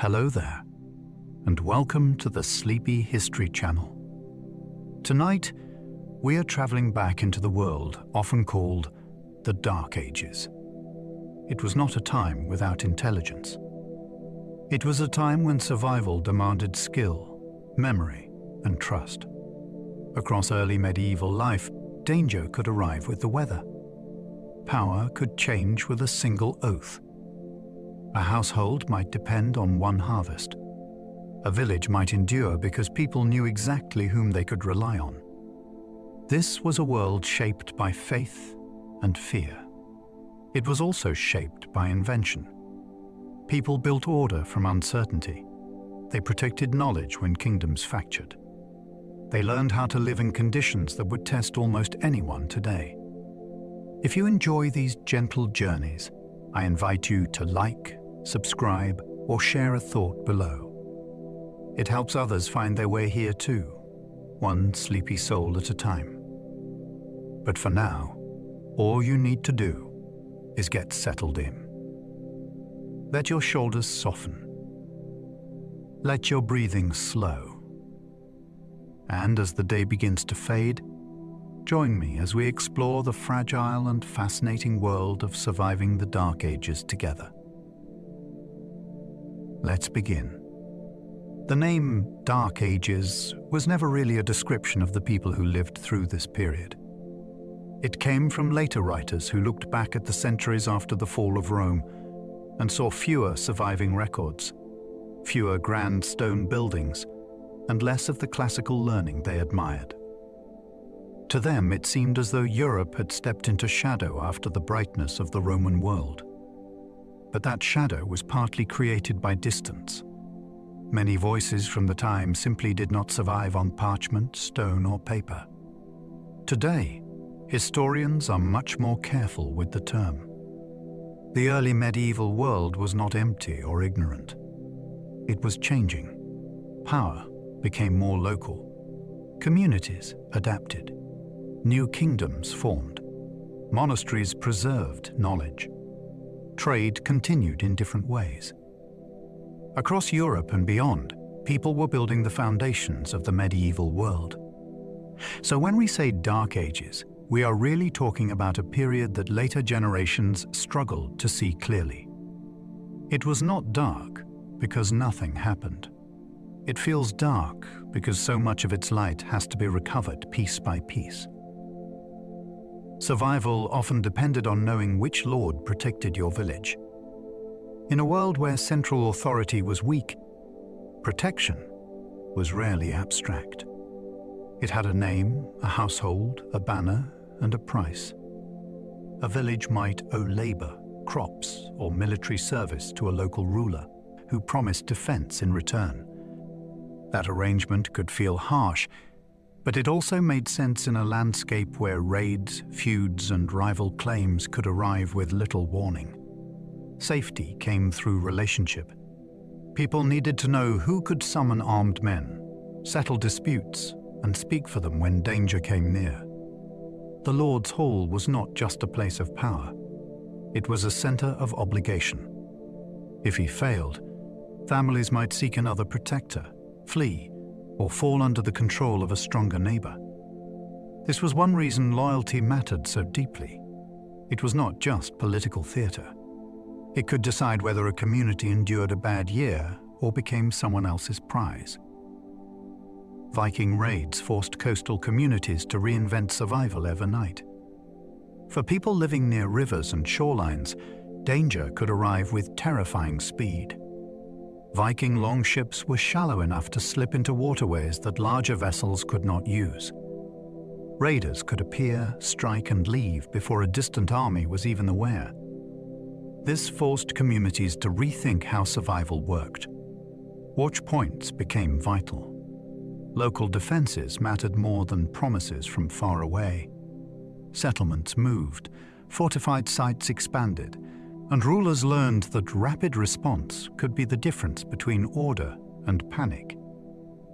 Hello there, and welcome to the Sleepy History Channel. Tonight, we are traveling back into the world often called the Dark Ages. It was not a time without intelligence. It was a time when survival demanded skill, memory, and trust. Across early medieval life, danger could arrive with the weather. Power could change with a single oath. A household might depend on one harvest. A village might endure because people knew exactly whom they could rely on. This was a world shaped by faith and fear. It was also shaped by invention. People built order from uncertainty. They protected knowledge when kingdoms fractured. They learned how to live in conditions that would test almost anyone today. If you enjoy these gentle journeys, I invite you to like, subscribe, or share a thought below. It helps others find their way here too, one sleepy soul at a time. But for now, all you need to do is get settled in. Let your shoulders soften. Let your breathing slow. And as the day begins to fade, join me as we explore the fragile and fascinating world of surviving the Dark Ages together. Let's begin. The name Dark Ages was never really a description of the people who lived through this period. It came from later writers who looked back at the centuries after the fall of Rome and saw fewer surviving records, fewer grand stone buildings, and less of the classical learning they admired. To them, it seemed as though Europe had stepped into shadow after the brightness of the Roman world. But that shadow was partly created by distance. Many voices from the time simply did not survive on parchment, stone, or paper. Today, historians are much more careful with the term. The early medieval world was not empty or ignorant. It was changing. Power became more local. Communities adapted. New kingdoms formed. Monasteries preserved knowledge. Trade continued in different ways. Across Europe and beyond, people were building the foundations of the medieval world. So when we say Dark Ages, we are really talking about a period that later generations struggled to see clearly. It was not dark because nothing happened. It feels dark because so much of its light has to be recovered piece by piece. Survival often depended on knowing which lord protected your village. In a world where central authority was weak, protection was rarely abstract. It had a name, a household, a banner, and a price. A village might owe labor, crops, or military service to a local ruler who promised defense in return. That arrangement could feel harsh, but it also made sense in a landscape where raids, feuds, and rival claims could arrive with little warning. Safety came through relationship. People needed to know who could summon armed men, settle disputes, and speak for them when danger came near. The Lord's Hall was not just a place of power. It was a center of obligation. If he failed, families might seek another protector, flee, or fall under the control of a stronger neighbor. This was one reason loyalty mattered so deeply. It was not just political theater. It could decide whether a community endured a bad year or became someone else's prize. Viking raids forced coastal communities to reinvent survival overnight. For people living near rivers and shorelines, danger could arrive with terrifying speed. Viking longships were shallow enough to slip into waterways that larger vessels could not use. Raiders could appear, strike, and leave before a distant army was even aware. This forced communities to rethink how survival worked. Watch points became vital. Local defenses mattered more than promises from far away. Settlements moved, fortified sites expanded, and rulers learned that rapid response could be the difference between order and panic.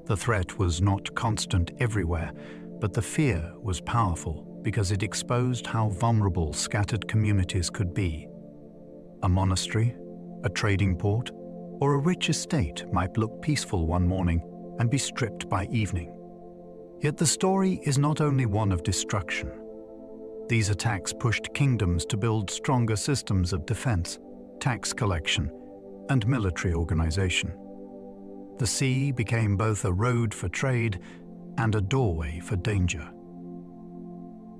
The threat was not constant everywhere, but the fear was powerful because it exposed how vulnerable scattered communities could be. A monastery, a trading port, or a rich estate might look peaceful one morning and be stripped by evening. Yet the story is not only one of destruction. These attacks pushed kingdoms to build stronger systems of defense, tax collection, and military organization. The sea became both a road for trade and a doorway for danger.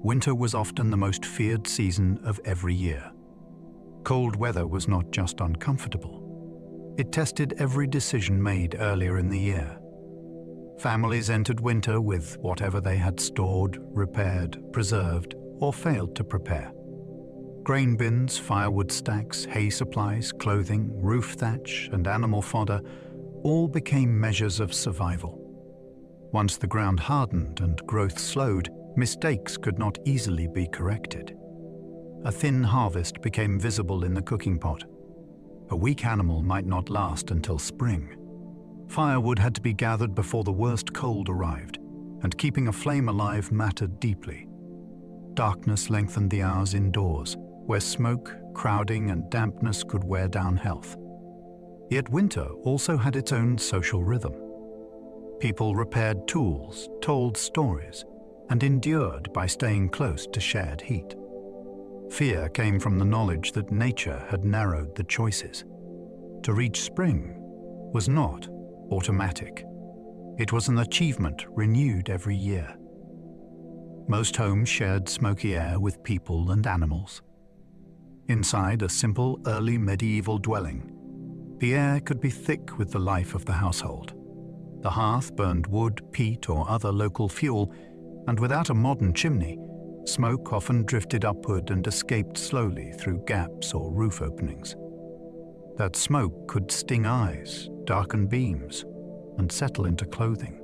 Winter was often the most feared season of every year. Cold weather was not just uncomfortable. It tested every decision made earlier in the year. Families entered winter with whatever they had stored, repaired, preserved, or failed to prepare. Grain bins, firewood stacks, hay supplies, clothing, roof thatch, and animal fodder all became measures of survival. Once the ground hardened and growth slowed, mistakes could not easily be corrected. A thin harvest became visible in the cooking pot. A weak animal might not last until spring. Firewood had to be gathered before the worst cold arrived, and keeping a flame alive mattered deeply. Darkness lengthened the hours indoors, where smoke, crowding, and dampness could wear down health. Yet winter also had its own social rhythm. People repaired tools, told stories, and endured by staying close to shared heat. Fear came from the knowledge that nature had narrowed the choices. To reach spring was not automatic. It was an achievement renewed every year. Most homes shared smoky air with people and animals. Inside a simple early medieval dwelling, the air could be thick with the life of the household. The hearth burned wood, peat, or other local fuel, and without a modern chimney, smoke often drifted upward and escaped slowly through gaps or roof openings. That smoke could sting eyes, darken beams, and settle into clothing.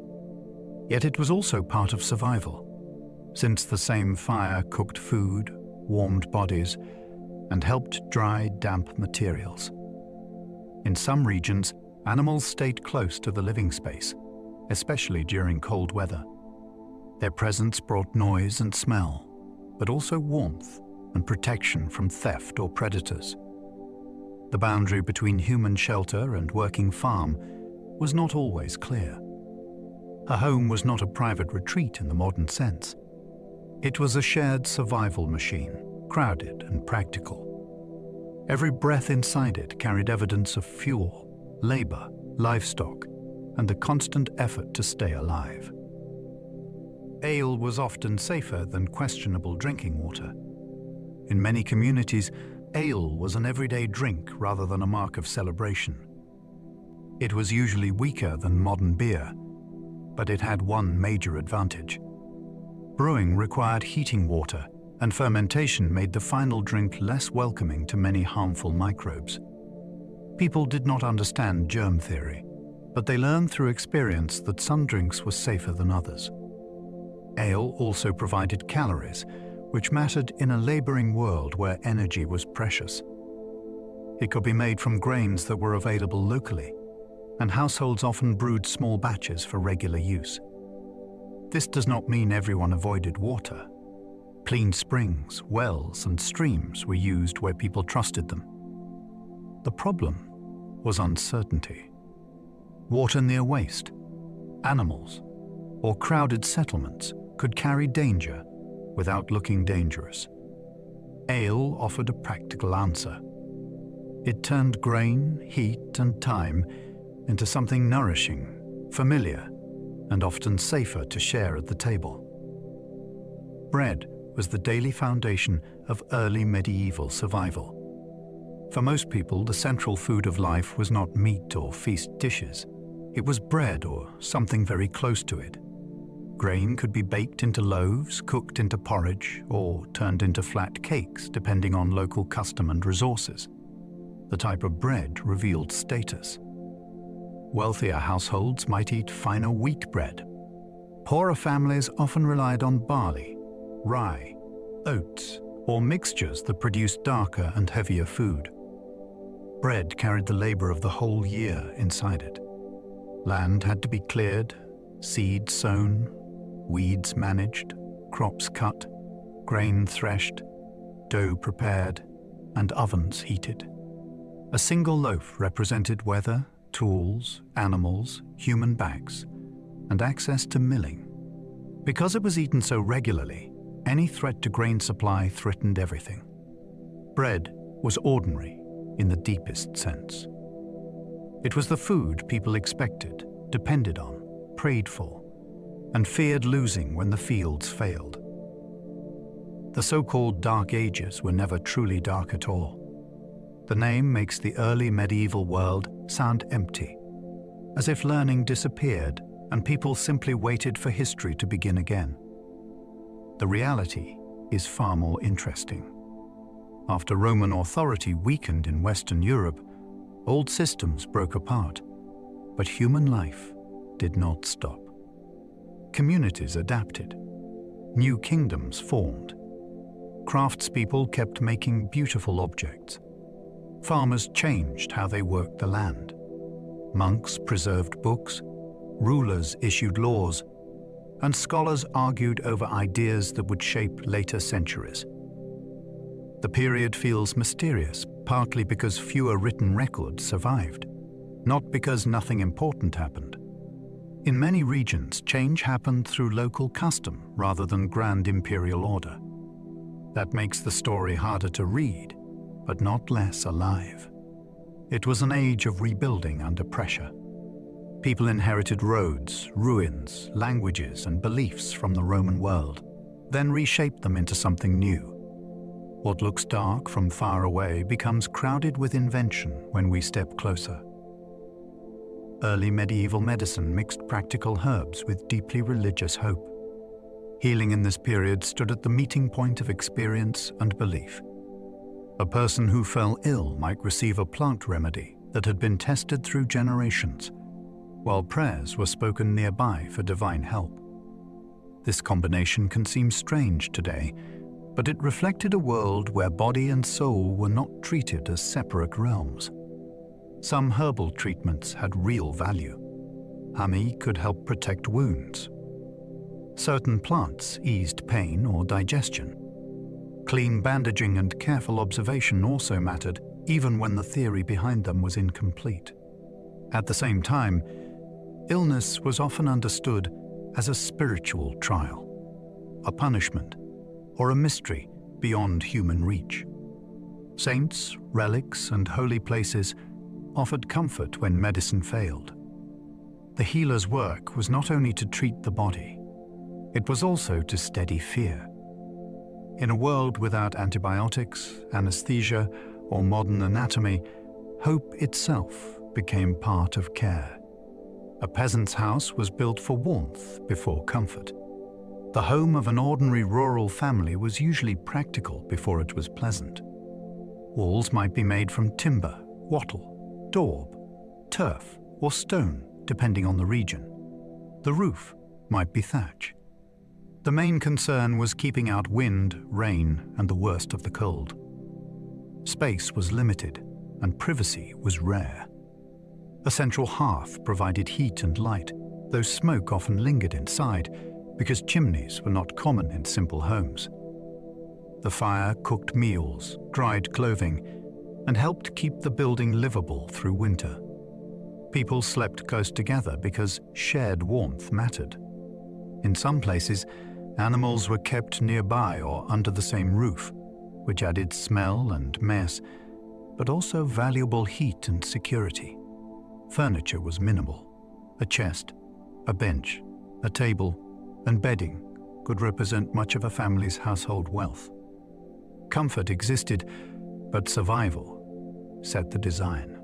Yet it was also part of survival, since the same fire cooked food, warmed bodies, and helped dry damp materials. In some regions, animals stayed close to the living space, especially during cold weather. Their presence brought noise and smell, but also warmth and protection from theft or predators. The boundary between human shelter and working farm was not always clear. A home was not a private retreat in the modern sense. It was a shared survival machine, crowded and practical. Every breath inside it carried evidence of fuel, labor, livestock, and the constant effort to stay alive. Ale was often safer than questionable drinking water. In many communities, ale was an everyday drink rather than a mark of celebration. It was usually weaker than modern beer, but it had one major advantage. Brewing required heating water, and fermentation made the final drink less welcoming to many harmful microbes. People did not understand germ theory, but they learned through experience that some drinks were safer than others. Ale also provided calories, which mattered in a laboring world where energy was precious. It could be made from grains that were available locally, and households often brewed small batches for regular use. This does not mean everyone avoided water. Clean springs, wells, and streams were used where people trusted them. The problem was uncertainty. Water near waste, animals, or crowded settlements could carry danger without looking dangerous. Ale offered a practical answer. It turned grain, heat, and time into something nourishing, familiar, and often safer to share at the table. Bread was the daily foundation of early medieval survival. For most people, the central food of life was not meat or feast dishes. It was bread or something very close to it. Grain could be baked into loaves, cooked into porridge, or turned into flat cakes, depending on local custom and resources. The type of bread revealed status. Wealthier households might eat finer wheat bread. Poorer families often relied on barley, rye, oats, or mixtures that produced darker and heavier food. Bread carried the labor of the whole year inside it. Land had to be cleared, seed sown, weeds managed, crops cut, grain threshed, dough prepared, and ovens heated. A single loaf represented weather, tools, animals, human backs, and access to milling. Because it was eaten so regularly, any threat to grain supply threatened everything. Bread was ordinary in the deepest sense. It was the food people expected, depended on, prayed for, and feared losing when the fields failed. The so-called Dark Ages were never truly dark at all. The name makes the early medieval world sound empty, as if learning disappeared and people simply waited for history to begin again. The reality is far more interesting. After Roman authority weakened in Western Europe, old systems broke apart, but human life did not stop. Communities adapted. New kingdoms formed. Craftspeople kept making beautiful objects. Farmers changed how they worked the land. Monks preserved books, rulers issued laws, and scholars argued over ideas that would shape later centuries. The period feels mysterious, partly because fewer written records survived, not because nothing important happened. In many regions, change happened through local custom rather than grand imperial order. That makes the story harder to read, but not less alive. It was an age of rebuilding under pressure. People inherited roads, ruins, languages, and beliefs from the Roman world, then reshaped them into something new. What looks dark from far away becomes crowded with invention when we step closer. Early medieval medicine mixed practical herbs with deeply religious hope. Healing in this period stood at the meeting point of experience and belief. A person who fell ill might receive a plant remedy that had been tested through generations, while prayers were spoken nearby for divine help. This combination can seem strange today, but it reflected a world where body and soul were not treated as separate realms. Some herbal treatments had real value. Honey could help protect wounds. Certain plants eased pain or digestion. Clean bandaging and careful observation also mattered, even when the theory behind them was incomplete. At the same time, illness was often understood as a spiritual trial, a punishment, or a mystery beyond human reach. Saints, relics, and holy places offered comfort when medicine failed. The healer's work was not only to treat the body, it was also to steady fear. In a world without antibiotics, anesthesia, or modern anatomy, hope itself became part of care. A peasant's house was built for warmth before comfort. The home of an ordinary rural family was usually practical before it was pleasant. Walls might be made from timber, wattle, daub, turf, or stone, depending on the region. The roof might be thatch. The main concern was keeping out wind, rain, and the worst of the cold. Space was limited, and privacy was rare. A central hearth provided heat and light, though smoke often lingered inside because chimneys were not common in simple homes. The fire cooked meals, dried clothing, and helped keep the building livable through winter. People slept close together because shared warmth mattered. In some places, animals were kept nearby or under the same roof, which added smell and mess, but also valuable heat and security. Furniture was minimal. A chest, a bench, a table, and bedding could represent much of a family's household wealth. Comfort existed, but survival set the design.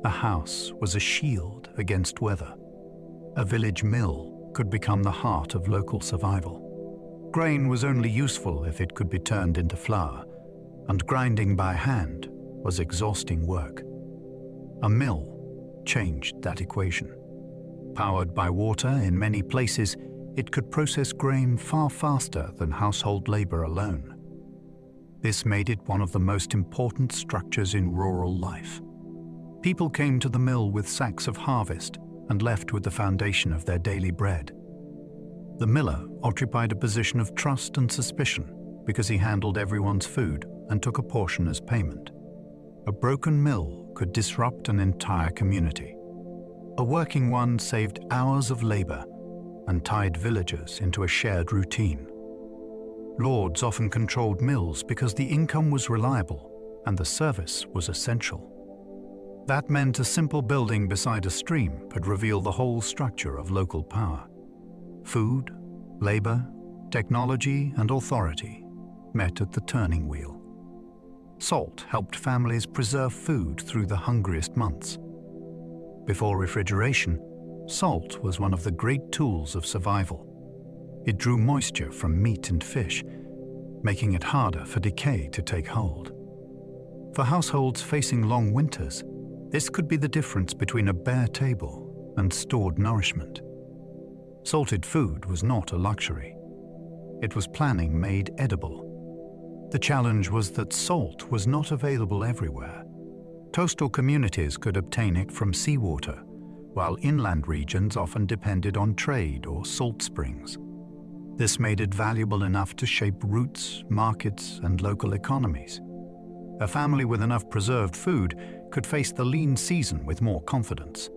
A house was a shield against weather. A village mill could become the heart of local survival. Grain was only useful if it could be turned into flour, and grinding by hand was exhausting work. A mill changed that equation. Powered by water in many places, it could process grain far faster than household labor alone. This made it one of the most important structures in rural life. People came to the mill with sacks of harvest and left with the foundation of their daily bread. The miller occupied a position of trust and suspicion because he handled everyone's food and took a portion as payment. a broken mill could disrupt an entire community. A working one saved hours of labor and tied villagers into a shared routine. Lords often controlled mills because the income was reliable and the service was essential. That meant a simple building beside a stream could reveal the whole structure of local power. Food, labor, technology, and authority met at the turning wheel. Salt helped families preserve food through the hungriest months. Before refrigeration, salt was one of the great tools of survival. It drew moisture from meat and fish, making it harder for decay to take hold. For households facing long winters, this could be the difference between a bare table and stored nourishment. Salted food was not a luxury. It was planning made edible. The challenge was that salt was not available everywhere. Coastal communities could obtain it from seawater, while inland regions often depended on trade or salt springs. This made it valuable enough to shape routes, markets, and local economies. A family with enough preserved food could face the lean season with more confidence.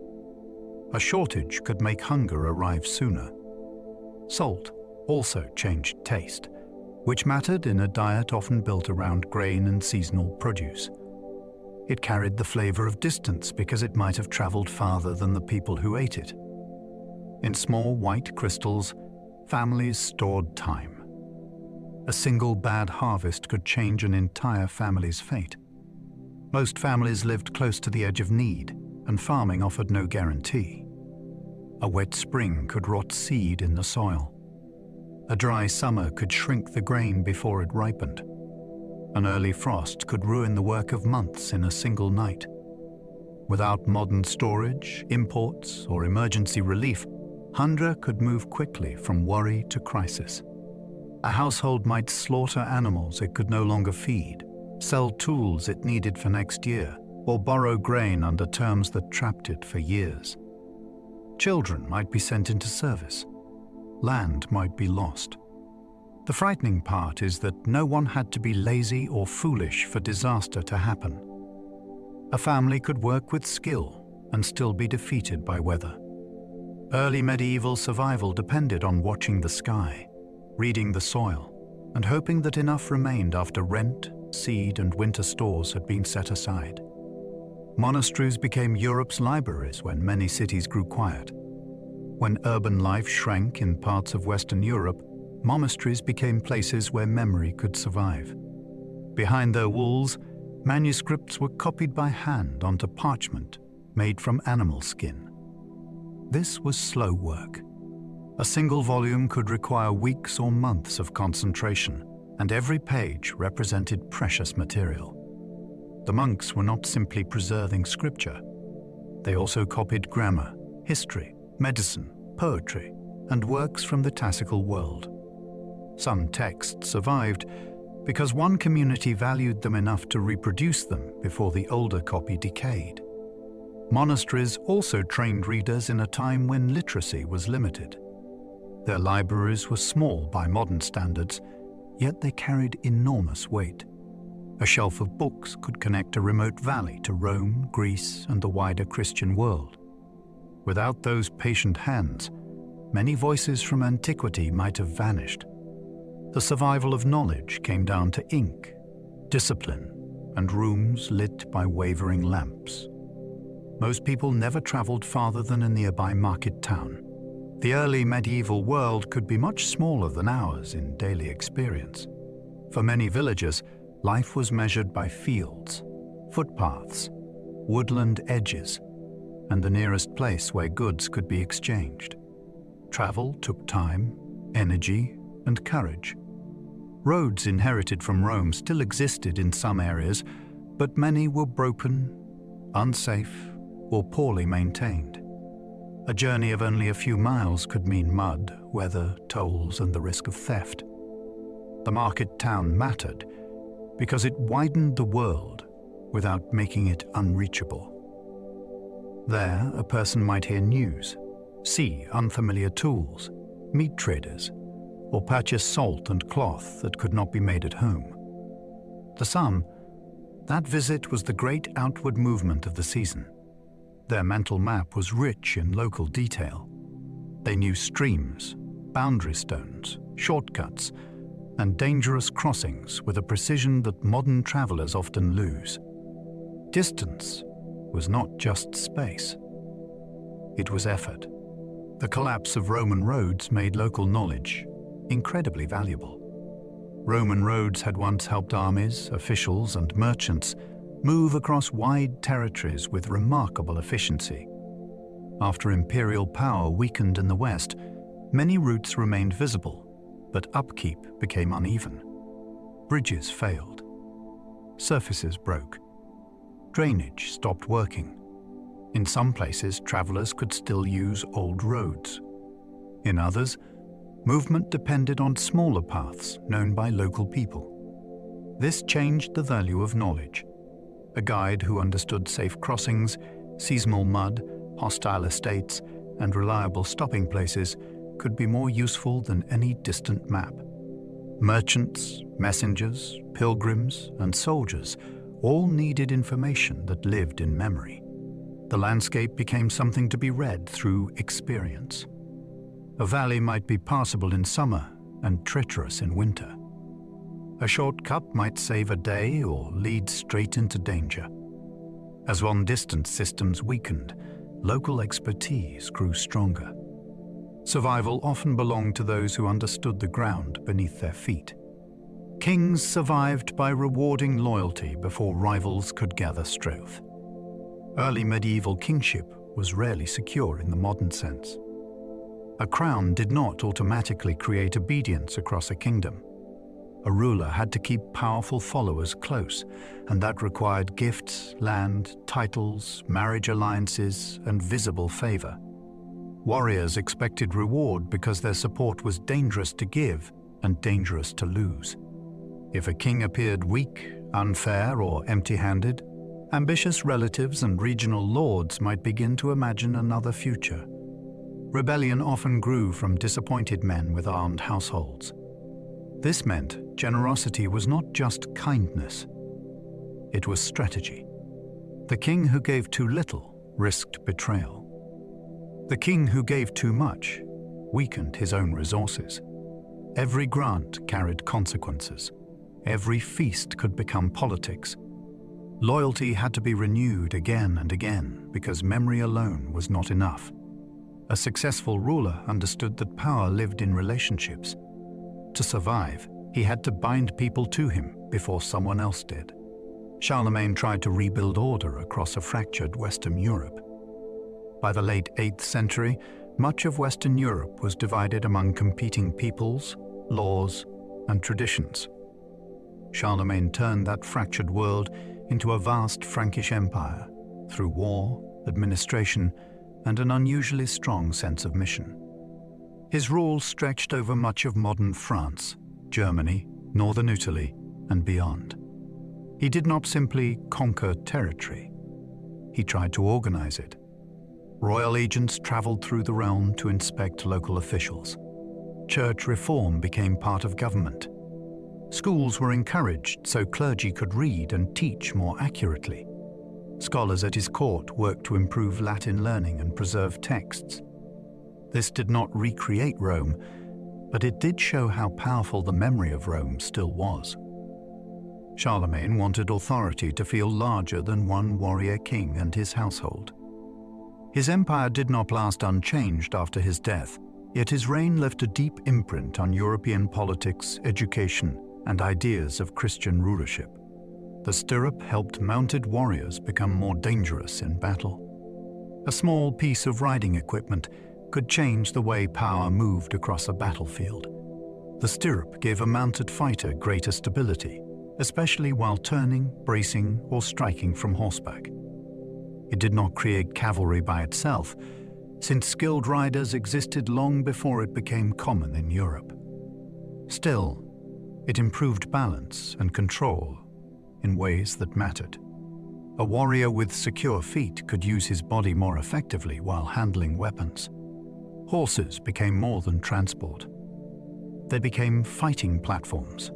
A shortage could make hunger arrive sooner. Salt also changed taste, which mattered in a diet often built around grain and seasonal produce. It carried the flavor of distance because it might have traveled farther than the people who ate it. In small white crystals, families stored time. A single bad harvest could change an entire family's fate. Most families lived close to the edge of need, and farming offered no guarantee. A wet spring could rot seed in the soil. A dry summer could shrink the grain before it ripened. An early frost could ruin the work of months in a single night. Without modern storage, imports, or emergency relief, hunger could move quickly from worry to crisis. A household might slaughter animals it could no longer feed, sell tools it needed for next year, or borrow grain under terms that trapped it for years. Children might be sent into service. Land might be lost. The frightening part is that no one had to be lazy or foolish for disaster to happen. A family could work with skill and still be defeated by weather. Early medieval survival depended on watching the sky, reading the soil, and hoping that enough remained after rent, seed, and winter stores had been set aside. Monasteries became Europe's libraries when many cities grew quiet. When urban life shrank in parts of Western Europe, monasteries became places where memory could survive. Behind their walls, manuscripts were copied by hand onto parchment made from animal skin. This was slow work. A single volume could require weeks or months of concentration, and every page represented precious material. The monks were not simply preserving scripture. They also copied grammar, history, medicine, poetry, and works from the classical world. Some texts survived because one community valued them enough to reproduce them before the older copy decayed. Monasteries also trained readers in a time when literacy was limited. Their libraries were small by modern standards, yet they carried enormous weight. A shelf of books could connect a remote valley to Rome, Greece, and the wider Christian world. Without those patient hands, many voices from antiquity might have vanished. The survival of knowledge came down to ink, discipline, and rooms lit by wavering lamps. Most people never traveled farther than a nearby market town. The early medieval world could be much smaller than ours in daily experience. For many villagers, life was measured by fields, footpaths, woodland edges, and the nearest place where goods could be exchanged. Travel took time, energy, and courage. Roads inherited from Rome still existed in some areas, but many were broken, unsafe, or poorly maintained. A journey of only a few miles could mean mud, weather, tolls, and the risk of theft. The market town mattered because it widened the world without making it unreachable. There, a person might hear news, see unfamiliar tools, meet traders, or purchase salt and cloth that could not be made at home. To some, That visit was the great outward movement of the season. Their mental map was rich in local detail. They knew streams, boundary stones, shortcuts, and dangerous crossings with a precision that modern travelers often lose. Distance was not just space. It was effort. The collapse of Roman roads made local knowledge incredibly valuable. Roman roads had once helped armies, officials, and merchants move across wide territories with remarkable efficiency. After imperial power weakened in the West, many routes remained visible, but upkeep became uneven. Bridges failed. Surfaces broke. Drainage stopped working. In some places, travelers could still use old roads. In others, movement depended on smaller paths known by local people. This changed the value of knowledge. A guide who understood safe crossings, seasonal mud, hostile estates, and reliable stopping places could be more useful than any distant map. Merchants, messengers, pilgrims, and soldiers all needed information that lived in memory. The landscape became something to be read through experience. A valley might be passable in summer and treacherous in winter. A short cut might save a day or lead straight into danger. As long-distance systems weakened, local expertise grew stronger. Survival often belonged to those who understood the ground beneath their feet. Kings survived by rewarding loyalty before rivals could gather strength. Early medieval kingship was rarely secure in the modern sense. A crown did not automatically create obedience across a kingdom. A ruler had to keep powerful followers close, and that required gifts, land, titles, marriage alliances, and visible favor. Warriors expected reward because their support was dangerous to give and dangerous to lose. If a king appeared weak, unfair, or empty-handed, ambitious relatives and regional lords might begin to imagine another future. Rebellion often grew from disappointed men with armed households. This meant generosity was not just kindness. It was strategy. The king who gave too little risked betrayal. The king who gave too much weakened his own resources. Every grant carried consequences. Every feast could become politics. Loyalty had to be renewed again and again because memory alone was not enough. A successful ruler understood that power lived in relationships. To survive, he had to bind people to him before someone else did. Charlemagne tried to rebuild order across a fractured Western Europe. By the late 8th century, much of Western Europe was divided among competing peoples, laws, and traditions. Charlemagne turned that fractured world into a vast Frankish empire through war, administration, and an unusually strong sense of mission. His rule stretched over much of modern France, Germany, northern Italy, and beyond. He did not simply conquer territory. He tried to organize it. Royal agents traveled through the realm to inspect local officials. Church reform became part of government. Schools were encouraged so clergy could read and teach more accurately. Scholars at his court worked to improve Latin learning and preserve texts. This did not recreate Rome, but it did show how powerful the memory of Rome still was. Charlemagne wanted authority to feel larger than one warrior king and his household. His empire did not last unchanged after his death, yet his reign left a deep imprint on European politics, education, and ideas of Christian rulership. The stirrup helped mounted warriors become more dangerous in battle. A small piece of riding equipment could change the way power moved across a battlefield. The stirrup gave a mounted fighter greater stability, especially while turning, bracing, or striking from horseback. It did not create cavalry by itself, since skilled riders existed long before it became common in Europe. Still, it improved balance and control in ways that mattered. A warrior with secure feet could use his body more effectively while handling weapons. Horses became more than transport. They became fighting platforms.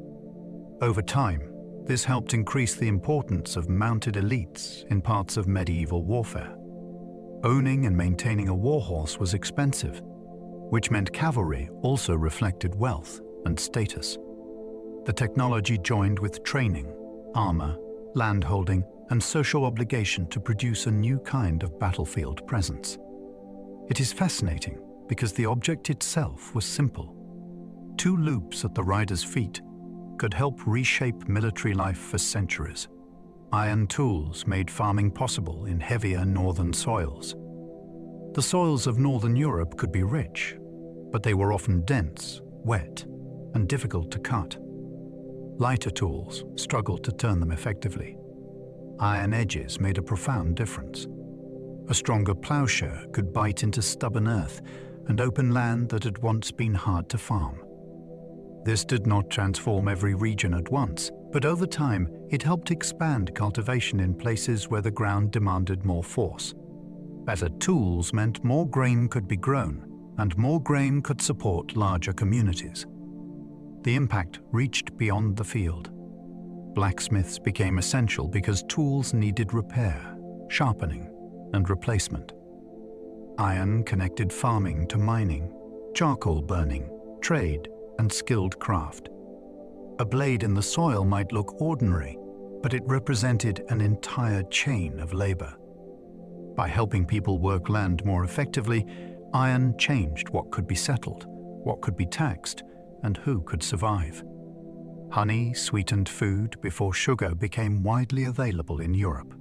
Over time, This helped increase the importance of mounted elites in parts of medieval warfare. Owning and maintaining a warhorse was expensive, which meant cavalry also reflected wealth and status. The technology joined with training, armor, landholding, and social obligation to produce a new kind of battlefield presence. It is fascinating because the object itself was simple. 2 loops at the rider's feet could help reshape military life for centuries. Iron tools made farming possible in heavier northern soils. The soils of northern Europe could be rich, but they were often dense, wet, and difficult to cut. Lighter tools struggled to turn them effectively. Iron edges made a profound difference. A stronger plowshare could bite into stubborn earth and open land that had once been hard to farm. This did not transform every region at once, but over time it helped expand cultivation in places where the ground demanded more force. Better tools meant more grain could be grown, and more grain could support larger communities. The impact reached beyond the field. Blacksmiths became essential because tools needed repair, sharpening, and replacement. Iron connected farming to mining, charcoal burning, trade, and skilled craft. A blade in the soil might look ordinary, but it represented an entire chain of labor. By helping people work land more effectively, iron changed what could be settled, what could be taxed, and who could survive. Honey sweetened food before sugar became widely available in Europe.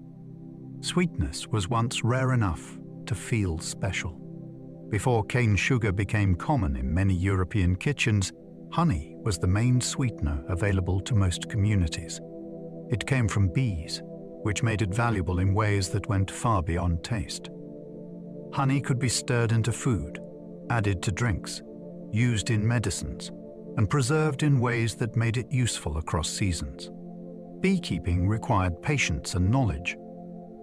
Sweetness was once rare enough to feel special. Before cane sugar became common in many European kitchens, honey was the main sweetener available to most communities. It came from bees, which made it valuable in ways that went far beyond taste. Honey could be stirred into food, added to drinks, used in medicines, and preserved in ways that made it useful across seasons. Beekeeping required patience and knowledge.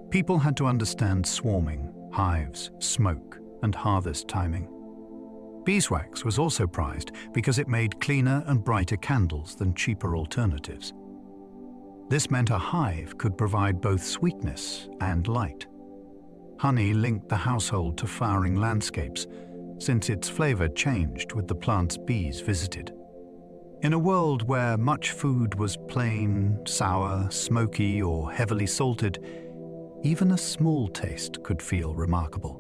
People had to understand swarming, hives, smoke, and harvest timing. Beeswax was also prized because it made cleaner and brighter candles than cheaper alternatives. This meant a hive could provide both sweetness and light. Honey linked the household to flowering landscapes, since its flavor changed with the plants bees visited. In a world where much food was plain, sour, smoky, or heavily salted, even a small taste could feel remarkable.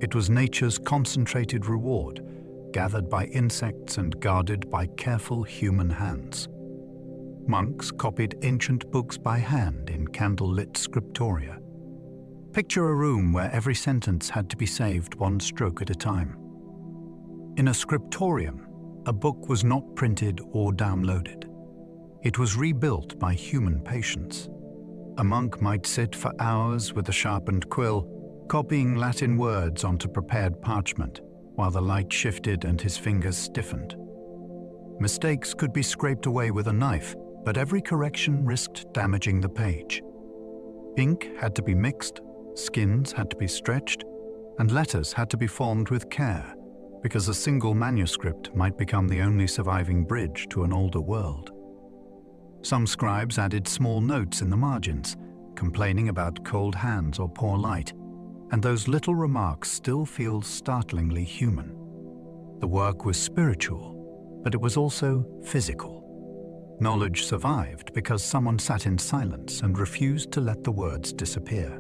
It was nature's concentrated reward, gathered by insects and guarded by careful human hands. Monks copied ancient books by hand in candle-lit scriptoria. Picture a room where every sentence had to be saved one stroke at a time. In a scriptorium, a book was not printed or downloaded. It was rebuilt by human patience. A monk might sit for hours with a sharpened quill, copying Latin words onto prepared parchment, while the light shifted and his fingers stiffened. Mistakes could be scraped away with a knife, but every correction risked damaging the page. Ink had to be mixed, skins had to be stretched, and letters had to be formed with care, because a single manuscript might become the only surviving bridge to an older world. Some scribes added small notes in the margins, complaining about cold hands or poor light, and those little remarks still feel startlingly human. The work was spiritual, but it was also physical. Knowledge survived because someone sat in silence and refused to let the words disappear.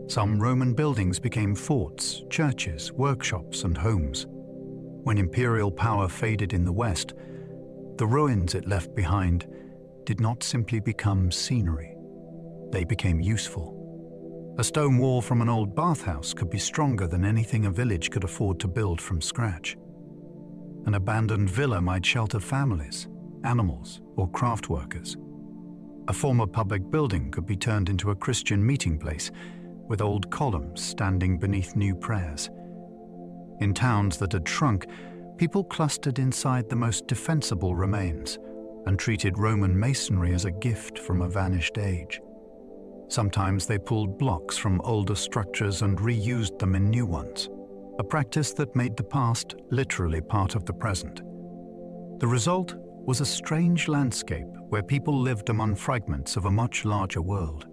Some Roman buildings became forts, churches, workshops, and homes. When imperial power faded in the West, the ruins it left behind did not simply become scenery. They became useful. A stone wall from an old bathhouse could be stronger than anything a village could afford to build from scratch. An abandoned villa might shelter families, animals, or craft workers. A former public building could be turned into a Christian meeting place, with old columns standing beneath new prayers. In towns that had shrunk, people clustered inside the most defensible remains and treated Roman masonry as a gift from a vanished age. Sometimes they pulled blocks from older structures and reused them in new ones, a practice that made the past literally part of the present. The result was a strange landscape where people lived among fragments of a much larger world.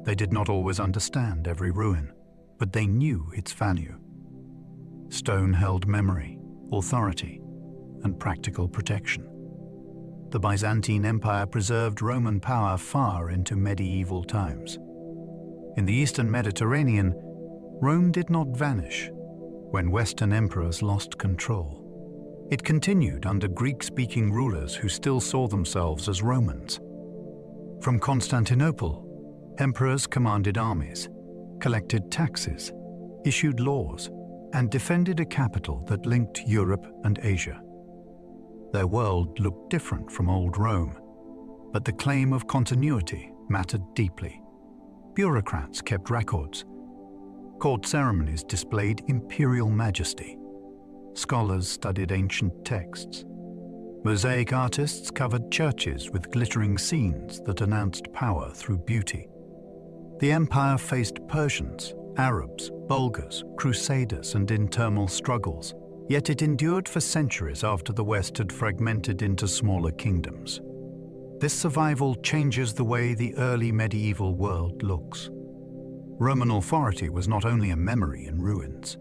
They did not always understand every ruin, but they knew its value. Stone held memory, authority, and practical protection. The Byzantine Empire preserved Roman power far into medieval times. In the Eastern Mediterranean, Rome did not vanish when Western emperors lost control. It continued under Greek-speaking rulers who still saw themselves as Romans. From Constantinople, emperors commanded armies, collected taxes, issued laws, and defended a capital that linked Europe and Asia. Their world looked different from old Rome, but the claim of continuity mattered deeply. Bureaucrats kept records. Court ceremonies displayed imperial majesty. Scholars studied ancient texts. Mosaic artists covered churches with glittering scenes that announced power through beauty. The empire faced Persians, Arabs, Bulgars, Crusaders, and internal struggles, yet it endured for centuries after the West had fragmented into smaller kingdoms. This survival changes the way the early medieval world looks. Roman authority was not only a memory in ruins.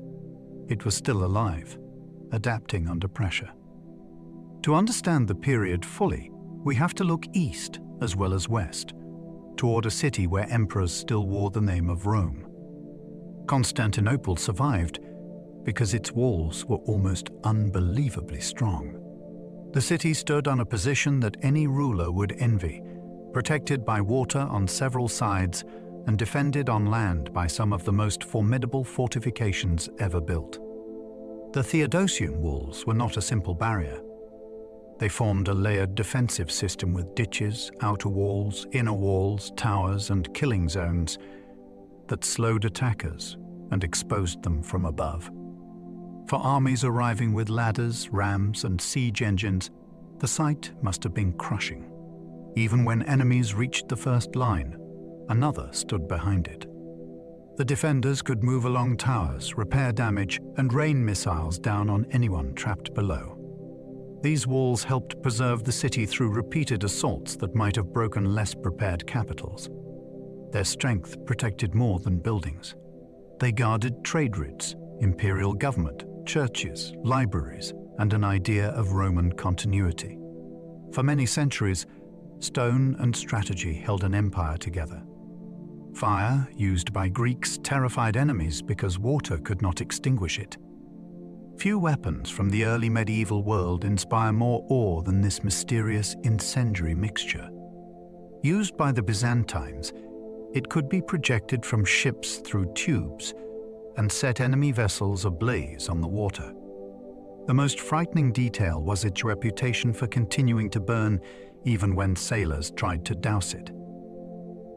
It was still alive, adapting under pressure. To understand the period fully, we have to look east as well as west, toward a city where emperors still wore the name of Rome. Constantinople survived because its walls were almost unbelievably strong. The city stood on a position that any ruler would envy, protected by water on several sides and defended on land by some of the most formidable fortifications ever built. The Theodosian walls were not a simple barrier. They formed a layered defensive system with ditches, outer walls, inner walls, towers, and killing zones that slowed attackers and exposed them from above. For armies arriving with ladders, rams, and siege engines, the sight must have been crushing. Even when enemies reached the first line, another stood behind it. The defenders could move along towers, repair damage, and rain missiles down on anyone trapped below. These walls helped preserve the city through repeated assaults that might have broken less prepared capitals. Their strength protected more than buildings. They guarded trade routes, imperial government, churches, libraries, and an idea of Roman continuity. For many centuries, stone and strategy held an empire together. Fire, used by Greeks, terrified enemies because water could not extinguish it. Few weapons from the early medieval world inspire more awe than this mysterious incendiary mixture. Used by the Byzantines, it could be projected from ships through tubes and set enemy vessels ablaze on the water. The most frightening detail was its reputation for continuing to burn even when sailors tried to douse it.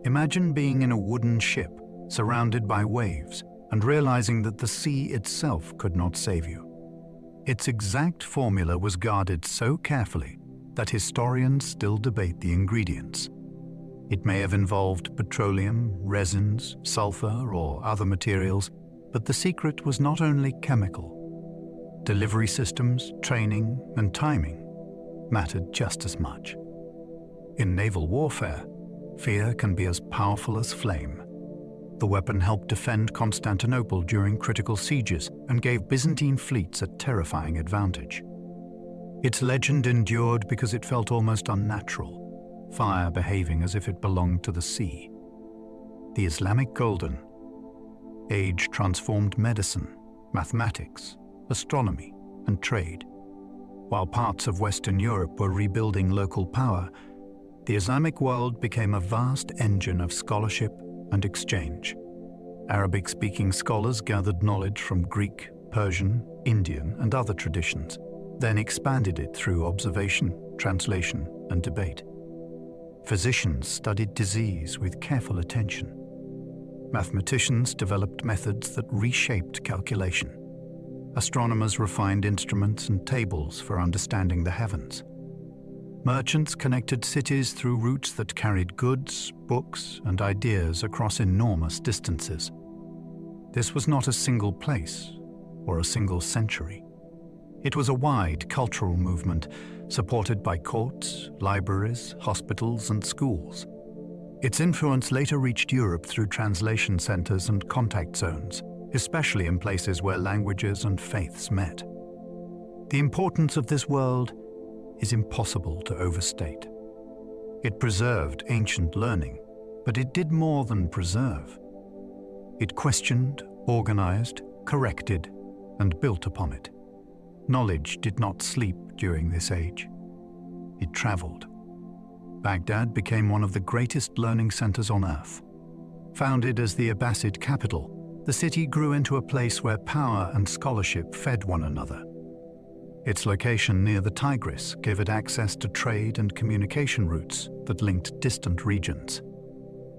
Imagine being in a wooden ship, surrounded by waves, and realizing that the sea itself could not save you. Its exact formula was guarded so carefully that historians still debate the ingredients. It may have involved petroleum, resins, sulfur, or other materials, but the secret was not only chemical. Delivery systems, training, and timing mattered just as much. In naval warfare, fear can be as powerful as flame. The weapon helped defend Constantinople during critical sieges and gave Byzantine fleets a terrifying advantage. Its legend endured because it felt almost unnatural, fire behaving as if it belonged to the sea. The Islamic Golden Age transformed medicine, mathematics, astronomy, and trade. While parts of Western Europe were rebuilding local power, the Islamic world became a vast engine of scholarship and exchange. Arabic-speaking scholars gathered knowledge from Greek, Persian, Indian, and other traditions, then expanded it through observation, translation, and debate. Physicians studied disease with careful attention. Mathematicians developed methods that reshaped calculation. Astronomers refined instruments and tables for understanding the heavens. Merchants connected cities through routes that carried goods, books, and ideas across enormous distances. This was not a single place or a single century. It was a wide cultural movement supported by courts, libraries, hospitals, and schools. Its influence later reached Europe through translation centers and contact zones, especially in places where languages and faiths met. The importance of this world is impossible to overstate. It preserved ancient learning, but it did more than preserve. It questioned, organized, corrected, and built upon it. Knowledge did not sleep during this age. It traveled. Baghdad became one of the greatest learning centers on earth. Founded as the Abbasid capital, the city grew into a place where power and scholarship fed one another. Its location near the Tigris gave it access to trade and communication routes that linked distant regions.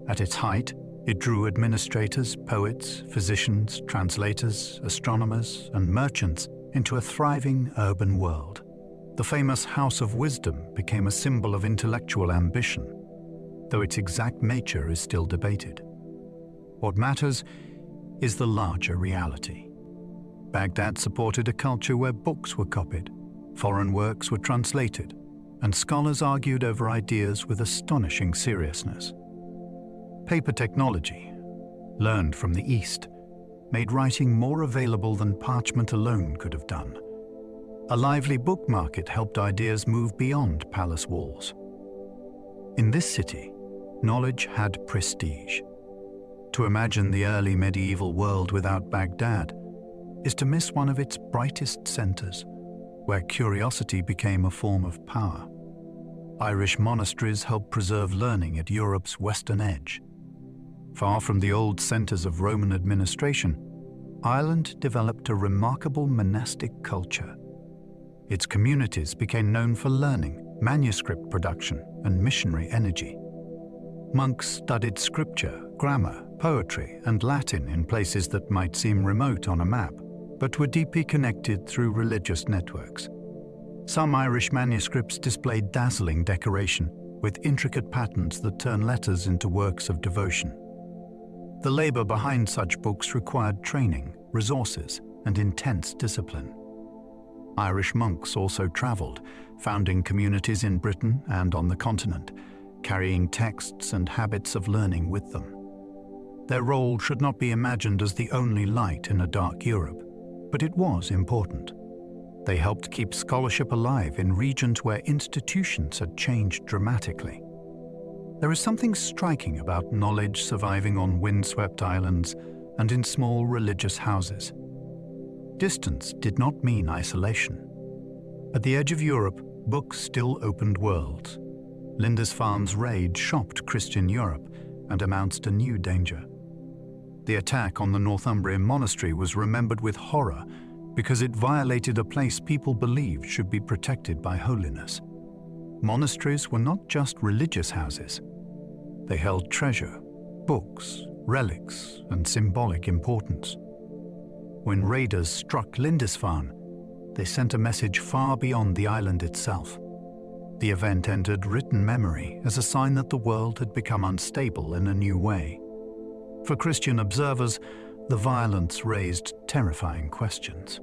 At its height, it drew administrators, poets, physicians, translators, astronomers, and merchants into a thriving urban world. The famous House of Wisdom became a symbol of intellectual ambition, though its exact nature is still debated. What matters is the larger reality. Baghdad supported a culture where books were copied, foreign works were translated, and scholars argued over ideas with astonishing seriousness. Paper technology, learned from the East, made writing more available than parchment alone could have done. A lively book market helped ideas move beyond palace walls. In this city, knowledge had prestige. To imagine the early medieval world without Baghdad is to miss one of its brightest centers, where curiosity became a form of power. Irish monasteries helped preserve learning at Europe's western edge. Far from the old centers of Roman administration, Ireland developed a remarkable monastic culture. Its communities became known for learning, manuscript production, and missionary energy. Monks studied scripture, grammar, poetry, and Latin in places that might seem remote on a map, but were deeply connected through religious networks. Some Irish manuscripts displayed dazzling decoration, with intricate patterns that turn letters into works of devotion. The labor behind such books required training, resources, and intense discipline. Irish monks also traveled, founding communities in Britain and on the continent, carrying texts and habits of learning with them. Their role should not be imagined as the only light in a dark Europe, but it was important. They helped keep scholarship alive in regions where institutions had changed dramatically. There is something striking about knowledge surviving on windswept islands and in small religious houses. Distance did not mean isolation. At the edge of Europe, books still opened worlds. Lindisfarne's raid shocked Christian Europe and announced a new danger. The attack on the Northumbrian monastery was remembered with horror because it violated a place people believed should be protected by holiness. Monasteries were not just religious houses. They held treasure, books, relics, and symbolic importance. When raiders struck Lindisfarne, they sent a message far beyond the island itself. The event entered written memory as a sign that the world had become unstable in a new way. For Christian observers, the violence raised terrifying questions.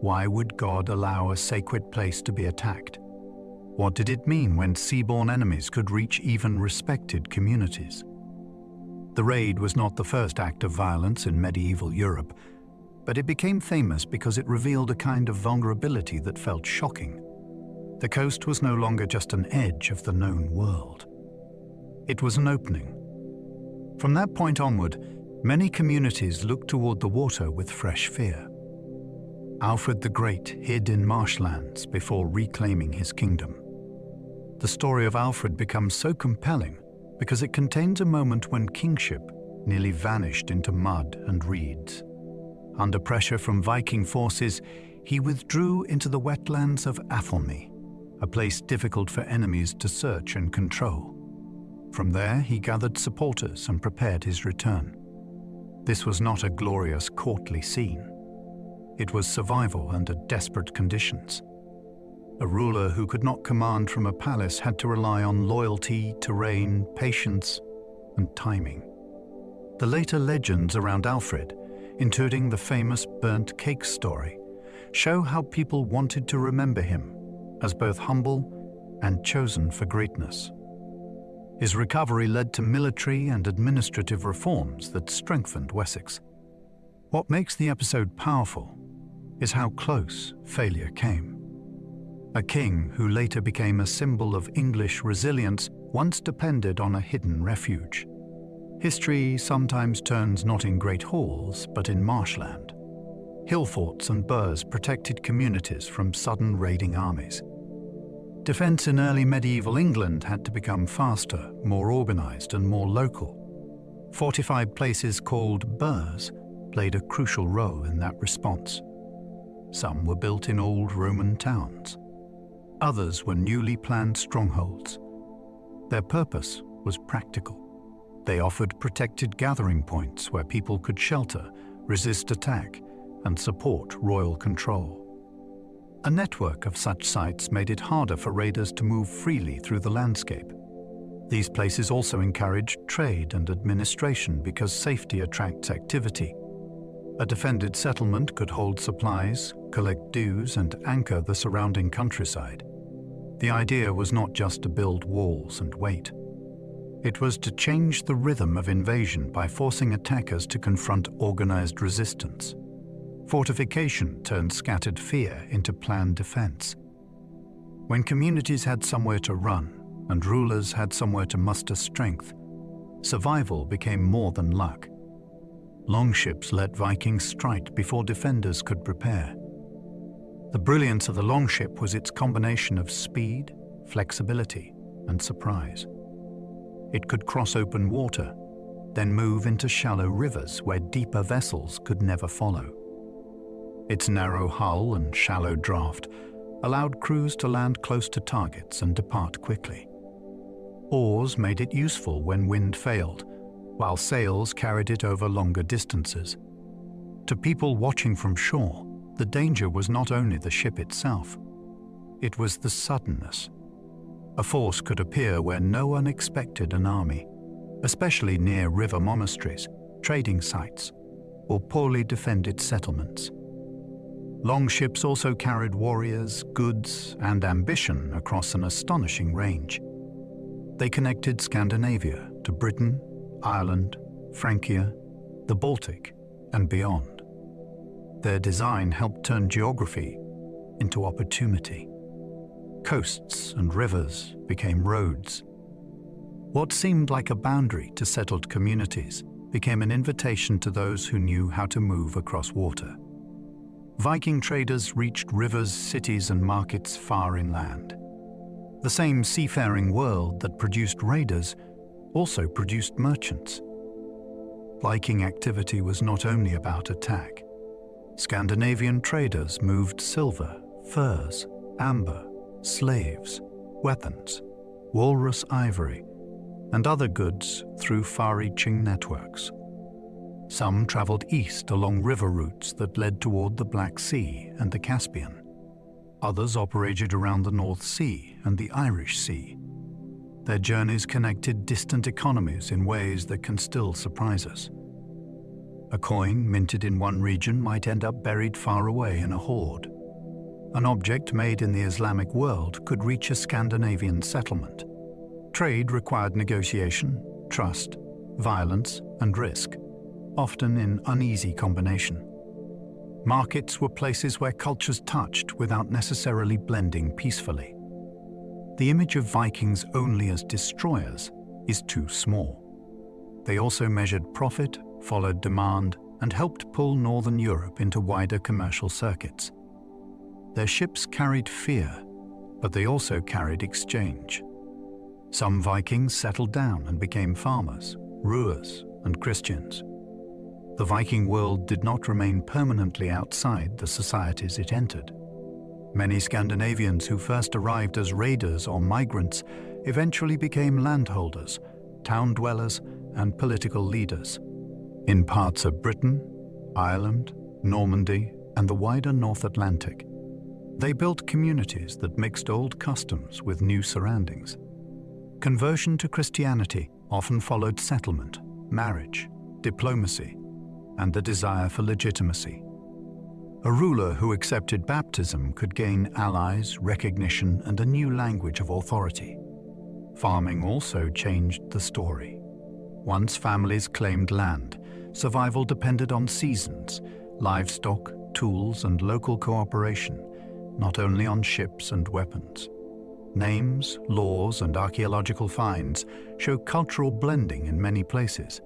Why would God allow a sacred place to be attacked? What did it mean when sea-borne enemies could reach even respected communities? The raid was not the first act of violence in medieval Europe, but it became famous because it revealed a kind of vulnerability that felt shocking. The coast was no longer just an edge of the known world. It was an opening. From that point onward, many communities looked toward the water with fresh fear. Alfred the Great hid in marshlands before reclaiming his kingdom. The story of Alfred becomes so compelling because it contains a moment when kingship nearly vanished into mud and reeds. Under pressure from Viking forces, he withdrew into the wetlands of Athelney, a place difficult for enemies to search and control. From there, he gathered supporters and prepared his return. This was not a glorious courtly scene. It was survival under desperate conditions. A ruler who could not command from a palace had to rely on loyalty, terrain, patience, and timing. The later legends around Alfred, including the famous burnt cake story, show how people wanted to remember him. as both humble and chosen for greatness. His recovery led to military and administrative reforms that strengthened Wessex. What makes the episode powerful is how close failure came. A king who later became a symbol of English resilience once depended on a hidden refuge. History sometimes turns not in great halls, but in marshland. Hill forts and burhs protected communities from sudden raiding armies. Defense in early medieval England had to become faster, more organized, and more local. Fortified places called burhs played a crucial role in that response. Some were built in old Roman towns. Others were newly planned strongholds. Their purpose was practical. They offered protected gathering points where people could shelter, resist attack, and support royal control. A network of such sites made it harder for raiders to move freely through the landscape. These places also encouraged trade and administration because safety attracts activity. A defended settlement could hold supplies, collect dues, and anchor the surrounding countryside. The idea was not just to build walls and wait. It was to change the rhythm of invasion by forcing attackers to confront organized resistance. Fortification turned scattered fear into planned defense. When communities had somewhere to run and rulers had somewhere to muster strength, survival became more than luck. Longships let Vikings strike before defenders could prepare. The brilliance of the longship was its combination of speed, flexibility, and surprise. It could cross open water, then move into shallow rivers where deeper vessels could never follow. Its narrow hull and shallow draft allowed crews to land close to targets and depart quickly. Oars made it useful when wind failed, while sails carried it over longer distances. To people watching from shore, the danger was not only the ship itself, it was the suddenness. A force could appear where no one expected an army, especially near river monasteries, trading sites, or poorly defended settlements. Longships also carried warriors, goods, and ambition across an astonishing range. They connected Scandinavia to Britain, Ireland, Francia, the Baltic, and beyond. Their design helped turn geography into opportunity. Coasts and rivers became roads. What seemed like a boundary to settled communities became an invitation to those who knew how to move across water. Viking traders reached rivers, cities, and markets far inland. The same seafaring world that produced raiders also produced merchants. Viking activity was not only about attack. Scandinavian traders moved silver, furs, amber, slaves, weapons, walrus ivory, and other goods through far-reaching networks. Some traveled east along river routes that led toward the Black Sea and the Caspian. Others operated around the North Sea and the Irish Sea. Their journeys connected distant economies in ways that can still surprise us. A coin minted in one region might end up buried far away in a hoard. An object made in the Islamic world could reach a Scandinavian settlement. Trade required negotiation, trust, violence, and risk, often in uneasy combination. Markets were places where cultures touched without necessarily blending peacefully. The image of Vikings only as destroyers is too small. They also measured profit, followed demand, and helped pull Northern Europe into wider commercial circuits. Their ships carried fear, but they also carried exchange. Some Vikings settled down and became farmers, rulers, and Christians. The Viking world did not remain permanently outside the societies it entered. Many Scandinavians who first arrived as raiders or migrants eventually became landholders, town dwellers, and political leaders. In parts of Britain, Ireland, Normandy, and the wider North Atlantic, they built communities that mixed old customs with new surroundings. Conversion to Christianity often followed settlement, marriage, diplomacy, and the desire for legitimacy. A ruler who accepted baptism could gain allies, recognition, and a new language of authority. Farming also changed the story. Once families claimed land, survival depended on seasons, livestock, tools, and local cooperation, not only on ships and weapons. Names, laws, and archaeological finds show cultural blending in many places.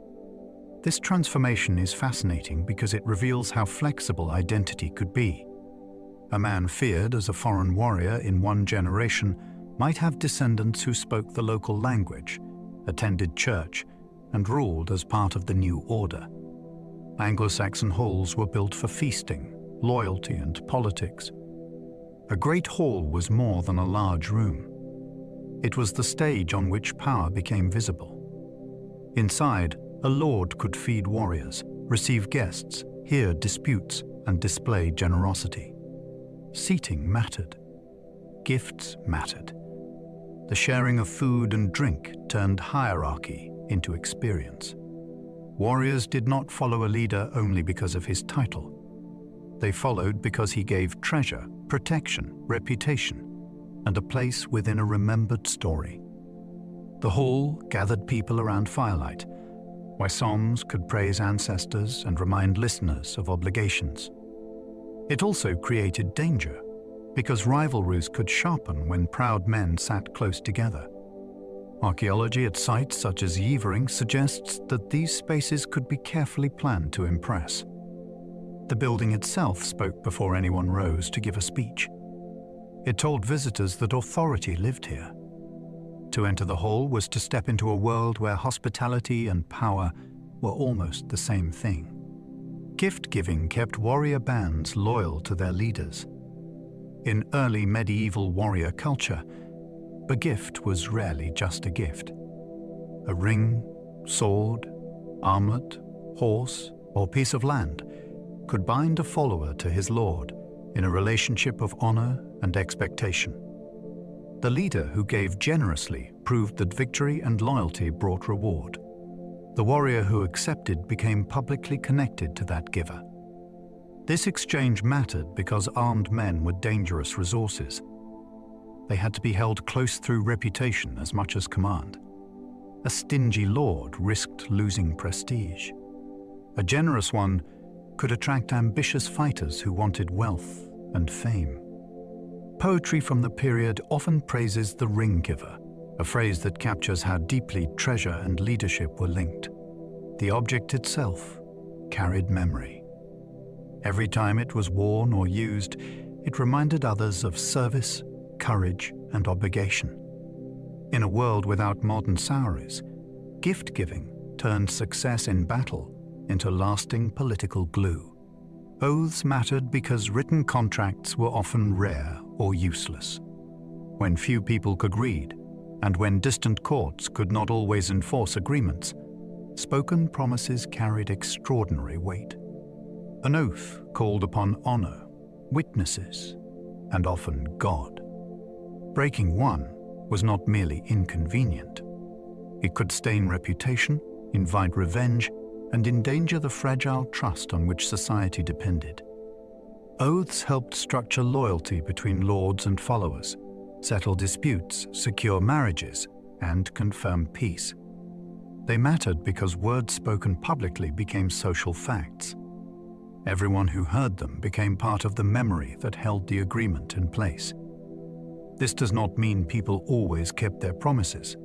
This transformation is fascinating because it reveals how flexible identity could be. A man feared as a foreign warrior in one generation might have descendants who spoke the local language, attended church, and ruled as part of the new order. Anglo-Saxon halls were built for feasting, loyalty, and politics. A great hall was more than a large room. It was the stage on which power became visible. Inside, a lord could feed warriors, receive guests, hear disputes, and display generosity. Seating mattered. Gifts mattered. The sharing of food and drink turned hierarchy into experience. Warriors did not follow a leader only because of his title. They followed because he gave treasure, protection, reputation, and a place within a remembered story. The hall gathered people around firelight, where psalms could praise ancestors and remind listeners of obligations. It also created danger, because rivalries could sharpen when proud men sat close together. Archaeology at sites such as Viking suggests that these spaces could be carefully planned to impress. The building itself spoke before anyone rose to give a speech. It told visitors that authority lived here. To enter the hall was to step into a world where hospitality and power were almost the same thing. Gift-giving kept warrior bands loyal to their leaders. In early medieval warrior culture, a gift was rarely just a gift. A ring, sword, armlet, horse, or piece of land could bind a follower to his lord in a relationship of honor and expectation. The leader who gave generously proved that victory and loyalty brought reward. The warrior who accepted became publicly connected to that giver. This exchange mattered because armed men were dangerous resources. They had to be held close through reputation as much as command. A stingy lord risked losing prestige. A generous one could attract ambitious fighters who wanted wealth and fame. Poetry from the period often praises the ring giver, a phrase that captures how deeply treasure and leadership were linked. The object itself carried memory. Every time it was worn or used, it reminded others of service, courage, and obligation. In a world without modern salaries, gift-giving turned success in battle into lasting political glue. Oaths mattered because written contracts were often rare or useless. When few people could read, and when distant courts could not always enforce agreements, spoken promises carried extraordinary weight. An oath called upon honor, witnesses, and often God. Breaking one was not merely inconvenient. It could stain reputation, invite revenge, and endanger the fragile trust on which society depended. Oaths helped structure loyalty between lords and followers, settle disputes, secure marriages, and confirm peace. They mattered because words spoken publicly became social facts. Everyone who heard them became part of the memory that held the agreement in place. This does not mean people always kept their promises.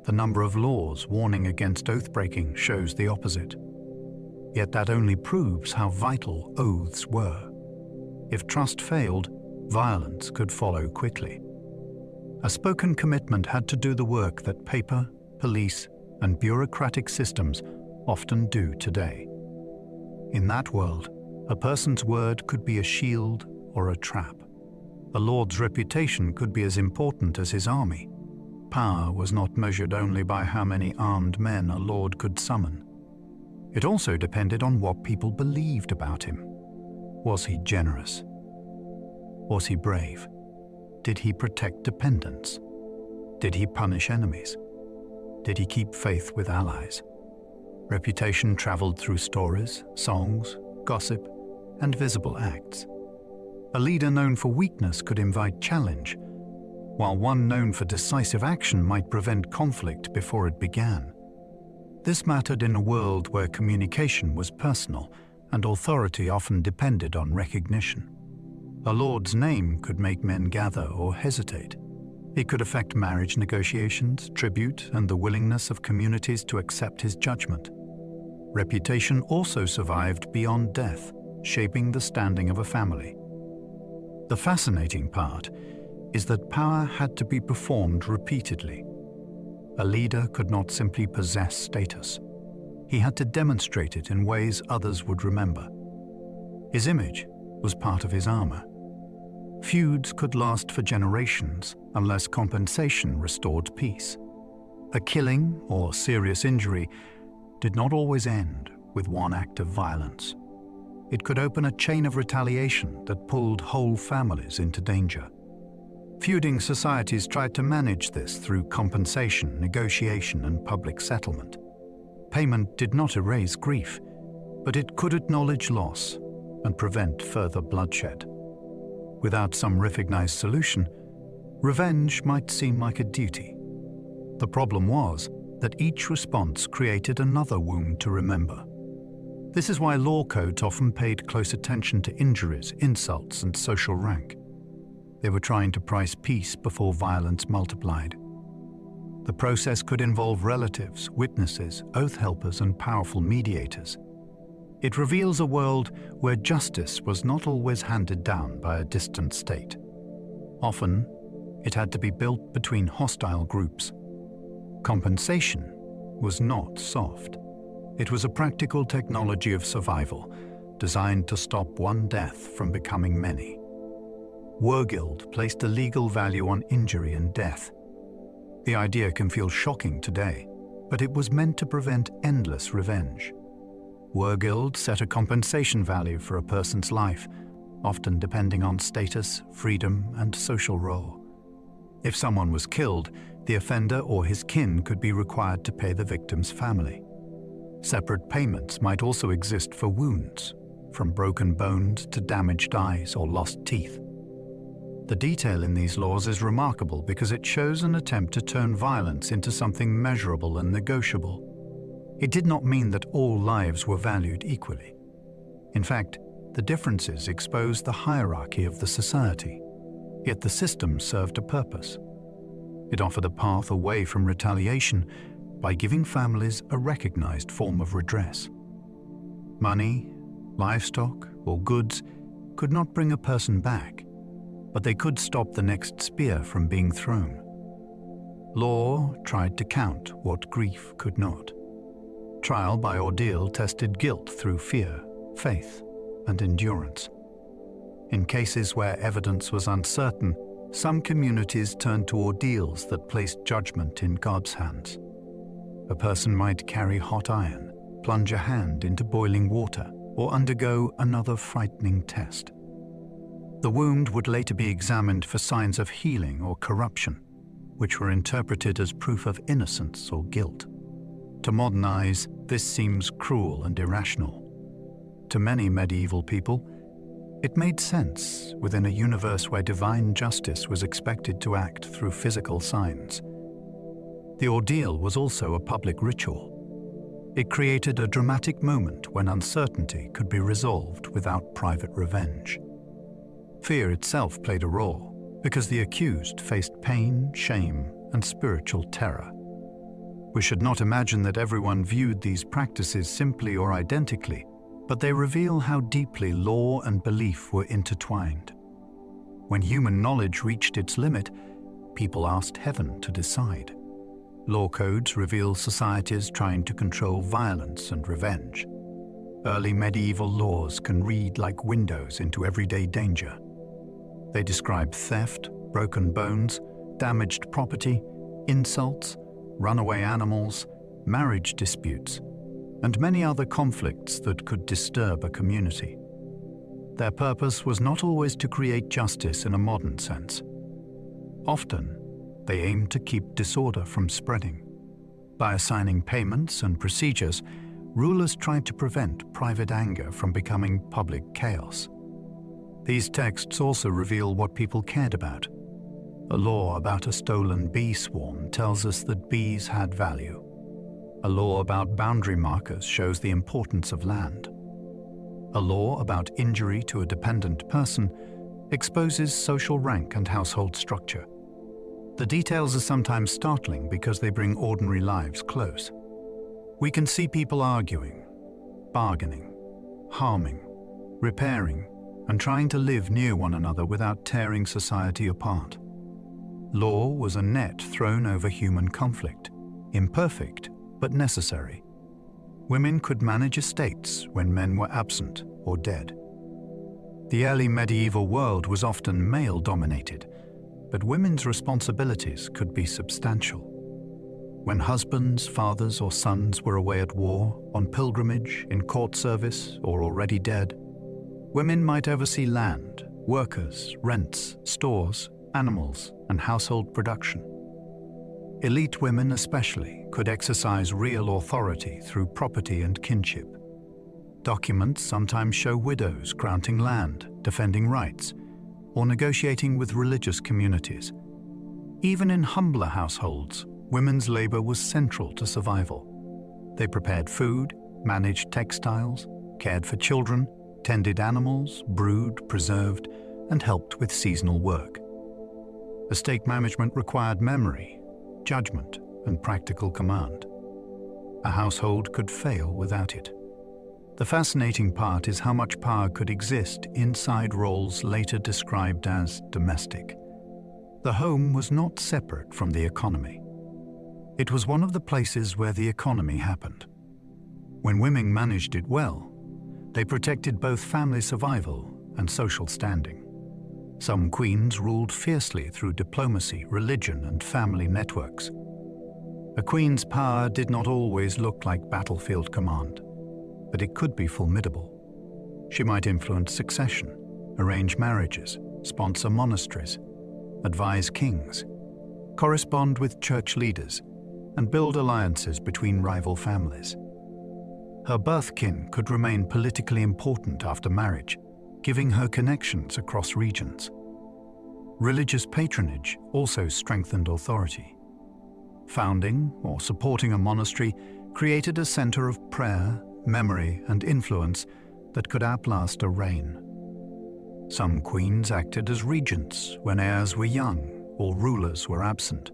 The number of laws warning against oath-breaking shows the opposite. Yet that only proves how vital oaths were. If trust failed, violence could follow quickly. A spoken commitment had to do the work that paper, police, and bureaucratic systems often do today. In that world, a person's word could be a shield or a trap. A lord's reputation could be as important as his army. Power was not measured only by how many armed men a lord could summon. It also depended on what people believed about him. Was he generous? Was he brave? Did he protect dependents? Did he punish enemies? Did he keep faith with allies? Reputation traveled through stories, songs, gossip, and visible acts. A leader known for weakness could invite challenge, while one known for decisive action might prevent conflict before it began. This mattered in a world where communication was personal and authority often depended on recognition. A lord's name could make men gather or hesitate. It could affect marriage negotiations, tribute, and the willingness of communities to accept his judgment. Reputation also survived beyond death, shaping the standing of a family. The fascinating part is that power had to be performed repeatedly. A leader could not simply possess status. He had to demonstrate it in ways others would remember. His image was part of his armor. Feuds could last for generations unless compensation restored peace. A killing or serious injury did not always end with one act of violence. It could open a chain of retaliation that pulled whole families into danger. Feuding societies tried to manage this through compensation, negotiation, and public settlement. Payment did not erase grief, but it could acknowledge loss and prevent further bloodshed. Without some recognized solution, revenge might seem like a duty. The problem was that each response created another wound to remember. This is why law codes often paid close attention to injuries, insults, and social rank. They were trying to price peace before violence multiplied. The process could involve relatives, witnesses, oath helpers, and powerful mediators. It reveals a world where justice was not always handed down by a distant state. Often, it had to be built between hostile groups. Compensation was not soft. It was a practical technology of survival, designed to stop one death from becoming many. Wergild placed a legal value on injury and death. The idea can feel shocking today, but it was meant to prevent endless revenge. Wergild set a compensation value for a person's life, often depending on status, freedom, and social role. If someone was killed, the offender or his kin could be required to pay the victim's family. Separate payments might also exist for wounds, from broken bones to damaged eyes or lost teeth. The detail in these laws is remarkable because it shows an attempt to turn violence into something measurable and negotiable. It did not mean that all lives were valued equally. In fact, the differences exposed the hierarchy of the society, yet the system served a purpose. It offered a path away from retaliation by giving families a recognized form of redress. Money, livestock, or goods could not bring a person back, but they could stop the next spear from being thrown. Law tried to count what grief could not. Trial by ordeal tested guilt through fear, faith, and endurance. In cases where evidence was uncertain, some communities turned to ordeals that placed judgment in God's hands. A person might carry hot iron, plunge a hand into boiling water, or undergo another frightening test. The wound would later be examined for signs of healing or corruption, which were interpreted as proof of innocence or guilt. To modern eyes, this seems cruel and irrational. To many medieval people, it made sense within a universe where divine justice was expected to act through physical signs. The ordeal was also a public ritual. It created a dramatic moment when uncertainty could be resolved without private revenge. Fear itself played a role, because the accused faced pain, shame, and spiritual terror. We should not imagine that everyone viewed these practices simply or identically, but they reveal how deeply law and belief were intertwined. When human knowledge reached its limit, people asked heaven to decide. Law codes reveal societies trying to control violence and revenge. Early medieval laws can read like windows into everyday danger. They describe theft, broken bones, damaged property, insults, runaway animals, marriage disputes, and many other conflicts that could disturb a community. Their purpose was not always to create justice in a modern sense. Often, they aimed to keep disorder from spreading. By assigning payments and procedures, rulers tried to prevent private anger from becoming public chaos. These texts also reveal what people cared about. A law about a stolen bee swarm tells us that bees had value. A law about boundary markers shows the importance of land. A law about injury to a dependent person exposes social rank and household structure. The details are sometimes startling because they bring ordinary lives close. We can see people arguing, bargaining, harming, repairing, and trying to live near one another without tearing society apart. Law was a net thrown over human conflict, imperfect but necessary. Women could manage estates when men were absent or dead. The early medieval world was often male-dominated, but women's responsibilities could be substantial. When husbands, fathers, or sons were away at war, on pilgrimage, in court service, or already dead, women might oversee land, workers, rents, stores, animals, and household production. Elite women especially could exercise real authority through property and kinship. Documents sometimes show widows granting land, defending rights, or negotiating with religious communities. Even in humbler households, women's labor was central to survival. They prepared food, managed textiles, cared for children, tended animals, brewed, preserved, and helped with seasonal work. Estate management required memory, judgment, and practical command. A household could fail without it. The fascinating part is how much power could exist inside roles later described as domestic. The home was not separate from the economy. It was one of the places where the economy happened. When women managed it well, they protected both family survival and social standing. Some queens ruled fiercely through diplomacy, religion, and family networks. A queen's power did not always look like battlefield command, but it could be formidable. She might influence succession, arrange marriages, sponsor monasteries, advise kings, correspond with church leaders, and build alliances between rival families. Her birthkin could remain politically important after marriage, giving her connections across regions. Religious patronage also strengthened authority. Founding or supporting a monastery created a center of prayer, memory, and influence that could outlast a reign. Some queens acted as regents when heirs were young or rulers were absent.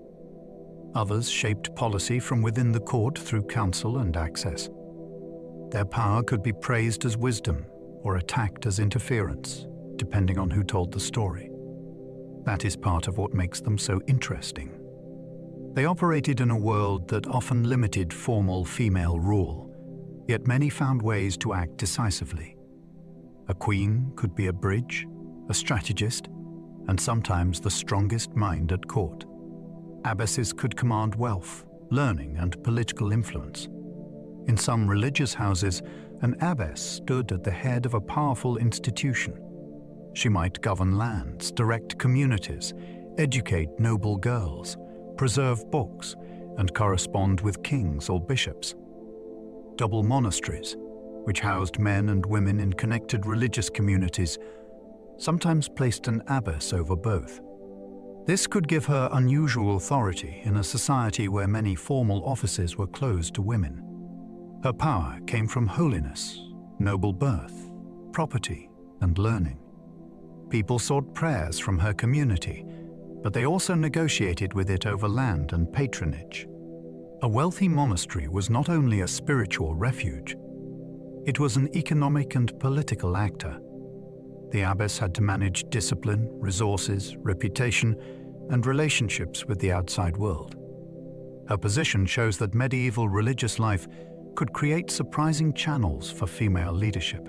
Others shaped policy from within the court through counsel and access. Their power could be praised as wisdom or attacked as interference, depending on who told the story. That is part of what makes them so interesting. They operated in a world that often limited formal female rule, yet many found ways to act decisively. A queen could be a bridge, a strategist, and sometimes the strongest mind at court. Abbesses could command wealth, learning, and political influence. In some religious houses, an abbess stood at the head of a powerful institution. She might govern lands, direct communities, educate noble girls, preserve books, and correspond with kings or bishops. Double monasteries, which housed men and women in connected religious communities, sometimes placed an abbess over both. This could give her unusual authority in a society where many formal offices were closed to women. Her power came from holiness, noble birth, property, and learning. People sought prayers from her community, but they also negotiated with it over land and patronage. A wealthy monastery was not only a spiritual refuge, it was an economic and political actor. The abbess had to manage discipline, resources, reputation, and relationships with the outside world. Her position shows that medieval religious life could create surprising channels for female leadership.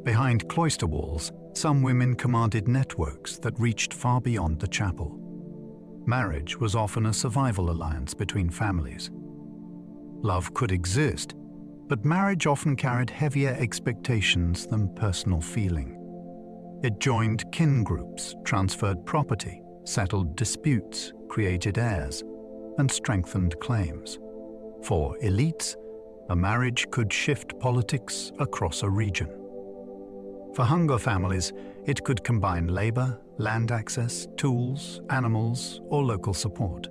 Behind cloister walls, some women commanded networks that reached far beyond the chapel. Marriage was often a survival alliance between families. Love could exist, but marriage often carried heavier expectations than personal feeling. It joined kin groups, transferred property, settled disputes, created heirs, and strengthened claims. For elites, a marriage could shift politics across a region. For hunger families, it could combine labor, land access, tools, animals, or local support.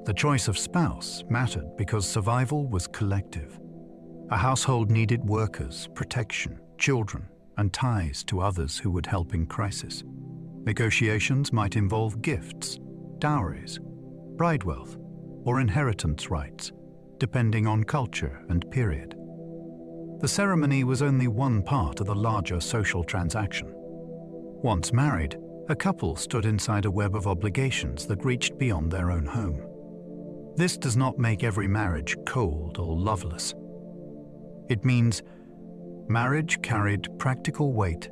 The choice of spouse mattered because survival was collective. A household needed workers, protection, children, and ties to others who would help in crisis. Negotiations might involve gifts, dowries, bride wealth, or inheritance rights, depending on culture and period. The ceremony was only one part of the larger social transaction. Once married, a couple stood inside a web of obligations that reached beyond their own home. This does not make every marriage cold or loveless. It means marriage carried practical weight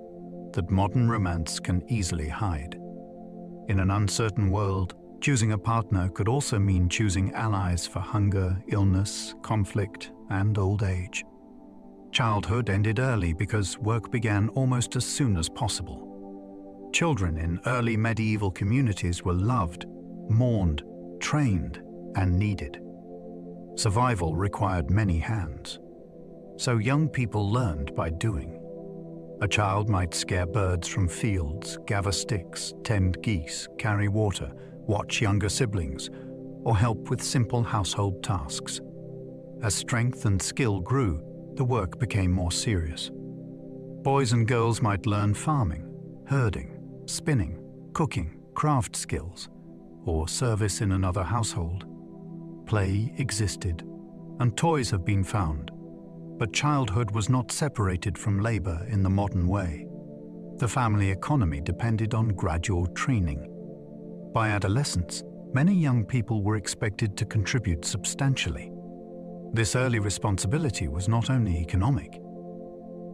that modern romance can easily hide. In an uncertain world, choosing a partner could also mean choosing allies for hunger, illness, conflict, and old age. Childhood ended early because work began almost as soon as possible. Children in early medieval communities were loved, mourned, trained, and needed. Survival required many hands. So young people learned by doing. A child might scare birds from fields, gather sticks, tend geese, carry water, watch younger siblings, or help with simple household tasks. As strength and skill grew, the work became more serious. Boys and girls might learn farming, herding, spinning, cooking, craft skills, or service in another household. Play existed, and toys have been found. But childhood was not separated from labor in the modern way. The family economy depended on gradual training. By adolescence, many young people were expected to contribute substantially. This early responsibility was not only economic.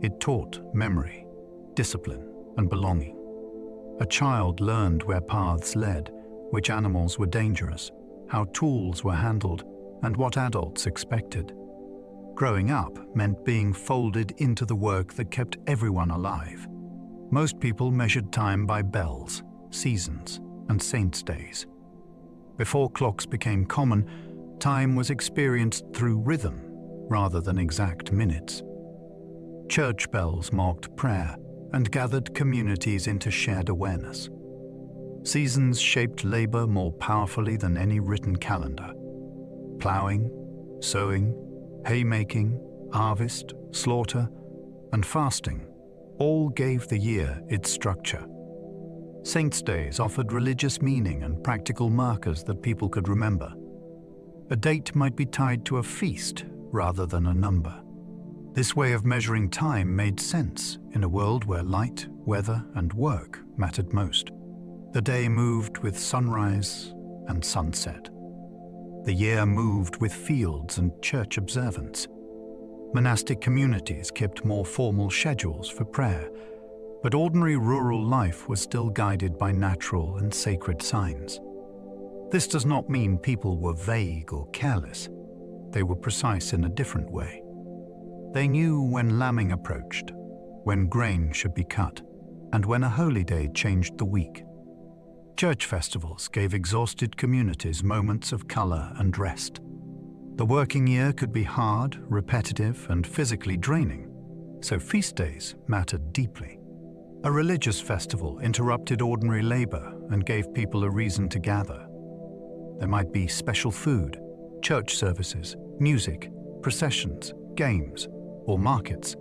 It taught memory, discipline, and belonging. A child learned where paths led, which animals were dangerous, how tools were handled, and what adults expected. Growing up meant being folded into the work that kept everyone alive. Most people measured time by bells, seasons, and saints' days. Before clocks became common, time was experienced through rhythm rather than exact minutes. Church bells marked prayer and gathered communities into shared awareness. Seasons shaped labor more powerfully than any written calendar. Plowing, sowing, haymaking, harvest, slaughter, and fasting all gave the year its structure. Saints' days offered religious meaning and practical markers that people could remember. A date might be tied to a feast rather than a number. This way of measuring time made sense in a world where light, weather, and work mattered most. The day moved with sunrise and sunset. The year moved with fields and church observance. Monastic communities kept more formal schedules for prayer, but ordinary rural life was still guided by natural and sacred signs. This does not mean people were vague or careless. They were precise in a different way. They knew when lambing approached, when grain should be cut, and when a holy day changed the week. Church festivals gave exhausted communities moments of color and rest. The working year could be hard, repetitive, and physically draining, so feast days mattered deeply. A religious festival interrupted ordinary labor and gave people a reason to gather. There might be special food, church services, music, processions, games, or markets,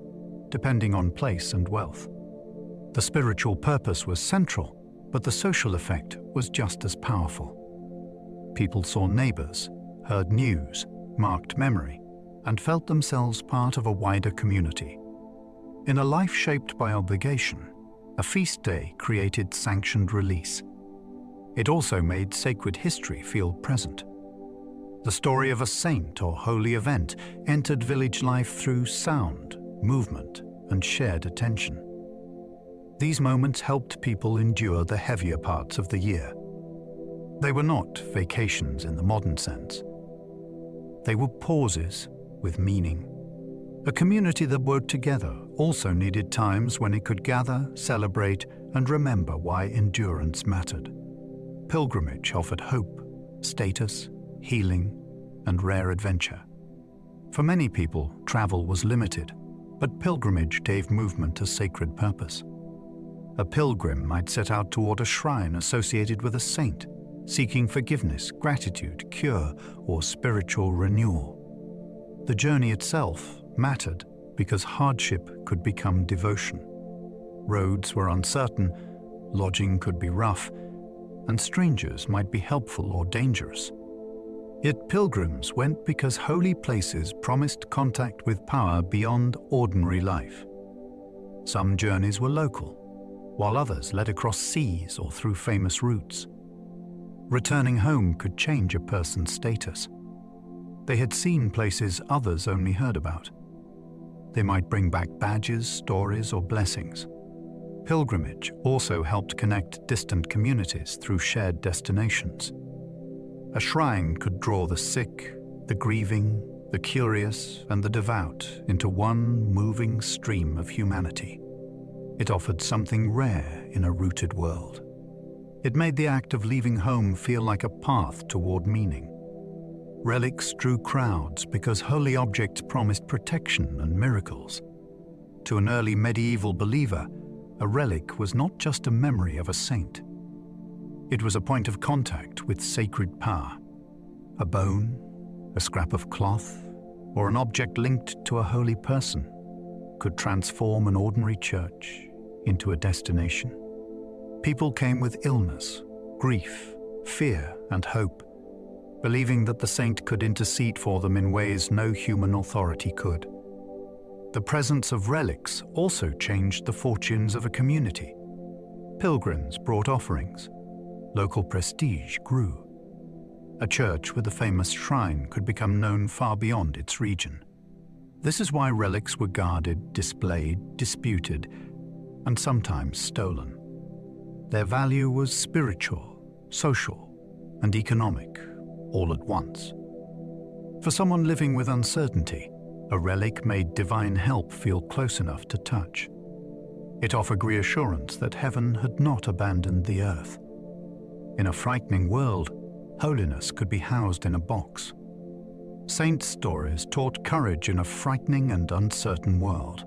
depending on place and wealth. The spiritual purpose was central, but the social effect was just as powerful. People saw neighbors, heard news, marked memory, and felt themselves part of a wider community. In a life shaped by obligation, a feast day created sanctioned release. It also made sacred history feel present. The story of a saint or holy event entered village life through sound, movement, and shared attention. These moments helped people endure the heavier parts of the year. They were not vacations in the modern sense. They were pauses with meaning. A community that worked together also needed times when it could gather, celebrate, and remember why endurance mattered. Pilgrimage offered hope, status, healing, and rare adventure. For many people, travel was limited, but pilgrimage gave movement a sacred purpose. A pilgrim might set out toward a shrine associated with a saint, seeking forgiveness, gratitude, cure, or spiritual renewal. The journey itself mattered because hardship could become devotion. Roads were uncertain, lodging could be rough, and strangers might be helpful or dangerous. Yet pilgrims went because holy places promised contact with power beyond ordinary life. Some journeys were local, while others led across seas or through famous routes. Returning home could change a person's status. They had seen places others only heard about. They might bring back badges, stories, or blessings. Pilgrimage also helped connect distant communities through shared destinations. A shrine could draw the sick, the grieving, the curious, and the devout into one moving stream of humanity. It offered something rare in a rooted world. It made the act of leaving home feel like a path toward meaning. Relics drew crowds because holy objects promised protection and miracles. To an early medieval believer, a relic was not just a memory of a saint. It was a point of contact with sacred power. A bone, a scrap of cloth, or an object linked to a holy person could transform an ordinary church into a destination. People came with illness, grief, fear, and hope, believing that the saint could intercede for them in ways no human authority could. The presence of relics also changed the fortunes of a community. Pilgrims brought offerings. Local prestige grew. A church with a famous shrine could become known far beyond its region. This is why relics were guarded, displayed, disputed, and sometimes stolen. Their value was spiritual, social, and economic, all at once. For someone living with uncertainty, a relic made divine help feel close enough to touch. It offered reassurance that heaven had not abandoned the earth. In a frightening world, holiness could be housed in a box. Saints' stories taught courage in a frightening and uncertain world.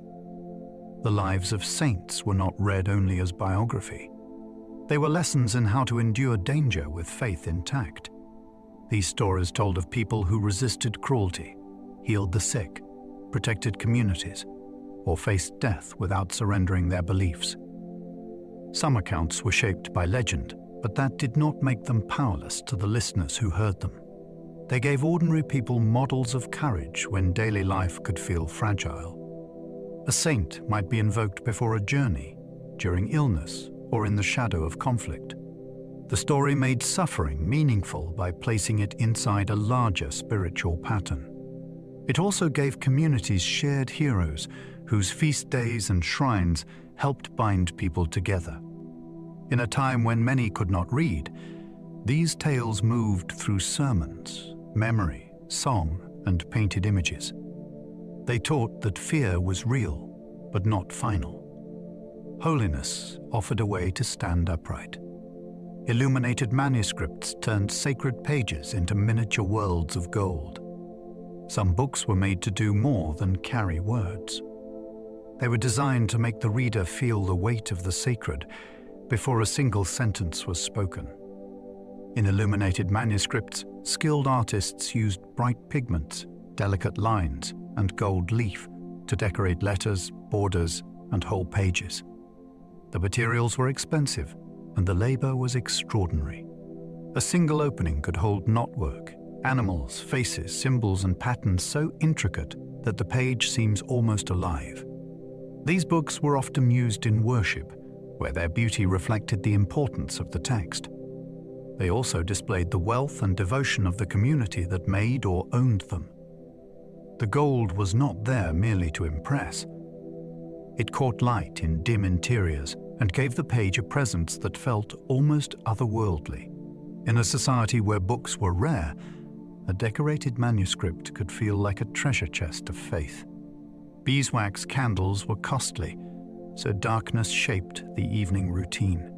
The lives of saints were not read only as biography. They were lessons in how to endure danger with faith intact. These stories told of people who resisted cruelty, healed the sick, protected communities, or faced death without surrendering their beliefs. Some accounts were shaped by legend, but that did not make them powerless to the listeners who heard them. They gave ordinary people models of courage when daily life could feel fragile. A saint might be invoked before a journey, during illness, or in the shadow of conflict. The story made suffering meaningful by placing it inside a larger spiritual pattern. It also gave communities shared heroes whose feast days and shrines helped bind people together. In a time when many could not read, these tales moved through sermons, memory, song, and painted images. They taught that fear was real, but not final. Holiness offered a way to stand upright. Illuminated manuscripts turned sacred pages into miniature worlds of gold. Some books were made to do more than carry words. They were designed to make the reader feel the weight of the sacred before a single sentence was spoken. In illuminated manuscripts, skilled artists used bright pigments, delicate lines, and gold leaf to decorate letters, borders, and whole pages. The materials were expensive, and the labor was extraordinary. A single opening could hold knotwork, animals, faces, symbols, and patterns so intricate that the page seems almost alive. These books were often used in worship, where their beauty reflected the importance of the text. They also displayed the wealth and devotion of the community that made or owned them. The gold was not there merely to impress. It caught light in dim interiors and gave the page a presence that felt almost otherworldly. In a society where books were rare, a decorated manuscript could feel like a treasure chest of faith. Beeswax candles were costly, so darkness shaped the evening routine.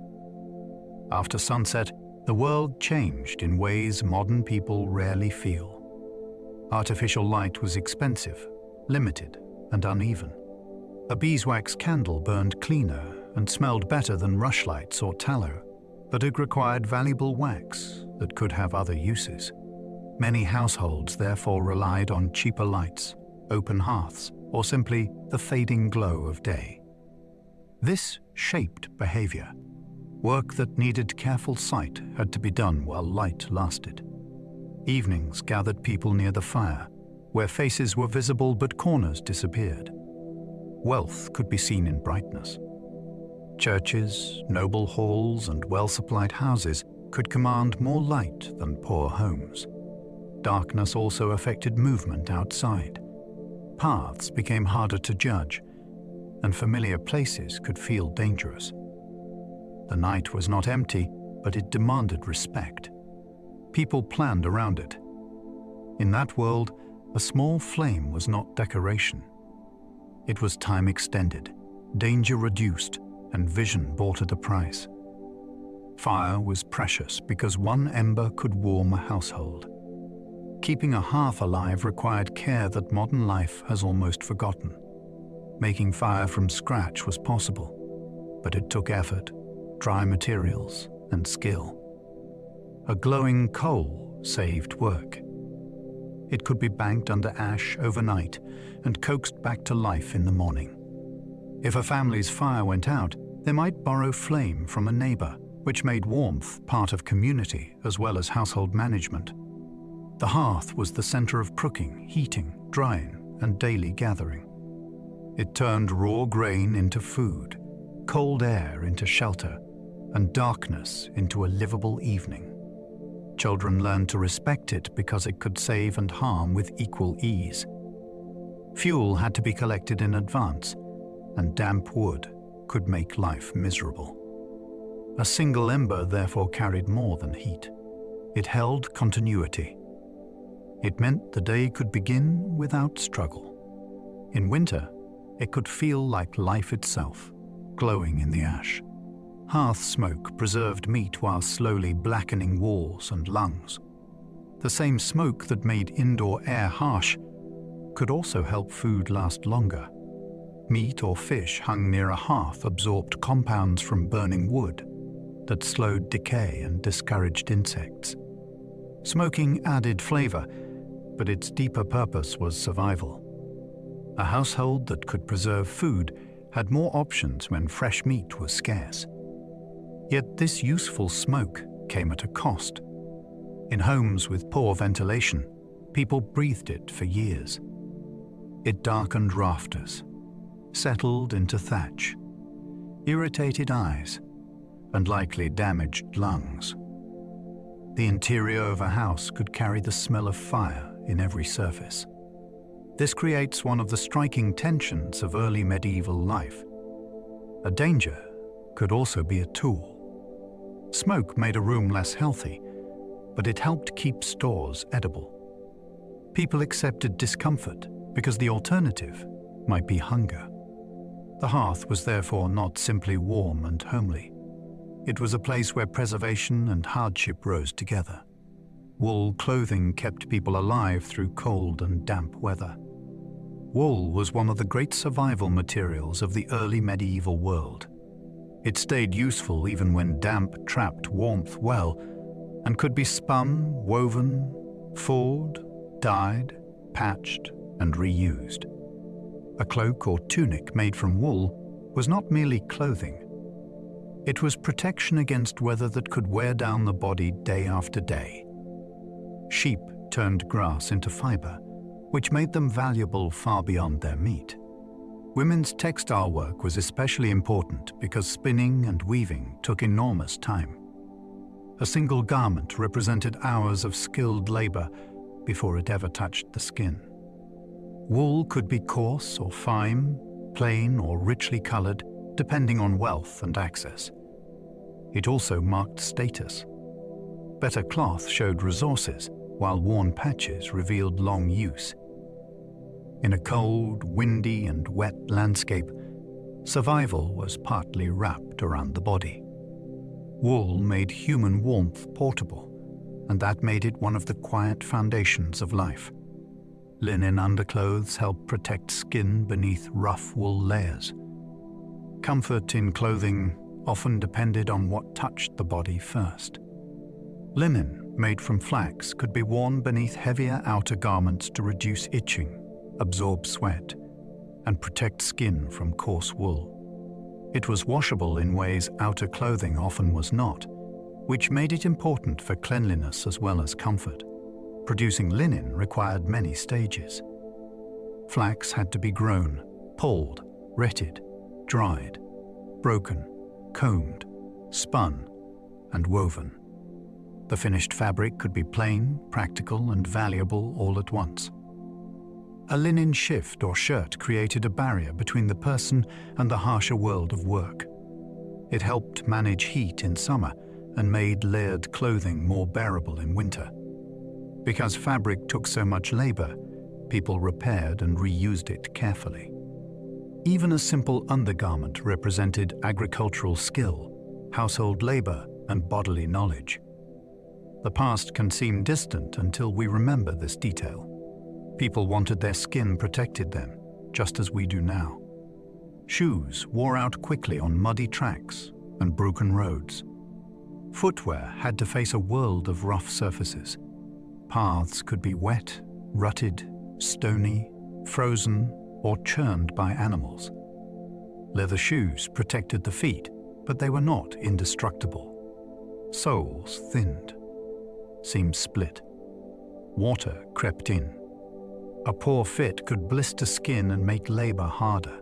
After sunset, the world changed in ways modern people rarely feel. Artificial light was expensive, limited, and uneven. A beeswax candle burned cleaner and smelled better than rushlights or tallow, but it required valuable wax that could have other uses. Many households therefore relied on cheaper lights, open hearths, or simply the fading glow of day. This shaped behavior. Work that needed careful sight had to be done while light lasted. Evenings gathered people near the fire, where faces were visible but corners disappeared. Wealth could be seen in brightness. Churches, noble halls, and well-supplied houses could command more light than poor homes. Darkness also affected movement outside. Paths became harder to judge, and familiar places could feel dangerous. The night was not empty, but it demanded respect. People planned around it. In that world, a small flame was not decoration. It was time extended, danger reduced, and vision bought at a price. Fire was precious because one ember could warm a household. Keeping a hearth alive required care that modern life has almost forgotten. Making fire from scratch was possible, but it took effort, dry materials, and skill. A glowing coal saved work. It could be banked under ash overnight and coaxed back to life in the morning. If a family's fire went out, they might borrow flame from a neighbor, which made warmth part of community as well as household management. The hearth was the center of cooking, heating, drying, and daily gathering. It turned raw grain into food, cold air into shelter, and darkness into a livable evening. Children learned to respect it because it could save and harm with equal ease. Fuel had to be collected in advance, and damp wood could make life miserable. A single ember therefore carried more than heat. It held continuity. It meant the day could begin without struggle. In winter, it could feel like life itself, glowing in the ash. Hearth smoke preserved meat while slowly blackening walls and lungs. The same smoke that made indoor air harsh could also help food last longer. Meat or fish hung near a hearth absorbed compounds from burning wood that slowed decay and discouraged insects. Smoking added flavor, but its deeper purpose was survival. A household that could preserve food had more options when fresh meat was scarce. Yet this useful smoke came at a cost. In homes with poor ventilation, people breathed it for years. It darkened rafters, settled into thatch, irritated eyes, and likely damaged lungs. The interior of a house could carry the smell of fire in every surface. This creates one of the striking tensions of early medieval life. A danger could also be a tool. Smoke made a room less healthy, but it helped keep stores edible. People accepted discomfort because the alternative might be hunger. The hearth was therefore not simply warm and homely. It was a place where preservation and hardship rose together. Wool clothing kept people alive through cold and damp weather. Wool was one of the great survival materials of the early medieval world. It stayed useful even when damp trapped warmth well, and could be spun, woven, fulled, dyed, patched, and reused. A cloak or tunic made from wool was not merely clothing. It was protection against weather that could wear down the body day after day. Sheep turned grass into fiber, which made them valuable far beyond their meat. Women's textile work was especially important because spinning and weaving took enormous time. A single garment represented hours of skilled labor before it ever touched the skin. Wool could be coarse or fine, plain or richly colored, depending on wealth and access. It also marked status. Better cloth showed resources, while worn patches revealed long use. In a cold, windy, and wet landscape, survival was partly wrapped around the body. Wool made human warmth portable, and that made it one of the quiet foundations of life. Linen underclothes helped protect skin beneath rough wool layers. Comfort in clothing often depended on what touched the body first. Linen, made from flax, could be worn beneath heavier outer garments to reduce itching, absorb sweat, and protect skin from coarse wool. It was washable in ways outer clothing often was not, which made it important for cleanliness as well as comfort. Producing linen required many stages. Flax had to be grown, pulled, retted, dried, broken, combed, spun, and woven. The finished fabric could be plain, practical, and valuable all at once. A linen shift or shirt created a barrier between the person and the harsher world of work. It helped manage heat in summer and made layered clothing more bearable in winter. Because fabric took so much labor, people repaired and reused it carefully. Even a simple undergarment represented agricultural skill, household labor, and bodily knowledge. The past can seem distant until we remember this detail. People wanted their skin protected then, just as we do now. Shoes wore out quickly on muddy tracks and broken roads. Footwear had to face a world of rough surfaces. Paths could be wet, rutted, stony, frozen, or churned by animals. Leather shoes protected the feet, but they were not indestructible. Soles thinned, seams split. Water crept in. A poor fit could blister skin and make labor harder.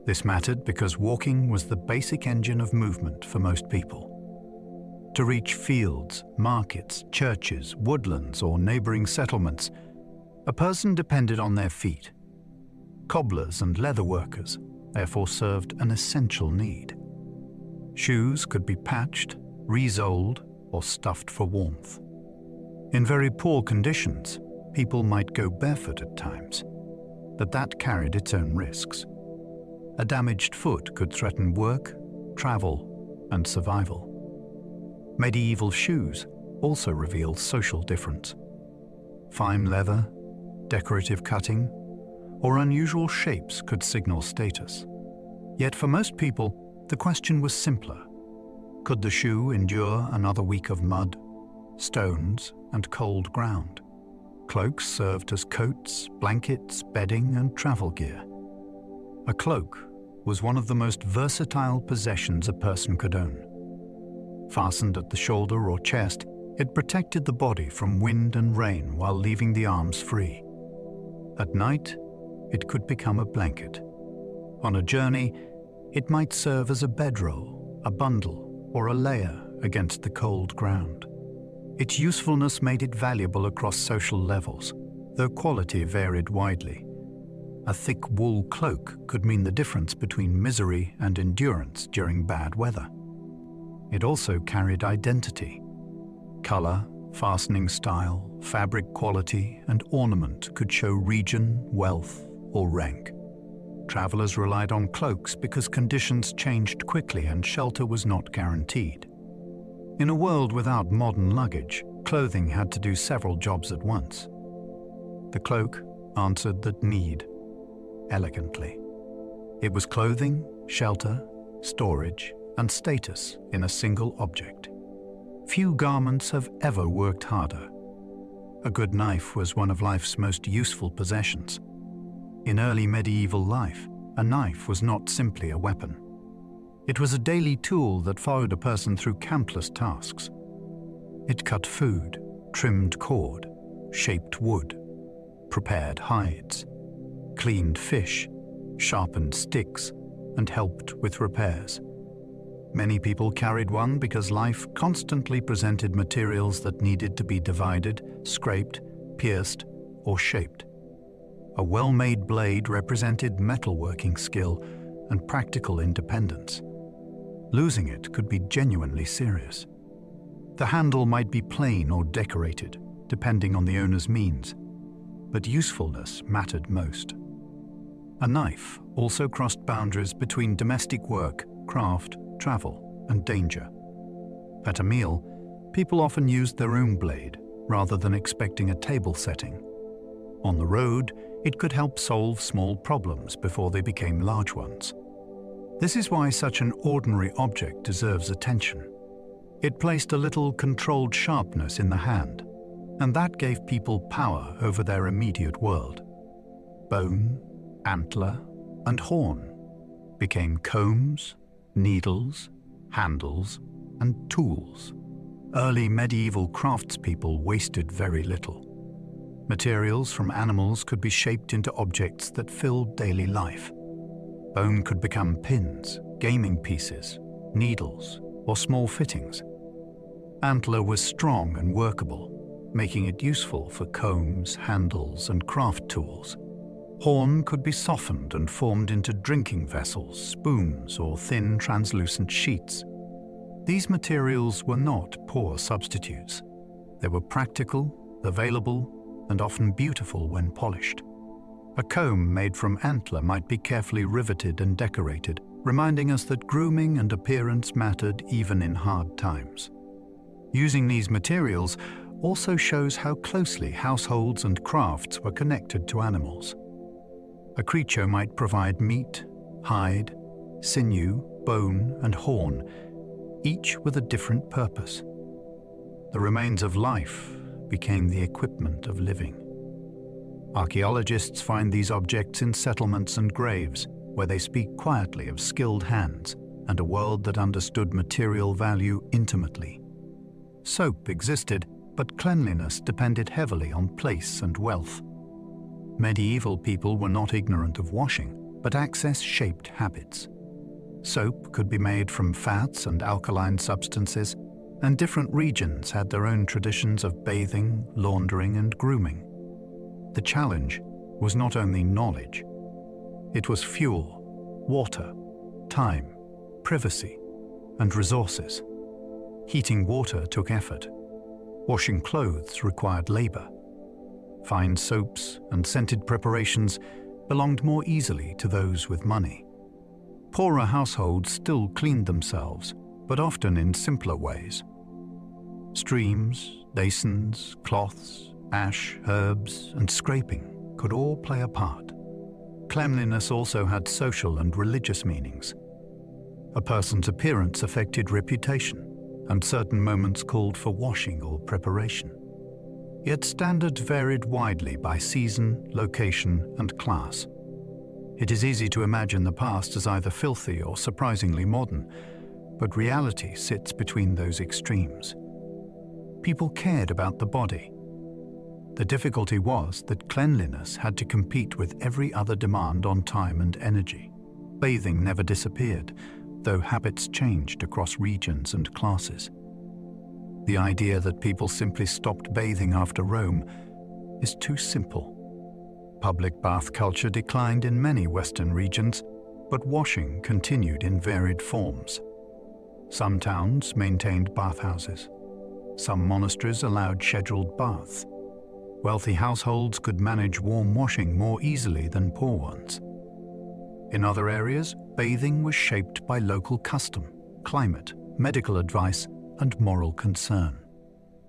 This mattered because walking was the basic engine of movement for most people. To reach fields, markets, churches, woodlands, or neighboring settlements, a person depended on their feet. Cobblers and leather workers therefore served an essential need. Shoes could be patched, resoled, or stuffed for warmth. In very poor conditions, people might go barefoot at times, but that carried its own risks. A damaged foot could threaten work, travel, and survival. Medieval shoes also revealed social difference. Fine leather, decorative cutting, or unusual shapes could signal status. Yet for most people, the question was simpler. Could the shoe endure another week of mud, stones, and cold ground? Cloaks served as coats, blankets, bedding, and travel gear. A cloak was one of the most versatile possessions a person could own. Fastened at the shoulder or chest, it protected the body from wind and rain while leaving the arms free. At night, it could become a blanket. On a journey, it might serve as a bedroll, a bundle, or a layer against the cold ground. Its usefulness made it valuable across social levels, though quality varied widely. A thick wool cloak could mean the difference between misery and endurance during bad weather. It also carried identity. Color, fastening style, fabric quality, and ornament could show region, wealth, or rank. Travelers relied on cloaks because conditions changed quickly and shelter was not guaranteed. In a world without modern luggage, clothing had to do several jobs at once. The cloak answered that need elegantly. It was clothing, shelter, storage, and status in a single object. Few garments have ever worked harder. A good knife was one of life's most useful possessions. In early medieval life, a knife was not simply a weapon. It was a daily tool that followed a person through countless tasks. It cut food, trimmed cord, shaped wood, prepared hides, cleaned fish, sharpened sticks, and helped with repairs. Many people carried one because life constantly presented materials that needed to be divided, scraped, pierced, or shaped. A well-made blade represented metalworking skill and practical independence. Losing it could be genuinely serious. The handle might be plain or decorated, depending on the owner's means, but usefulness mattered most. A knife also crossed boundaries between domestic work, craft, travel, and danger. At a meal, people often used their own blade rather than expecting a table setting. On the road, it could help solve small problems before they became large ones. This is why such an ordinary object deserves attention. It placed a little controlled sharpness in the hand, and that gave people power over their immediate world. Bone, antler, and horn became combs, needles, handles, and tools. Early medieval craftspeople wasted very little. Materials from animals could be shaped into objects that filled daily life. Bone could become pins, gaming pieces, needles, or small fittings. Antler was strong and workable, making it useful for combs, handles, and craft tools. Horn could be softened and formed into drinking vessels, spoons, or thin, translucent sheets. These materials were not poor substitutes. They were practical, available, and often beautiful when polished. A comb made from antler might be carefully riveted and decorated, reminding us that grooming and appearance mattered even in hard times. Using these materials also shows how closely households and crafts were connected to animals. A creature might provide meat, hide, sinew, bone, and horn, each with a different purpose. The remains of life became the equipment of living. Archaeologists find these objects in settlements and graves, where they speak quietly of skilled hands and a world that understood material value intimately. Soap existed, but cleanliness depended heavily on place and wealth. Medieval people were not ignorant of washing, but access shaped habits. Soap could be made from fats and alkaline substances, and different regions had their own traditions of bathing, laundering, and grooming. The challenge was not only knowledge. It was fuel, water, time, privacy, and resources. Heating water took effort. Washing clothes required labor. Fine soaps and scented preparations belonged more easily to those with money. Poorer households still cleaned themselves, but often in simpler ways. Streams, basins, cloths, ash, herbs, and scraping could all play a part. Cleanliness also had social and religious meanings. A person's appearance affected reputation, and certain moments called for washing or preparation. Yet standards varied widely by season, location, and class. It is easy to imagine the past as either filthy or surprisingly modern, but reality sits between those extremes. People cared about the body. The difficulty was that cleanliness had to compete with every other demand on time and energy. Bathing never disappeared, though habits changed across regions and classes. The idea that people simply stopped bathing after Rome is too simple. Public bath culture declined in many Western regions, but washing continued in varied forms. Some towns maintained bathhouses. Some monasteries allowed scheduled baths. Wealthy households could manage warm washing more easily than poor ones. In other areas, bathing was shaped by local custom, climate, medical advice, and moral concern.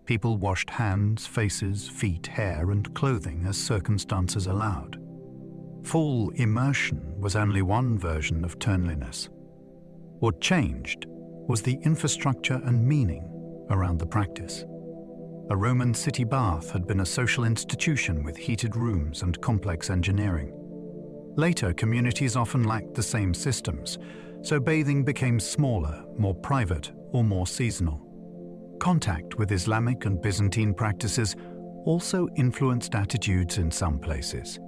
People washed hands, faces, feet, hair, and clothing as circumstances allowed. Full immersion was only one version of cleanliness. What changed was the infrastructure and meaning around the practice. A Roman city bath had been a social institution with heated rooms and complex engineering. Later, communities often lacked the same systems, so bathing became smaller, more private, or more seasonal. Contact with Islamic and Byzantine practices also influenced attitudes in some places.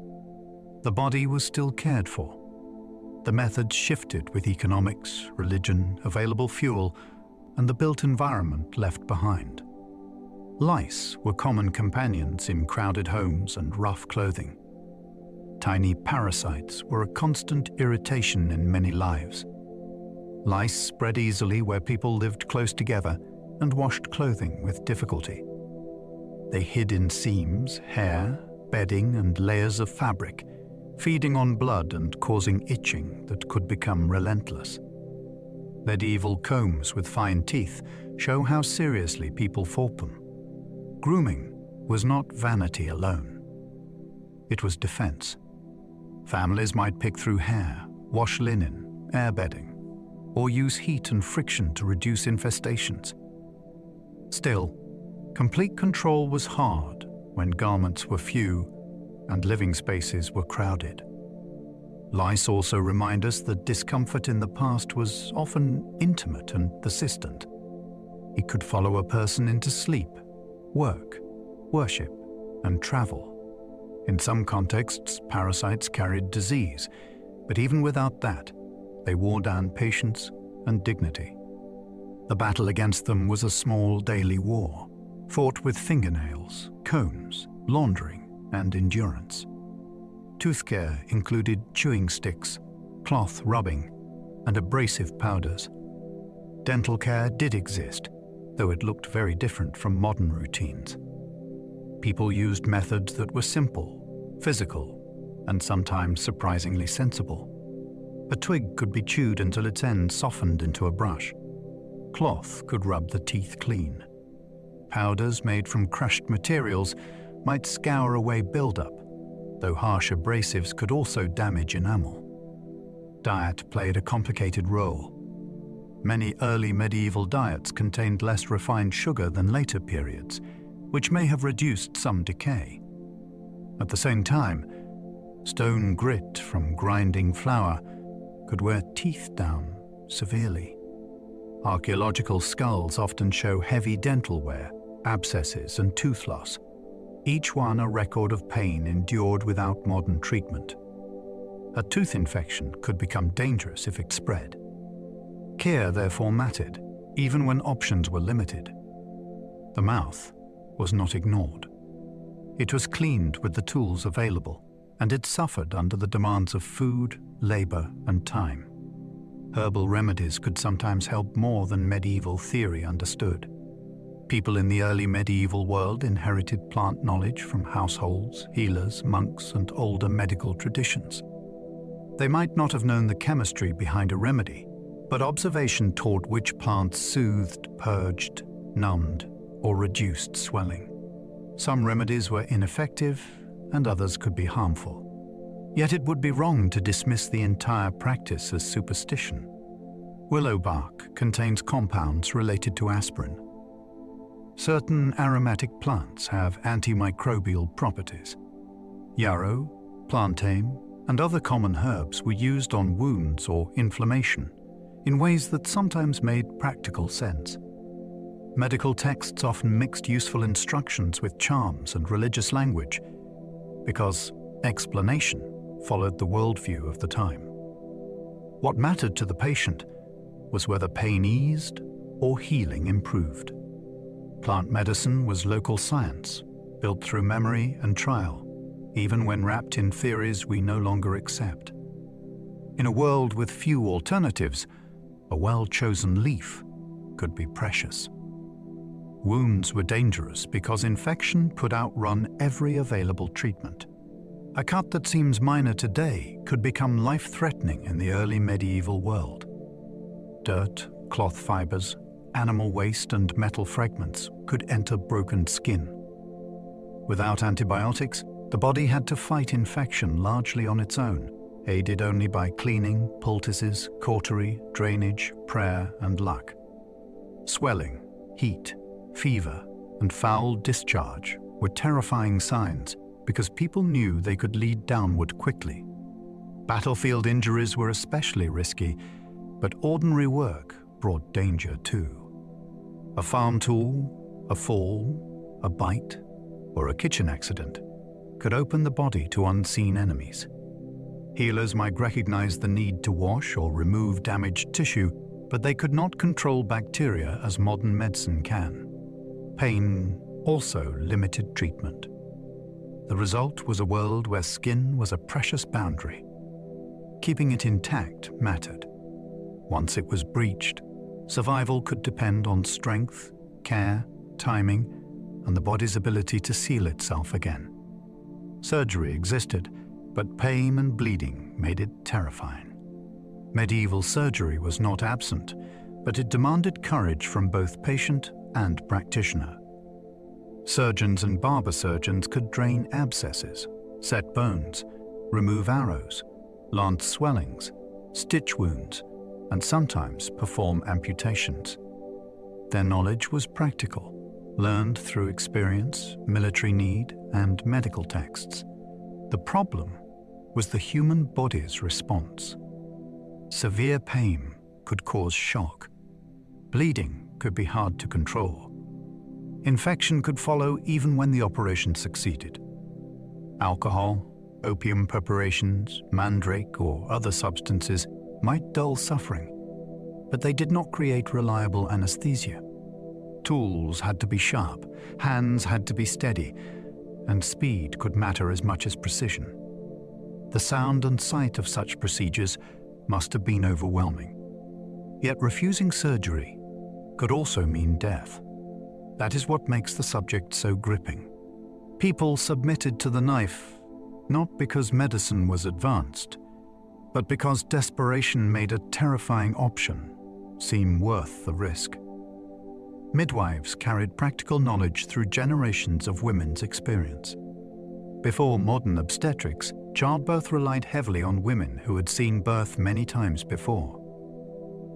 The body was still cared for. The methods shifted with economics, religion, available fuel, and the built environment left behind. Lice were common companions in crowded homes and rough clothing. Tiny parasites were a constant irritation in many lives. Lice spread easily where people lived close together and washed clothing with difficulty. They hid in seams, hair, bedding, and layers of fabric, feeding on blood and causing itching that could become relentless. Medieval combs with fine teeth show how seriously people fought them. Grooming was not vanity alone. it was defense. Families might pick through hair, wash linen, air bedding, or use heat and friction to reduce infestations. Still, complete control was hard when garments were few and living spaces were crowded. Lice also remind us that discomfort in the past was often intimate and persistent. It could follow a person into sleep, work, worship, and travel. In some contexts, parasites carried disease, but even without that, they wore down patience and dignity. The battle against them was a small daily war, fought with fingernails, combs, laundering, and endurance. Tooth care included chewing sticks, cloth rubbing, and abrasive powders. Dental care did exist, though it looked very different from modern routines. People used methods that were simple, physical, and sometimes surprisingly sensible. A twig could be chewed until its end softened into a brush. Cloth could rub the teeth clean. Powders made from crushed materials might scour away buildup, though harsh abrasives could also damage enamel. Diet played a complicated role. Many early medieval diets contained less refined sugar than later periods, which may have reduced some decay. At the same time, stone grit from grinding flour could wear teeth down severely. Archaeological skulls often show heavy dental wear, abscesses, and tooth loss, each one a record of pain endured without modern treatment. A tooth infection could become dangerous if it spread. Care therefore mattered, even when options were limited. The mouth was not ignored. It was cleaned with the tools available, and it suffered under the demands of food, labor, and time. Herbal remedies could sometimes help more than medieval theory understood. People in the early medieval world inherited plant knowledge from households, healers, monks, and older medical traditions. They might not have known the chemistry behind a remedy, but observation taught which plants soothed, purged, numbed, or reduced swelling. Some remedies were ineffective, and others could be harmful. Yet it would be wrong to dismiss the entire practice as superstition. Willow bark contains compounds related to aspirin. Certain aromatic plants have antimicrobial properties. Yarrow, plantain, and other common herbs were used on wounds or inflammation in ways that sometimes made practical sense. Medical texts often mixed useful instructions with charms and religious language because explanation followed the worldview of the time. What mattered to the patient was whether pain eased or healing improved. Plant medicine was local science, built through memory and trial, even when wrapped in theories we no longer accept. In a world with few alternatives, a well-chosen leaf could be precious. Wounds were dangerous because infection could outrun every available treatment. A cut that seems minor today could become life-threatening in the early medieval world. Dirt, cloth fibers, animal waste, and metal fragments could enter broken skin. Without antibiotics, the body had to fight infection largely on its own, aided only by cleaning, poultices, cautery, drainage, prayer, and luck. Swelling, heat, fever, and foul discharge were terrifying signs because people knew they could lead downward quickly. Battlefield injuries were especially risky, but ordinary work brought danger too. A farm tool, a fall, a bite, or a kitchen accident could open the body to unseen enemies. Healers might recognize the need to wash or remove damaged tissue, but they could not control bacteria as modern medicine can. Pain also limited treatment. The result was a world where skin was a precious boundary. Keeping it intact mattered. Once it was breached, survival could depend on strength, care, timing, and the body's ability to seal itself again. Surgery existed, but pain and bleeding made it terrifying. Medieval surgery was not absent, but it demanded courage from both patient and practitioner. Surgeons and barber surgeons could drain abscesses, set bones, remove arrows, lance swellings, stitch wounds, and sometimes perform amputations. Their knowledge was practical, learned through experience, military need, and medical texts. The problem was the human body's response. Severe pain could cause shock. Bleeding could be hard to control. Infection could follow even when the operation succeeded. Alcohol, opium preparations, mandrake, or other substances might dull suffering, but they did not create reliable anesthesia. Tools had to be sharp, hands had to be steady, and speed could matter as much as precision. The sound and sight of such procedures must have been overwhelming. Yet refusing surgery could also mean death. That is what makes the subject so gripping. People submitted to the knife, not because medicine was advanced, but because desperation made a terrifying option seem worth the risk. Midwives carried practical knowledge through generations of women's experience. Before modern obstetrics, childbirth relied heavily on women who had seen birth many times before.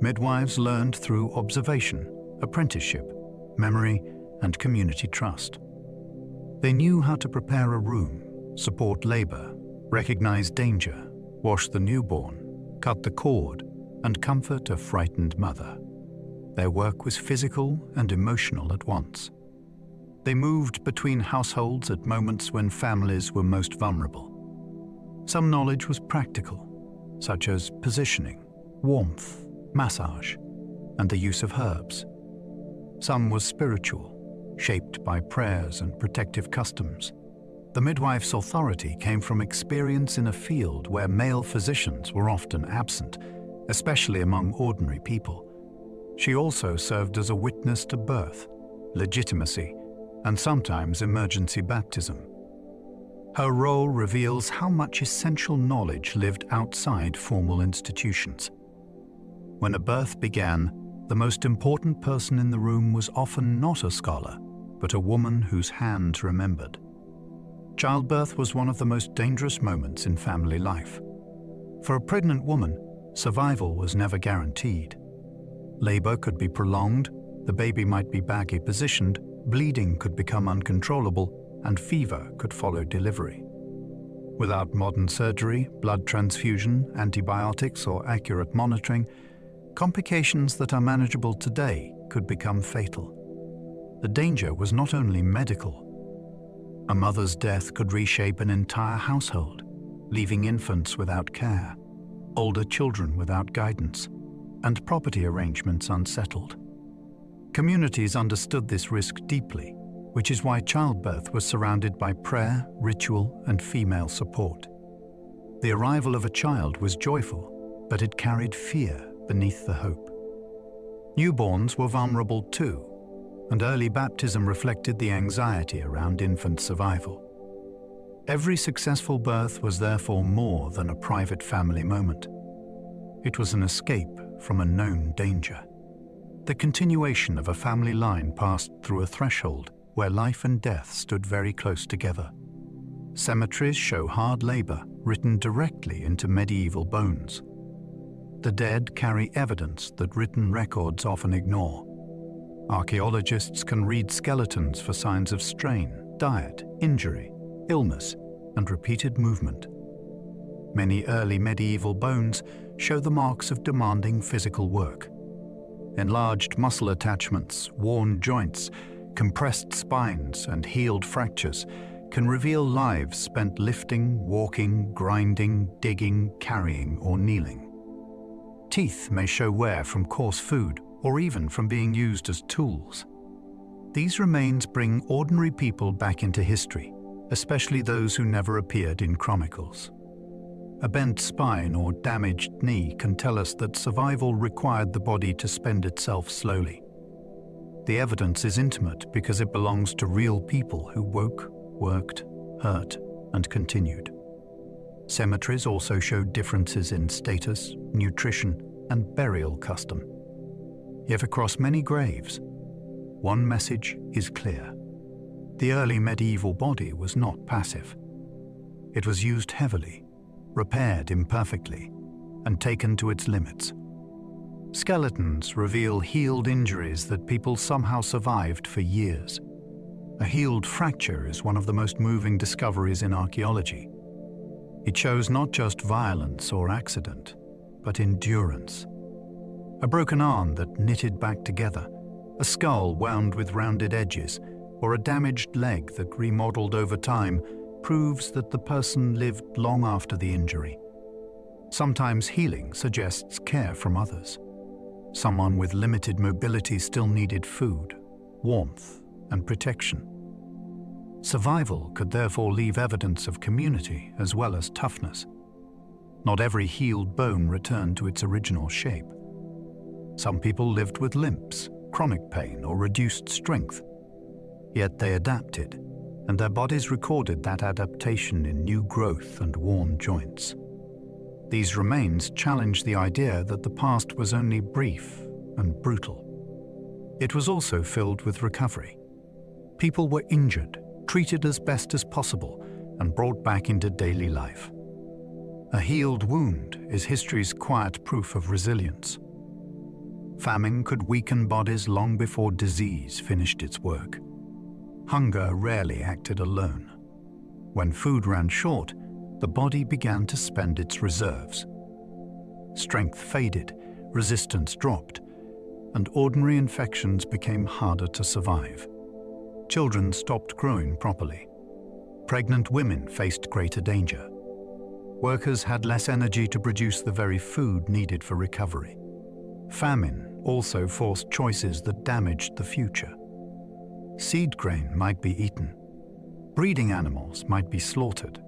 Midwives learned through observation, apprenticeship, memory, and community trust. They knew how to prepare a room, support labor, recognize danger, wash the newborn, cut the cord, and comfort a frightened mother. Their work was physical and emotional at once. They moved between households at moments when families were most vulnerable. Some knowledge was practical, such as positioning, warmth, massage, and the use of herbs. Some was spiritual, shaped by prayers and protective customs. The midwife's authority came from experience in a field where male physicians were often absent, especially among ordinary people. She also served as a witness to birth, legitimacy, and sometimes emergency baptism. Her role reveals how much essential knowledge lived outside formal institutions. When a birth began, the most important person in the room was often not a scholar, but a woman whose hands remembered. Childbirth was one of the most dangerous moments in family life. For a pregnant woman, survival was never guaranteed. Labor could be prolonged, the baby might be baggy positioned, bleeding could become uncontrollable, and fever could follow delivery. Without modern surgery, blood transfusion, antibiotics, or accurate monitoring, complications that are manageable today could become fatal. The danger was not only medical. A mother's death could reshape an entire household, leaving infants without care, older children without guidance, and property arrangements unsettled. Communities understood this risk deeply, which is why childbirth was surrounded by prayer, ritual, and female support. The arrival of a child was joyful, but it carried fear beneath the hope. Newborns were vulnerable too, and early baptism reflected the anxiety around infant survival. Every successful birth was therefore more than a private family moment. It was an escape from a known danger. The continuation of a family line passed through a threshold where life and death stood very close together. Cemeteries show hard labor written directly into medieval bones. The dead carry evidence that written records often ignore. Archaeologists can read skeletons for signs of strain, diet, injury, illness, and repeated movement. Many early medieval bones show the marks of demanding physical work. Enlarged muscle attachments, worn joints, compressed spines, and healed fractures can reveal lives spent lifting, walking, grinding, digging, carrying, or kneeling. Teeth may show wear from coarse food or even from being used as tools. These remains bring ordinary people back into history, especially those who never appeared in chronicles. A bent spine or damaged knee can tell us that survival required the body to spend itself slowly. The evidence is intimate because it belongs to real people who woke, worked, hurt, and continued. Cemeteries also show differences in status, nutrition, and burial custom. Yet across many graves, one message is clear. The early medieval body was not passive. It was used heavily, repaired imperfectly, and taken to its limits. Skeletons reveal healed injuries that people somehow survived for years. A healed fracture is one of the most moving discoveries in archaeology. It shows not just violence or accident, but endurance. A broken arm that knitted back together, a skull wound with rounded edges, or a damaged leg that remodeled over time proves that the person lived long after the injury. Sometimes healing suggests care from others. Someone with limited mobility still needed food, warmth, and protection. Survival could therefore leave evidence of community as well as toughness. Not every healed bone returned to its original shape. Some people lived with limps, chronic pain, or reduced strength. Yet they adapted, and their bodies recorded that adaptation in new growth and worn joints. These remains challenge the idea that the past was only brief and brutal. It was also filled with recovery. People were injured, treated as best as possible, and brought back into daily life. A healed wound is history's quiet proof of resilience. Famine could weaken bodies long before disease finished its work. Hunger rarely acted alone. When food ran short, the body began to spend its reserves. Strength faded, resistance dropped, and ordinary infections became harder to survive. Children stopped growing properly. Pregnant women faced greater danger. Workers had less energy to produce the very food needed for recovery. Famine also forced choices that damaged the future. Seed grain might be eaten. Breeding animals might be slaughtered.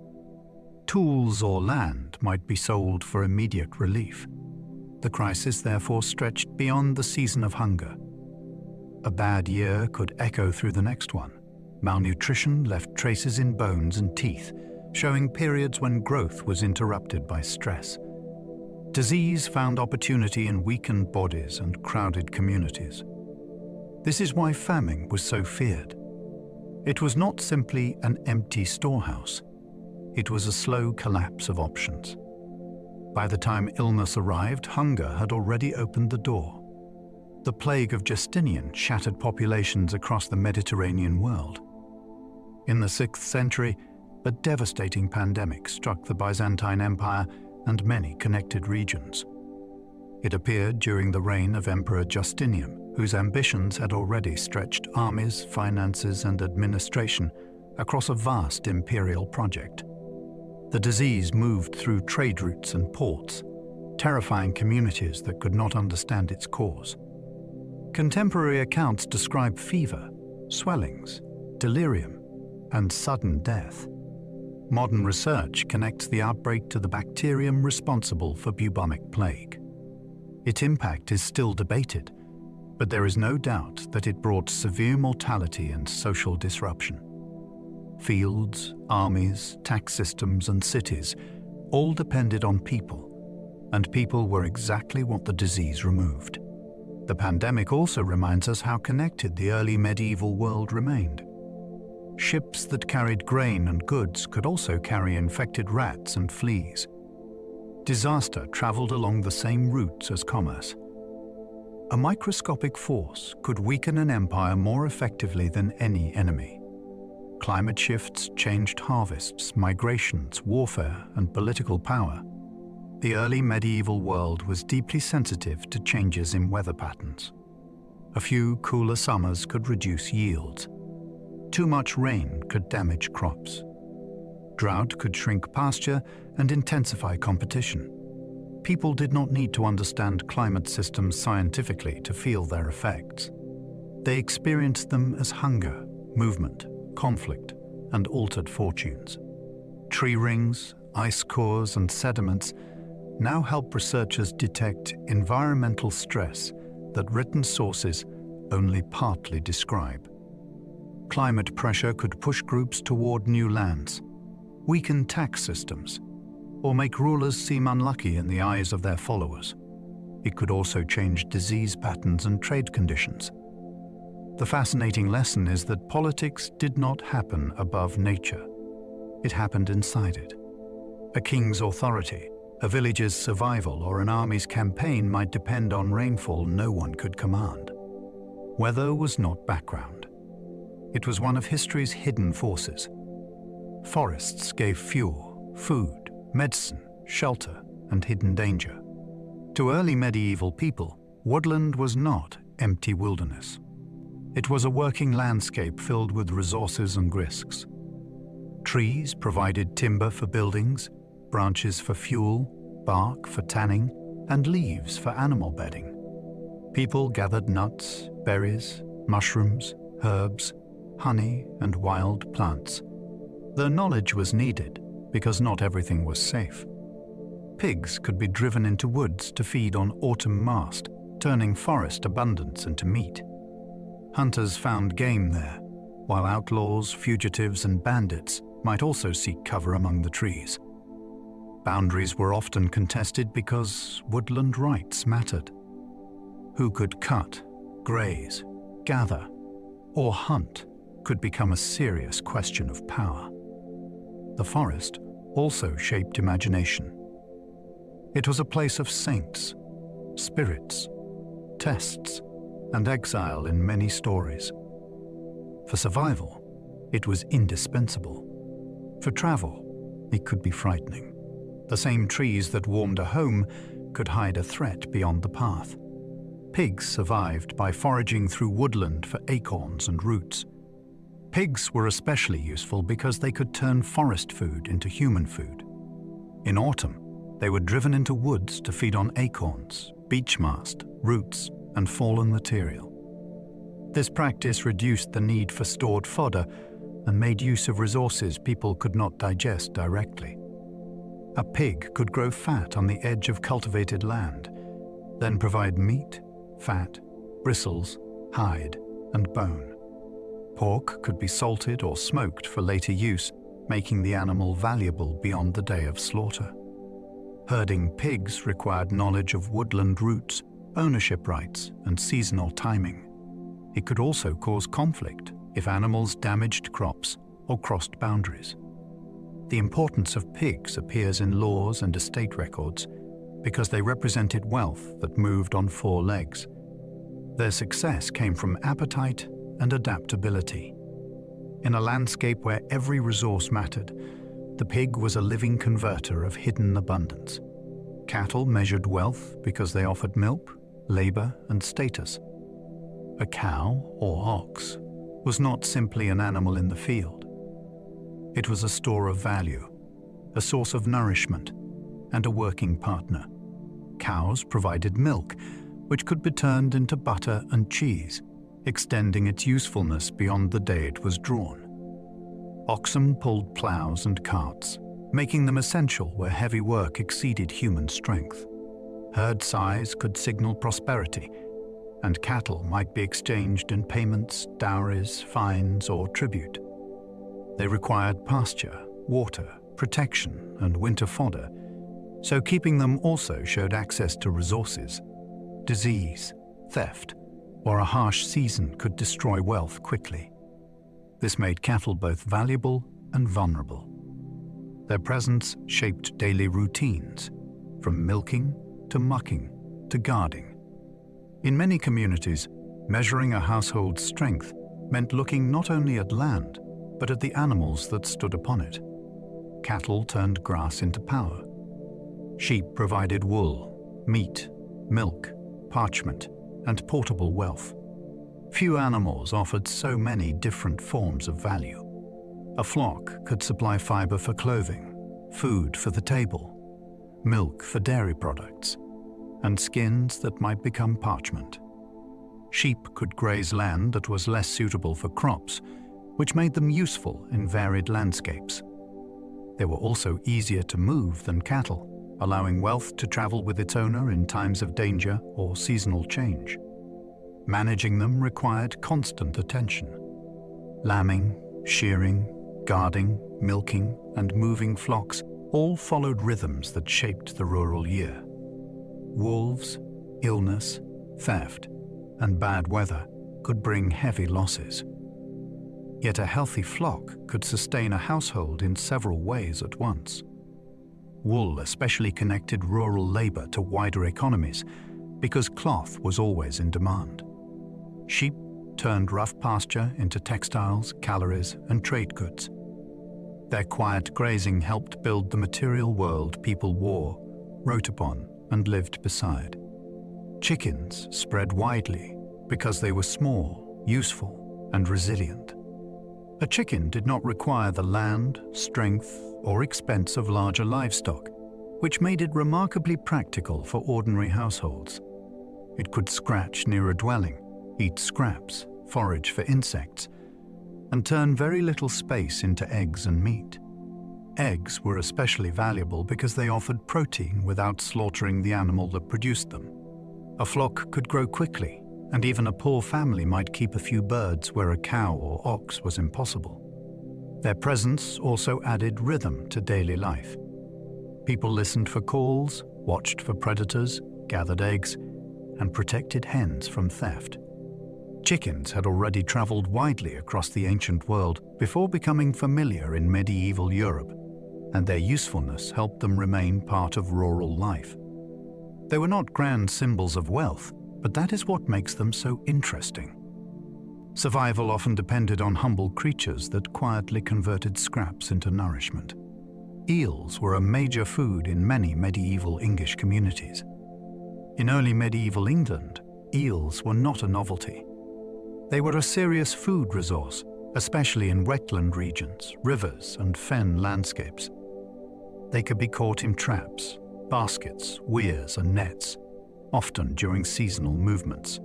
Tools or land might be sold for immediate relief. The crisis therefore stretched beyond the season of hunger. A bad year could echo through the next one. Malnutrition left traces in bones and teeth, showing periods when growth was interrupted by stress. Disease found opportunity in weakened bodies and crowded communities. This is why famine was so feared. It was not simply an empty storehouse. It was a slow collapse of options. By the time illness arrived, hunger had already opened the door. The plague of Justinian shattered populations across the Mediterranean world. In the 6th century, a devastating pandemic struck the Byzantine Empire and many connected regions. It appeared during the reign of Emperor Justinian, whose ambitions had already stretched armies, finances, and administration across a vast imperial project. The disease moved through trade routes and ports, terrifying communities that could not understand its cause. Contemporary accounts describe fever, swellings, delirium, and sudden death. Modern research connects the outbreak to the bacterium responsible for bubonic plague. Its impact is still debated, but there is no doubt that it brought severe mortality and social disruption. Fields, armies, tax systems, and cities all depended on people, and people were exactly what the disease removed. The pandemic also reminds us how connected the early medieval world remained. Ships that carried grain and goods could also carry infected rats and fleas. Disaster traveled along the same routes as commerce. A microscopic force could weaken an empire more effectively than any enemy. Climate shifts changed harvests, migrations, warfare, and political power. The early medieval world was deeply sensitive to changes in weather patterns. A few cooler summers could reduce yields. Too much rain could damage crops. Drought could shrink pasture and intensify competition. People did not need to understand climate systems scientifically to feel their effects. They experienced them as hunger, movement, conflict, and altered fortunes. Tree rings, ice cores, and sediments now help researchers detect environmental stress that written sources only partly describe. Climate pressure could push groups toward new lands, weaken tax systems, or make rulers seem unlucky in the eyes of their followers. It could also change disease patterns and trade conditions. The fascinating lesson is that politics did not happen above nature. it happened inside it. A king's authority, a village's survival, or an army's campaign might depend on rainfall no one could command. Weather was not background. It was one of history's hidden forces. Forests gave fuel, food, medicine, shelter, and hidden danger. To early medieval people, woodland was not empty wilderness. It was a working landscape filled with resources and risks. Trees provided timber for buildings, branches for fuel, bark for tanning, and leaves for animal bedding. People gathered nuts, berries, mushrooms, herbs, honey, and wild plants. Their knowledge was needed because not everything was safe. Pigs could be driven into woods to feed on autumn mast, turning forest abundance into meat. Hunters found game there, while outlaws, fugitives, and bandits might also seek cover among the trees. Boundaries were often contested because woodland rights mattered. Who could cut, graze, gather, or hunt could become a serious question of power. The forest also shaped imagination. It was a place of saints, spirits, tests, and exile in many stories. For survival, it was indispensable. For travel, it could be frightening. The same trees that warmed a home could hide a threat beyond the path. Pigs survived by foraging through woodland for acorns and roots. Pigs were especially useful because they could turn forest food into human food. In autumn, they were driven into woods to feed on acorns, beech mast, roots, and fallen material. This practice reduced the need for stored fodder and made use of resources people could not digest directly. A pig could grow fat on the edge of cultivated land, then provide meat, fat, bristles, hide, and bone. Pork could be salted or smoked for later use, making the animal valuable beyond the day of slaughter. Herding pigs required knowledge of woodland roots, ownership rights, and seasonal timing. It could also cause conflict if animals damaged crops or crossed boundaries. The importance of pigs appears in laws and estate records because they represented wealth that moved on four legs. Their success came from appetite and adaptability. In a landscape where every resource mattered, the pig was a living converter of hidden abundance. Cattle measured wealth because they offered milk, labor, and status. A cow, or ox, was not simply an animal in the field. It was a store of value, a source of nourishment, and a working partner. Cows provided milk, which could be turned into butter and cheese, extending its usefulness beyond the day it was drawn. Oxen pulled plows and carts, making them essential where heavy work exceeded human strength. Herd size could signal prosperity, and cattle might be exchanged in payments, dowries, fines, or tribute. They required pasture, water, protection, and winter fodder, so keeping them also showed access to resources. Disease, theft, or a harsh season could destroy wealth quickly. This made cattle both valuable and vulnerable. Their presence shaped daily routines, from milking to mucking to guarding. In many communities, measuring a household's strength meant looking not only at land, but at the animals that stood upon it. Cattle turned grass into power. Sheep provided wool, meat, milk, parchment, and portable wealth. Few animals offered so many different forms of value. A flock could supply fiber for clothing, food for the table, milk for dairy products, and skins that might become parchment. Sheep could graze land that was less suitable for crops, which made them useful in varied landscapes. They were also easier to move than cattle, allowing wealth to travel with its owner in times of danger or seasonal change. Managing them required constant attention. Lambing, shearing, guarding, milking, and moving flocks all followed rhythms that shaped the rural year. Wolves, illness, theft, and bad weather could bring heavy losses. Yet a healthy flock could sustain a household in several ways at once. Wool especially connected rural labor to wider economies because cloth was always in demand. Sheep turned rough pasture into textiles, calories, and trade goods. Their quiet grazing helped build the material world people wore, wrote upon, and lived beside. Chickens spread widely because they were small, useful, and resilient. A chicken did not require the land, strength, or expense of larger livestock, which made it remarkably practical for ordinary households. It could scratch near a dwelling, eat scraps, forage for insects, and turn very little space into eggs and meat. Eggs were especially valuable because they offered protein without slaughtering the animal that produced them. A flock could grow quickly, and even a poor family might keep a few birds where a cow or ox was impossible. Their presence also added rhythm to daily life. People listened for calls, watched for predators, gathered eggs, and protected hens from theft. Chickens had already traveled widely across the ancient world before becoming familiar in medieval Europe, and their usefulness helped them remain part of rural life. They were not grand symbols of wealth, but that is what makes them so interesting. Survival often depended on humble creatures that quietly converted scraps into nourishment. Eels were a major food in many medieval English communities. In early medieval England, eels were not a novelty. They were a serious food resource, especially in wetland regions, rivers, and fen landscapes. They could be caught in traps, baskets, weirs, and nets, often during seasonal movements.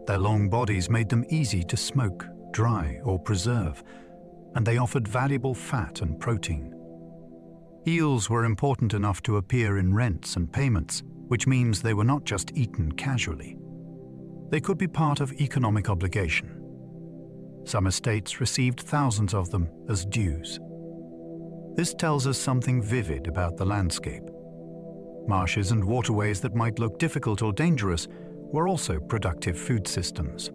Their long bodies made them easy to smoke, dry, or preserve, and they offered valuable fat and protein. Eels were important enough to appear in rents and payments, which means they were not just eaten casually. They could be part of economic obligation. Some estates received thousands of them as dues. This tells us something vivid about the landscape. Marshes and waterways that might look difficult or dangerous were also productive food systems.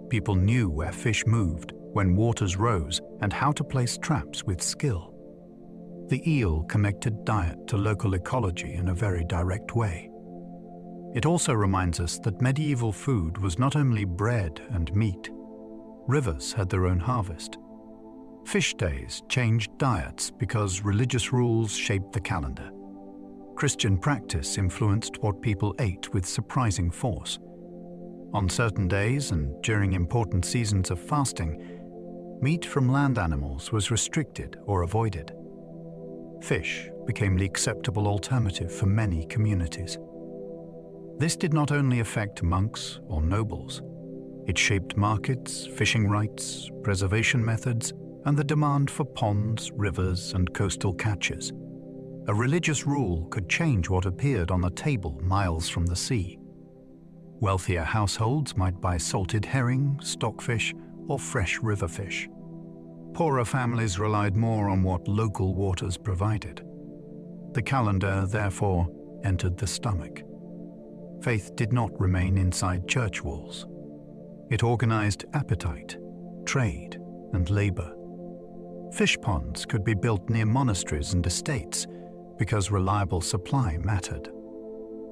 People knew where fish moved, when waters rose, and how to place traps with skill. The eel connected diet to local ecology in a very direct way. It also reminds us that medieval food was not only bread and meat. Rivers had their own harvest. Fish days changed diets because religious rules shaped the calendar. Christian practice influenced what people ate with surprising force. On certain days and during important seasons of fasting, meat from land animals was restricted or avoided. Fish became the acceptable alternative for many communities. This did not only affect monks or nobles. It shaped markets, fishing rights, preservation methods, and the demand for ponds, rivers, and coastal catches. A religious rule could change what appeared on the table miles from the sea. Wealthier households might buy salted herring, stockfish, or fresh river fish. Poorer families relied more on what local waters provided. The calendar, therefore, entered the stomach. Faith did not remain inside church walls. It organized appetite, trade, and labor. Fish ponds could be built near monasteries and estates because reliable supply mattered.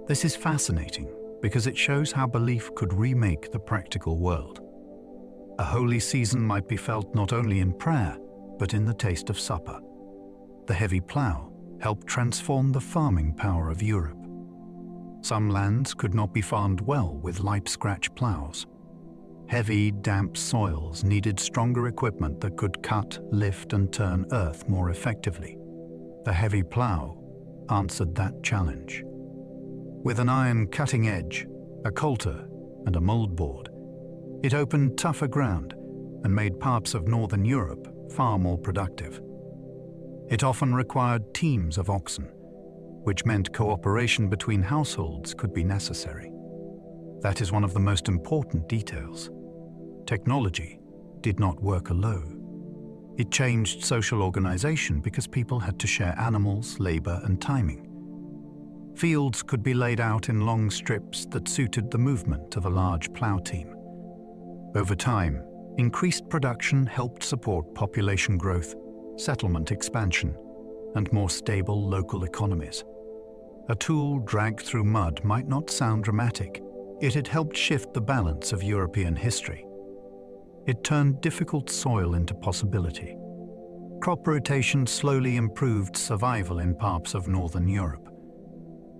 This is fascinating because it shows how belief could remake the practical world. A holy season might be felt not only in prayer, but in the taste of supper. The heavy plough helped transform the farming power of Europe. Some lands could not be farmed well with light scratch ploughs. Heavy, damp soils needed stronger equipment that could cut, lift, and turn earth more effectively. The heavy plough answered that challenge. With an iron cutting edge, a coulter, and a moldboard, it opened tougher ground and made parts of northern Europe far more productive. It often required teams of oxen, which meant cooperation between households could be necessary. That is one of the most important details. Technology did not work alone. It changed social organization because people had to share animals, labor, and timing. Fields could be laid out in long strips that suited the movement of a large plow team. Over time, Increased production helped support population growth, settlement expansion, and more stable local economies. A tool dragged through mud might not sound dramatic, yet it helped shift the balance of European history. It turned difficult soil into possibility. Crop rotation slowly improved survival in parts of northern Europe.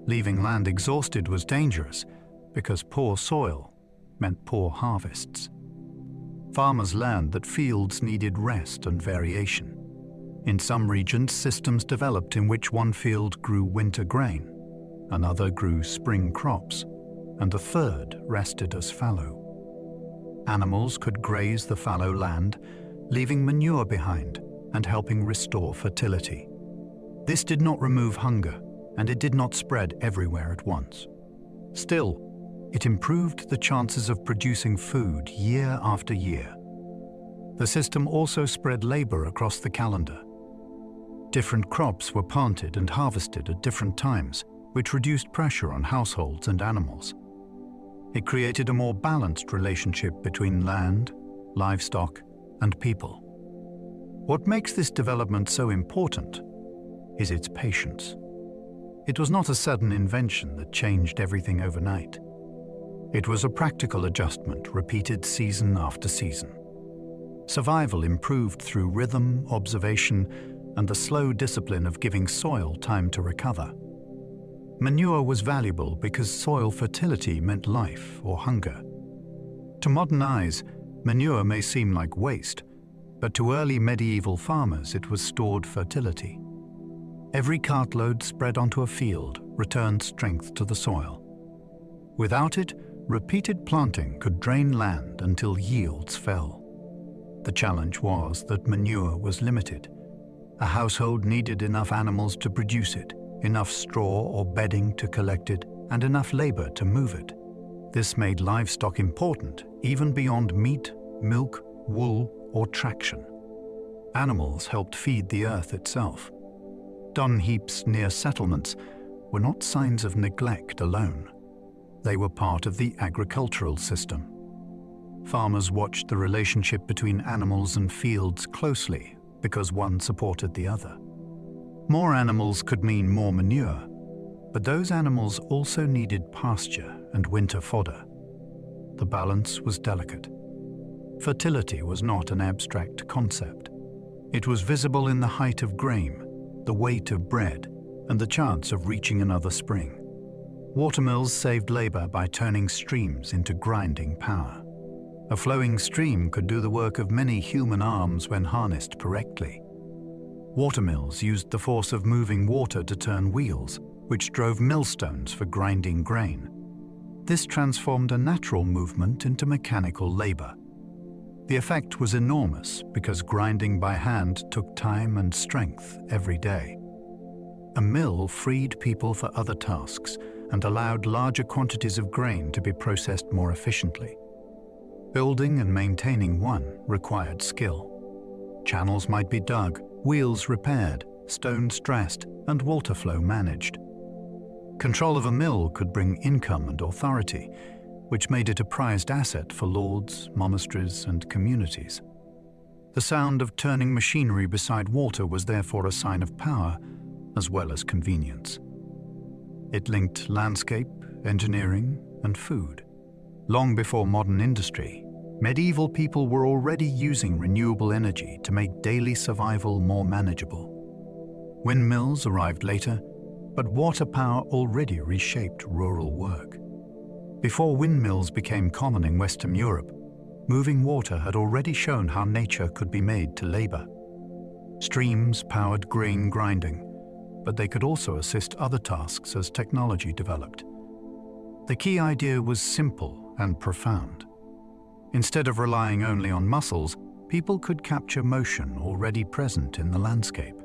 Leaving land exhausted was dangerous because poor soil meant poor harvests. Farmers learned that fields needed rest and variation. In some regions, systems developed in which one field grew winter grain, another grew spring crops, and a third rested as fallow. Animals could graze the fallow land, leaving manure behind and helping restore fertility. This did not remove hunger, and it did not spread everywhere at once. Still, it improved the chances of producing food year after year. The system also spread labor across the calendar. Different crops were planted and harvested at different times, which reduced pressure on households and animals. It created a more balanced relationship between land, livestock, and people. What makes this development so important is its patience. It was not a sudden invention that changed everything overnight. It was a practical adjustment repeated season after season. Survival improved through rhythm, observation, and the slow discipline of giving soil time to recover. Manure was valuable because soil fertility meant life or hunger. To modern eyes, manure may seem like waste, but to early medieval farmers it was stored fertility. Every cartload spread onto a field returned strength to the soil. Without it, repeated planting could drain land until yields fell. The challenge was that manure was limited. A household needed enough animals to produce it, enough straw or bedding to collect it, and enough labor to move it. This made livestock important, even beyond meat, milk, wool, or traction. Animals helped feed the earth itself. Dung heaps near settlements were not signs of neglect alone. They were part of the agricultural system. Farmers watched the relationship between animals and fields closely because one supported the other. More animals could mean more manure, but those animals also needed pasture and winter fodder. The balance was delicate. Fertility was not an abstract concept. It was visible in the height of grain, the weight of bread, and the chance of reaching another spring. Watermills saved labor by turning streams into grinding power. A flowing stream could do the work of many human arms when harnessed correctly. Watermills used the force of moving water to turn wheels, which drove millstones for grinding grain. This transformed a natural movement into mechanical labor. The effect was enormous because grinding by hand took time and strength every day. A mill freed people for other tasks and allowed larger quantities of grain to be processed more efficiently. Building and maintaining one required skill. Channels might be dug, wheels repaired, stones dressed, and water flow managed. Control of a mill could bring income and authority, which made it a prized asset for lords, monasteries, and communities. The sound of turning machinery beside water was therefore a sign of power as well as convenience. It linked landscape, engineering, and food. Long before modern industry, medieval people were already using renewable energy to make daily survival more manageable. Windmills arrived later, but water power already reshaped rural work. Before windmills became common in Western Europe, moving water had already shown how nature could be made to labor. Streams powered grain grinding, but they could also assist other tasks as technology developed. The key idea was simple and profound. Instead of relying only on muscles, people could capture motion already present in the landscape.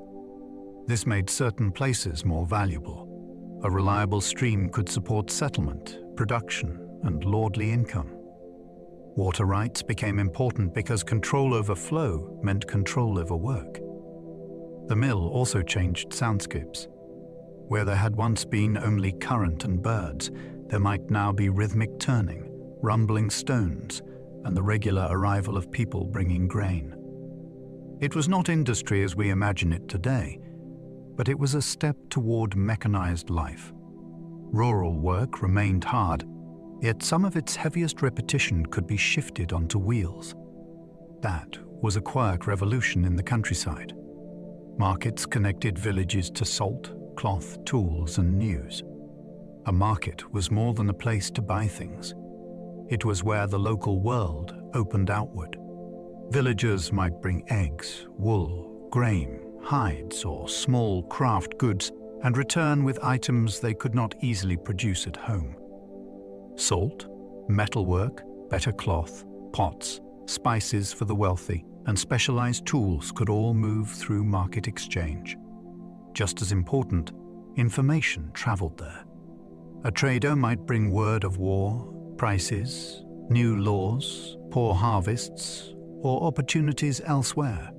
This made certain places more valuable. A reliable stream could support settlement, production, and lordly income. Water rights became important because control over flow meant control over work. The mill also changed soundscapes. Where there had once been only current and birds, there might now be rhythmic turning, rumbling stones, and the regular arrival of people bringing grain. It was not industry as we imagine it today, but it was a step toward mechanized life. Rural work remained hard, yet some of its heaviest repetition could be shifted onto wheels. That was a quiet revolution in the countryside. Markets connected villages to salt, cloth, tools, and news. A market was more than a place to buy things. It was where the local world opened outward. Villagers might bring eggs, wool, grain, hides, or small craft goods and return with items they could not easily produce at home. Salt, metalwork, better cloth, pots, spices for the wealthy, and specialized tools could all move through market exchange. Just as important, information traveled there. A trader might bring word of war, prices, new laws, poor harvests, or opportunities elsewhere.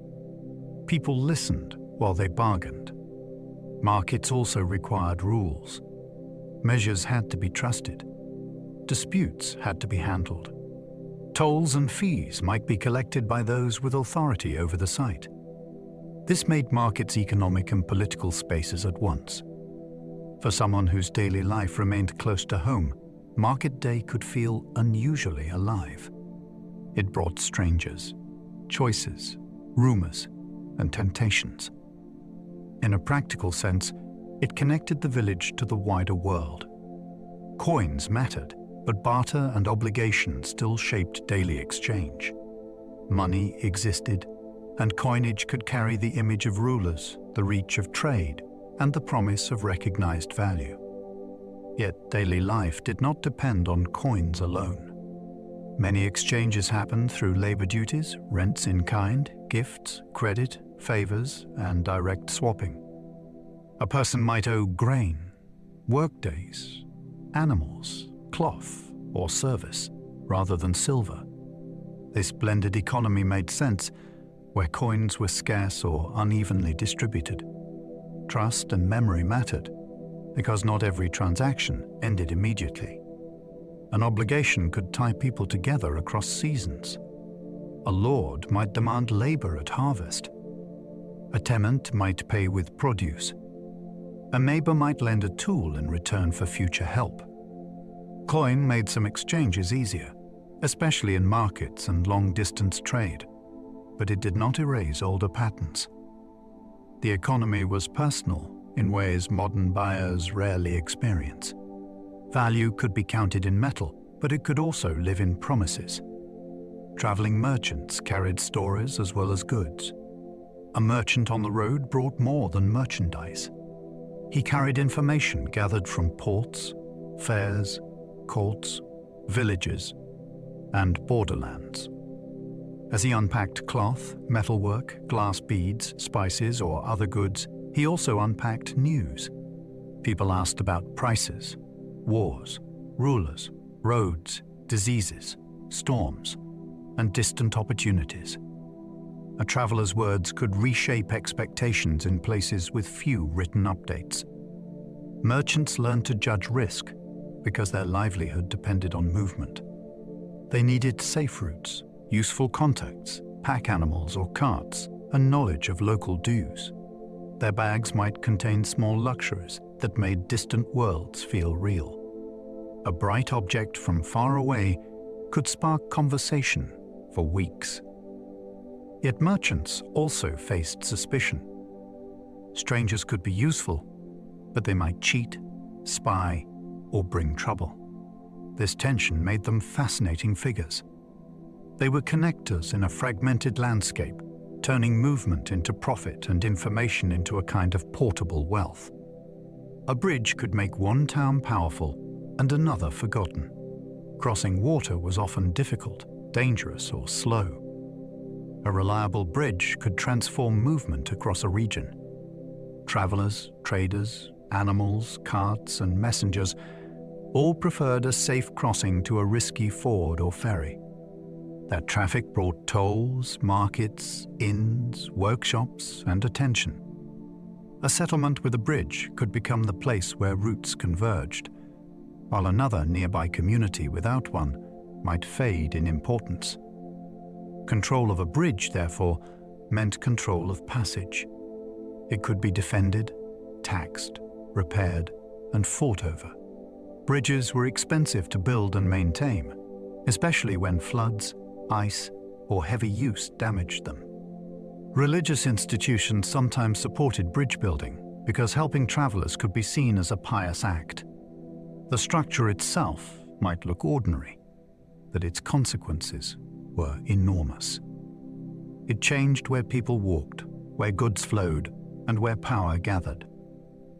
People listened while they bargained. Markets also required rules. Measures had to be trusted. Disputes had to be handled. Tolls and fees might be collected by those with authority over the site. This made markets economic and political spaces at once. For someone whose daily life remained close to home, market day could feel unusually alive. It brought strangers, choices, rumors, and temptations. In a practical sense, it connected the village to the wider world. Coins mattered, but barter and obligation still shaped daily exchange. Money existed, and coinage could carry the image of rulers, the reach of trade, and the promise of recognized value. Yet daily life did not depend on coins alone. Many exchanges happened through labor duties, rents in kind, gifts, credit, favors, and direct swapping. A person might owe grain, workdays, animals, cloth, or service, rather than silver. This blended economy made sense where coins were scarce or unevenly distributed. Trust and memory mattered, because not every transaction ended immediately. An obligation could tie people together across seasons. A lord might demand labor at harvest. A tenant might pay with produce. A neighbor might lend a tool in return for future help. Coin made some exchanges easier, especially in markets and long-distance trade, but it did not erase older patterns. The economy was personal in ways modern buyers rarely experience. Value could be counted in metal, but it could also live in promises. Traveling merchants carried stories as well as goods. A merchant on the road brought more than merchandise. He carried information gathered from ports, fairs, courts, villages, and borderlands. As he unpacked cloth, metalwork, glass beads, spices, or other goods, he also unpacked news. People asked about prices, wars, rulers, roads, diseases, storms, and distant opportunities. A traveler's words could reshape expectations in places with few written updates. Merchants learned to judge risk because their livelihood depended on movement. They needed safe routes, useful contacts, pack animals or carts, and knowledge of local dues. Their bags might contain small luxuries that made distant worlds feel real. A bright object from far away could spark conversation for weeks. Yet merchants also faced suspicion. Strangers could be useful, but they might cheat, spy, or bring trouble. This tension made them fascinating figures. They were connectors in a fragmented landscape, turning movement into profit and information into a kind of portable wealth. A bridge could make one town powerful and another forgotten. Crossing water was often difficult, dangerous, or slow. A reliable bridge could transform movement across a region. Travelers, traders, animals, carts, and messengers all preferred a safe crossing to a risky ford or ferry. That traffic brought tolls, markets, inns, workshops, and attention. A settlement with a bridge could become the place where routes converged, while another nearby community without one might fade in importance. Control of a bridge, therefore, meant control of passage. It could be defended, taxed, repaired, and fought over. Bridges were expensive to build and maintain, especially when floods, ice, or heavy use damaged them. Religious institutions sometimes supported bridge building because helping travelers could be seen as a pious act. The structure itself might look ordinary, but its consequences were enormous. It changed where people walked, where goods flowed, and where power gathered.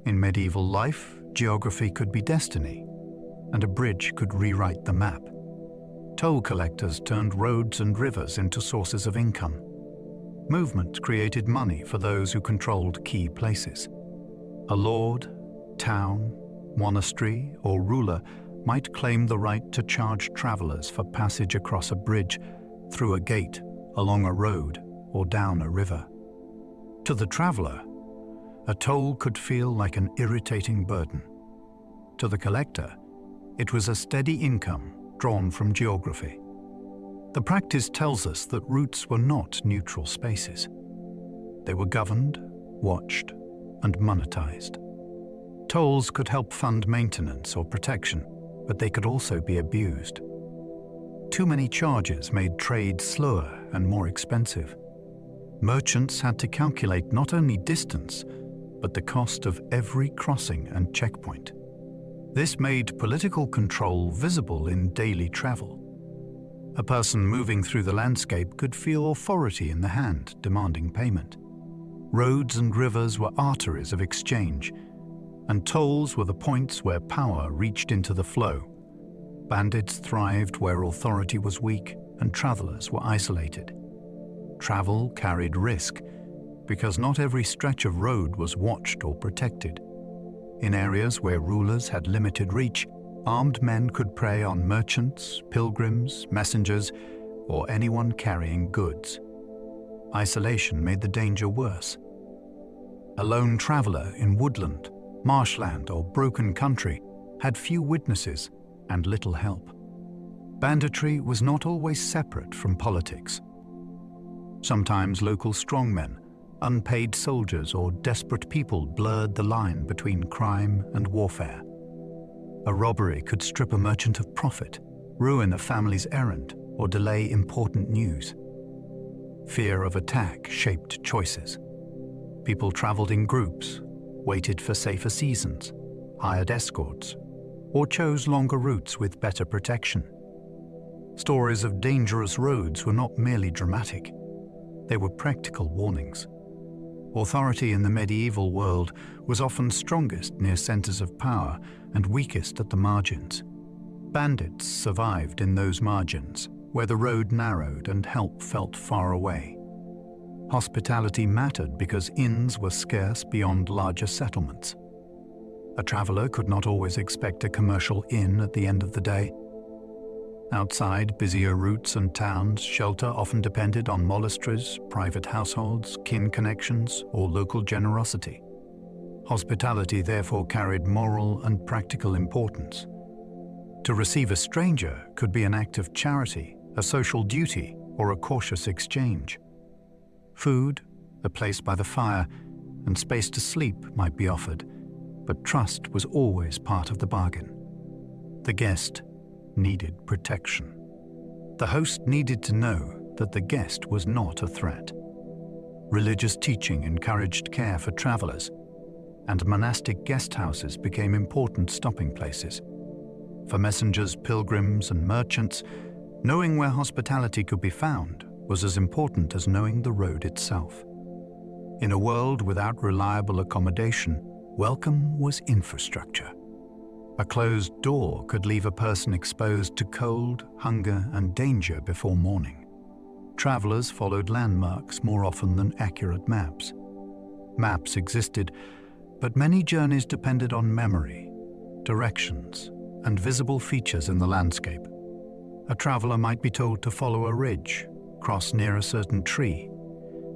In medieval life, geography could be destiny, and a bridge could rewrite the map. Toll collectors turned roads and rivers into sources of income. Movement created money for those who controlled key places. A lord, town, monastery, or ruler might claim the right to charge travelers for passage across a bridge, through a gate, along a road, or down a river. To the traveler, a toll could feel like an irritating burden. To the collector, it was a steady income drawn from geography. The practice tells us that routes were not neutral spaces. They were governed, watched, and monetized. Tolls could help fund maintenance or protection, but they could also be abused. Too many charges made trade slower and more expensive. Merchants had to calculate not only distance, but the cost of every crossing and checkpoint. This made political control visible in daily travel. A person moving through the landscape could feel authority in the hand, demanding payment. Roads and rivers were arteries of exchange, and tolls were the points where power reached into the flow. Bandits thrived where authority was weak and travelers were isolated. Travel carried risk, because not every stretch of road was watched or protected. In areas where rulers had limited reach, armed men could prey on merchants, pilgrims, messengers, or anyone carrying goods. Isolation made the danger worse. A lone traveler in woodland, marshland, or broken country had few witnesses and little help. Banditry was not always separate from politics. Sometimes local strongmen, unpaid soldiers, or desperate people blurred the line between crime and warfare. A robbery could strip a merchant of profit, ruin a family's errand, or delay important news. Fear of attack shaped choices. People traveled in groups, waited for safer seasons, hired escorts, or chose longer routes with better protection. Stories of dangerous roads were not merely dramatic. They were practical warnings. Authority in the medieval world was often strongest near centers of power and weakest at the margins. Bandits survived in those margins, where the road narrowed and help felt far away. Hospitality mattered because inns were scarce beyond larger settlements. A traveler could not always expect a commercial inn at the end of the day. Outside busier routes and towns, shelter often depended on monasteries, private households, kin connections, or local generosity. Hospitality therefore carried moral and practical importance. To receive a stranger could be an act of charity, a social duty, or a cautious exchange. Food, a place by the fire, and space to sleep might be offered, but trust was always part of the bargain. The guest needed protection. The host needed to know that the guest was not a threat. Religious teaching encouraged care for travelers, and monastic guest houses became important stopping places. For messengers, pilgrims, and merchants, knowing where hospitality could be found was as important as knowing the road itself. In a world without reliable accommodation, welcome was infrastructure. A closed door could leave a person exposed to cold, hunger, and danger before morning. Travelers followed landmarks more often than accurate maps. Maps existed, but many journeys depended on memory, directions, and visible features in the landscape. A traveler might be told to follow a ridge, cross near a certain tree,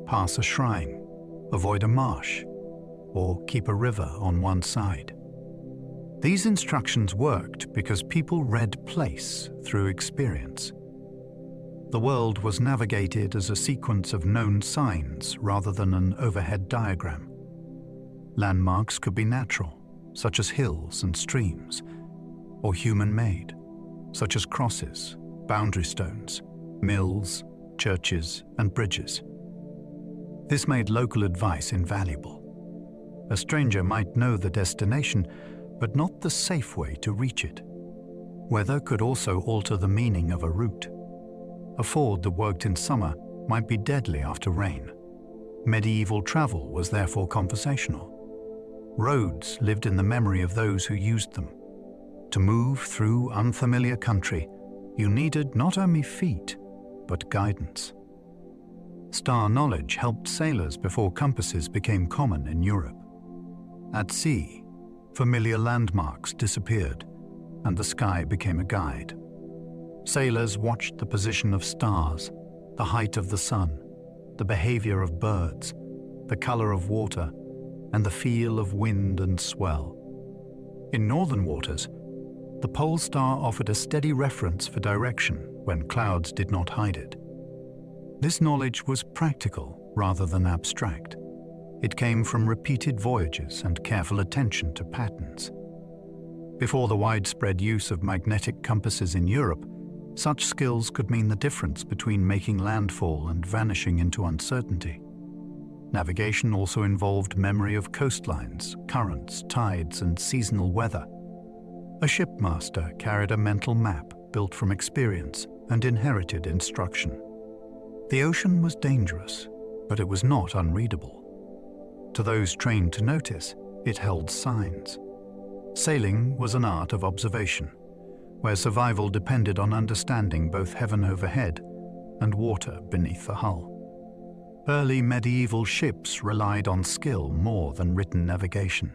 pass a shrine, avoid a marsh, or keep a river on one side. These instructions worked because people read place through experience. The world was navigated as a sequence of known signs rather than an overhead diagram. Landmarks could be natural, such as hills and streams, or human-made, such as crosses, boundary stones, mills, churches, and bridges. This made local advice invaluable. A stranger might know the destination, but not the safe way to reach it. Weather could also alter the meaning of a route. A ford that worked in summer might be deadly after rain. Medieval travel was therefore conversational. Roads lived in the memory of those who used them. To move through unfamiliar country, you needed not only feet, but guidance. Star knowledge helped sailors before compasses became common in Europe. At sea, familiar landmarks disappeared, and the sky became a guide. Sailors watched the position of stars, the height of the sun, the behavior of birds, the color of water, and the feel of wind and swell. In northern waters, the pole star offered a steady reference for direction when clouds did not hide it. This knowledge was practical rather than abstract. It came from repeated voyages and careful attention to patterns. Before the widespread use of magnetic compasses in Europe, such skills could mean the difference between making landfall and vanishing into uncertainty. Navigation also involved memory of coastlines, currents, tides, and seasonal weather. A shipmaster carried a mental map built from experience and inherited instruction. The ocean was dangerous, but it was not unreadable. To those trained to notice, it held signs. Sailing was an art of observation, where survival depended on understanding both heaven overhead and water beneath the hull. Early medieval ships relied on skill more than written navigation.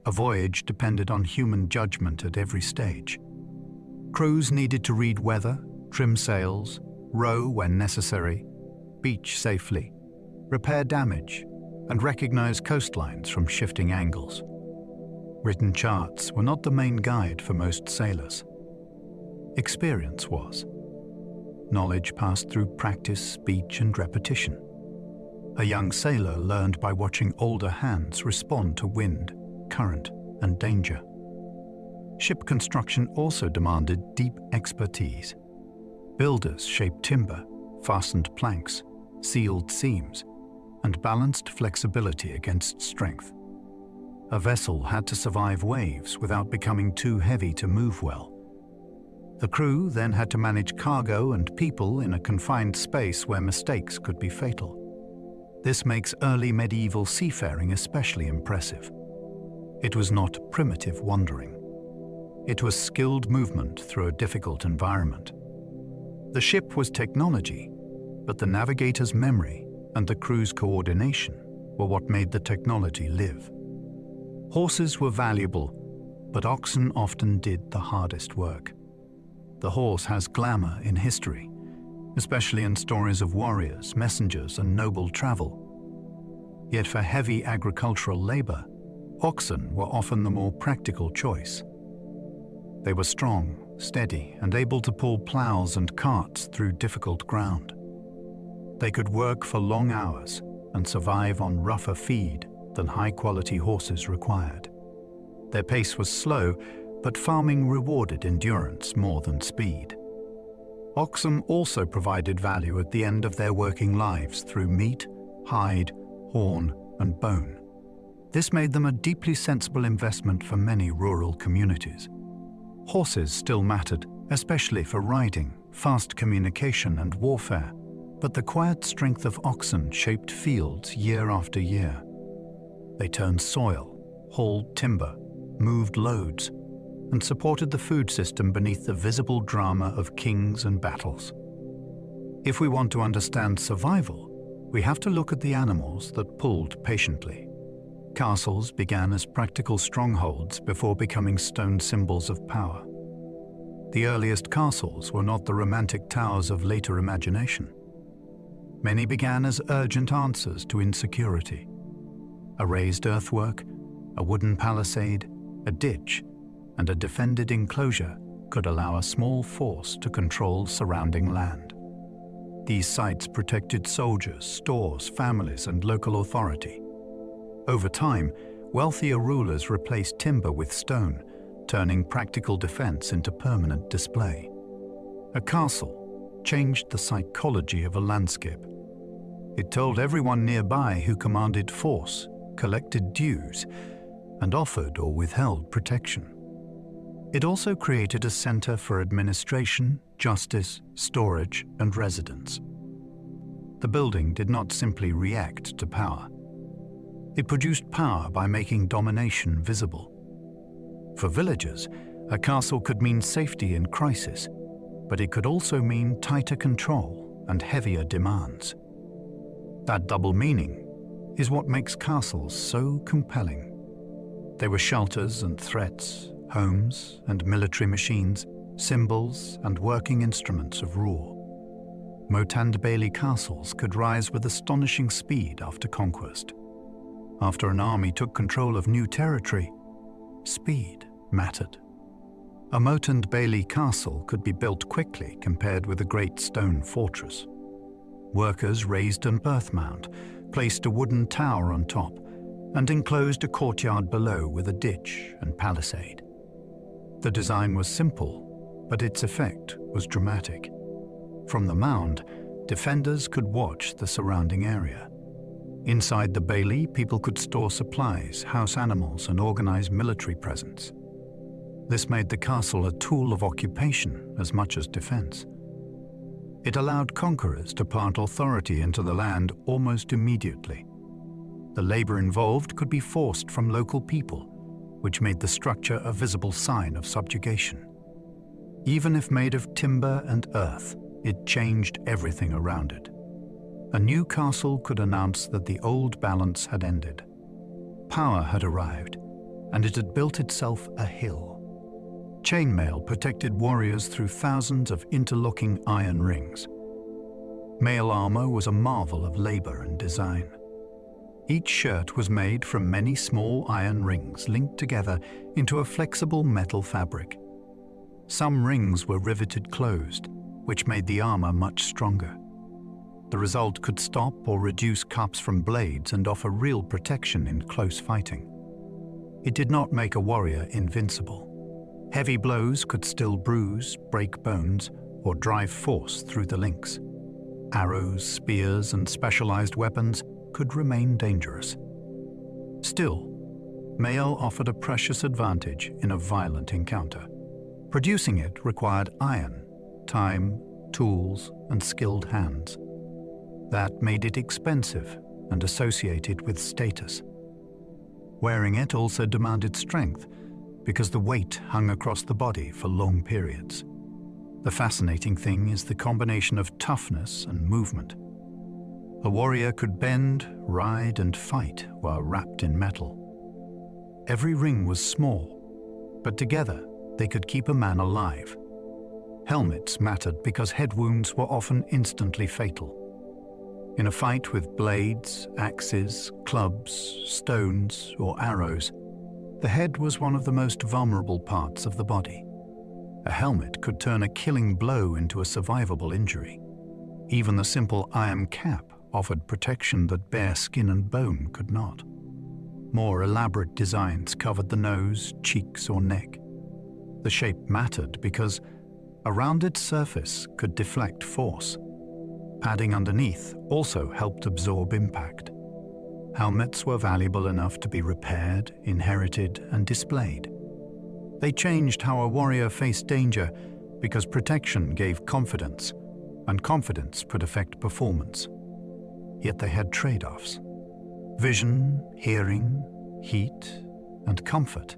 A voyage depended on human judgment at every stage. Crews needed to read weather, trim sails, row when necessary, beach safely, repair damage, and recognize coastlines from shifting angles. Written charts were not the main guide for most sailors. Experience was. Knowledge passed through practice, speech, and repetition. A young sailor learned by watching older hands respond to wind, current, and danger. Ship construction also demanded deep expertise. Builders shaped timber, fastened planks, sealed seams, and balanced flexibility against strength. A vessel had to survive waves without becoming too heavy to move well. The crew then had to manage cargo and people in a confined space where mistakes could be fatal. This makes early medieval seafaring especially impressive. It was not primitive wandering. It was skilled movement through a difficult environment. The ship was technology, but the navigator's memory and the crew's coordination were what made the technology live. Horses were valuable, but oxen often did the hardest work. The horse has glamour in history, especially in stories of warriors, messengers, and noble travel. Yet for heavy agricultural labor, oxen were often the more practical choice. They were strong, steady, and able to pull plows and carts through difficult ground. They could work for long hours and survive on rougher feed than high-quality horses required. Their pace was slow, but farming rewarded endurance more than speed. Oxen also provided value at the end of their working lives through meat, hide, horn, and bone. This made them a deeply sensible investment for many rural communities. Horses still mattered, especially for riding, fast communication, and warfare, but the quiet strength of oxen shaped fields year after year. They turned soil, hauled timber, moved loads, and supported the food system beneath the visible drama of kings and battles. If we want to understand survival, we have to look at the animals that pulled patiently. Castles began as practical strongholds before becoming stone symbols of power. The earliest castles were not the romantic towers of later imagination. Many began as urgent answers to insecurity. A raised earthwork, a wooden palisade, A ditch and a defended enclosure could allow a small force to control surrounding land. These sites protected soldiers, stores, families, and local authority. Over time, wealthier rulers replaced timber with stone, turning practical defense into permanent display. A castle changed the psychology of a landscape. It told everyone nearby who commanded force, collected dues, and offered or withheld protection. It also created a center for administration, justice, storage, and residence. The building did not simply react to power. It produced power by making domination visible. For villagers, a castle could mean safety in crisis, but it could also mean tighter control and heavier demands. That double meaning is what makes castles so compelling. They were shelters and threats, homes and military machines, symbols and working instruments of rule. Moat and Bailey castles could rise with astonishing speed after conquest. After an army took control of new territory, speed mattered. A Moat and Bailey castle could be built quickly compared with a great stone fortress. Workers raised an earth mound, placed a wooden tower on top, and enclosed a courtyard below with a ditch and palisade. The design was simple, but its effect was dramatic. From the mound, defenders could watch the surrounding area. Inside the bailey, people could store supplies, house animals, and organize military presence. This made the castle a tool of occupation as much as defense. It allowed conquerors to plant authority into the land almost immediately. The labor involved could be forced from local people, which made the structure a visible sign of subjugation. Even if made of timber and earth, it changed everything around it. A new castle could announce that the old balance had ended. Power had arrived, and it had built itself a hill. Chainmail protected warriors through thousands of interlocking iron rings. Mail armor was a marvel of labor and design. Each shirt was made from many small iron rings linked together into a flexible metal fabric. Some rings were riveted closed, which made the armor much stronger. The result could stop or reduce cuts from blades and offer real protection in close fighting. It did not make a warrior invincible. Heavy blows could still bruise, break bones, or drive force through the links. Arrows, spears, and specialized weapons could remain dangerous. Still, mail offered a precious advantage in a violent encounter. Producing it required iron, time, tools, and skilled hands. That made it expensive and associated with status. Wearing it also demanded strength because the weight hung across the body for long periods. The fascinating thing is the combination of toughness and movement. A warrior could bend, ride, and fight while wrapped in metal. Every ring was small, but together they could keep a man alive. Helmets mattered because head wounds were often instantly fatal. In a fight with blades, axes, clubs, stones, or arrows, the head was one of the most vulnerable parts of the body. A helmet could turn a killing blow into a survivable injury. Even the simple iron cap offered protection that bare skin and bone could not. More elaborate designs covered the nose, cheeks, or neck. The shape mattered because a rounded surface could deflect force. Padding underneath also helped absorb impact. Helmets were valuable enough to be repaired, inherited, and displayed. They changed how a warrior faced danger because protection gave confidence, and confidence could affect performance. Yet they had trade-offs. Vision, hearing, heat, and comfort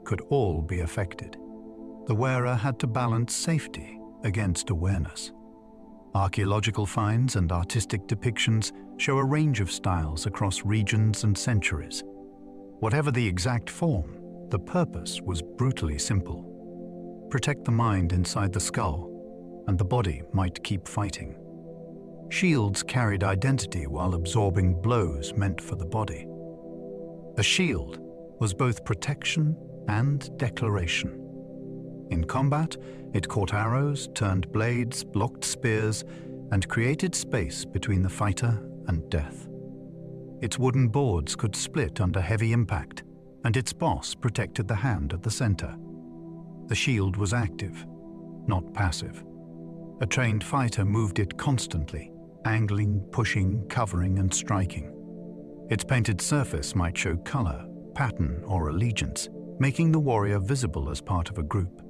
could all be affected. The wearer had to balance safety against awareness. Archaeological finds and artistic depictions show a range of styles across regions and centuries. Whatever the exact form, the purpose was brutally simple. Protect the mind inside the skull, and the body might keep fighting. Shields carried identity while absorbing blows meant for the body. A shield was both protection and declaration. In combat, it caught arrows, turned blades, blocked spears, and created space between the fighter and death. Its wooden boards could split under heavy impact, and its boss protected the hand at the center. The shield was active, not passive. A trained fighter moved it constantly, angling, pushing, covering, and striking. Its painted surface might show color, pattern, or allegiance, making the warrior visible as part of a group.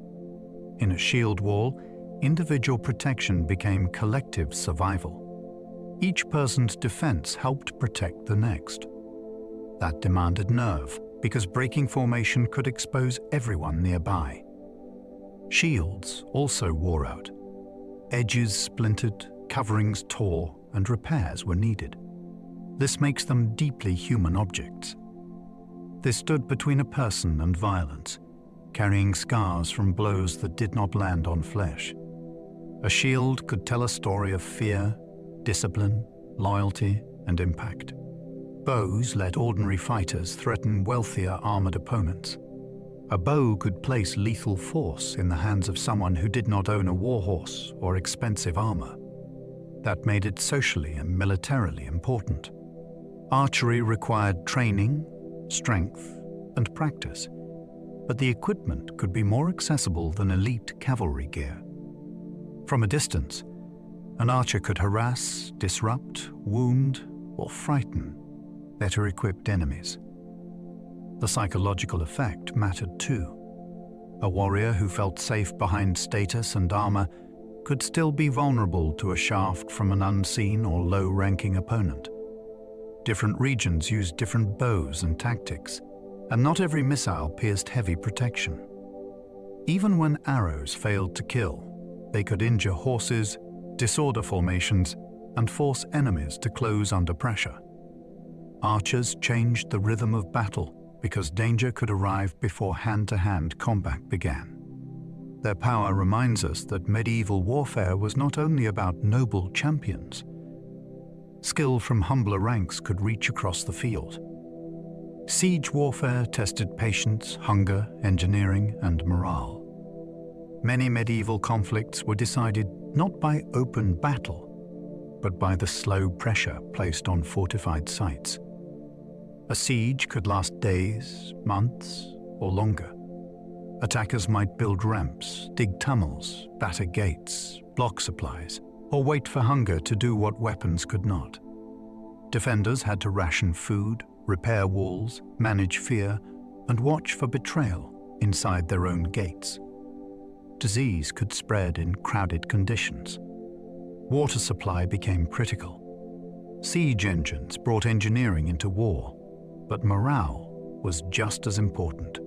In a shield wall, individual protection became collective survival. Each person's defense helped protect the next. That demanded nerve, because breaking formation could expose everyone nearby. Shields also wore out. Edges splintered, coverings tore, and repairs were needed. This makes them deeply human objects. They stood between a person and violence, carrying scars from blows that did not land on flesh. A shield could tell a story of fear, discipline, loyalty, and impact. Bows let ordinary fighters threaten wealthier armored opponents. A bow could place lethal force in the hands of someone who did not own a warhorse or expensive armor. That made it socially and militarily important. Archery required training, strength, and practice, but the equipment could be more accessible than elite cavalry gear. From a distance, an archer could harass, disrupt, wound, or frighten better-equipped enemies. The psychological effect mattered too. A warrior who felt safe behind status and armor could still be vulnerable to a shaft from an unseen or low-ranking opponent. Different regions used different bows and tactics, and not every missile pierced heavy protection. Even when arrows failed to kill, they could injure horses, disorder formations, and force enemies to close under pressure. Archers changed the rhythm of battle because danger could arrive before hand-to-hand combat began. Their power reminds us that medieval warfare was not only about noble champions. Skill from humbler ranks could reach across the field. Siege warfare tested patience, hunger, engineering, and morale. Many medieval conflicts were decided not by open battle, but by the slow pressure placed on fortified sites. A siege could last days, months, or longer. Attackers might build ramps, dig tunnels, batter gates, block supplies, or wait for hunger to do what weapons could not. Defenders had to ration food, repair walls, manage fear, and watch for betrayal inside their own gates. Disease could spread in crowded conditions. Water supply became critical. Siege engines brought engineering into war, but morale was just as important.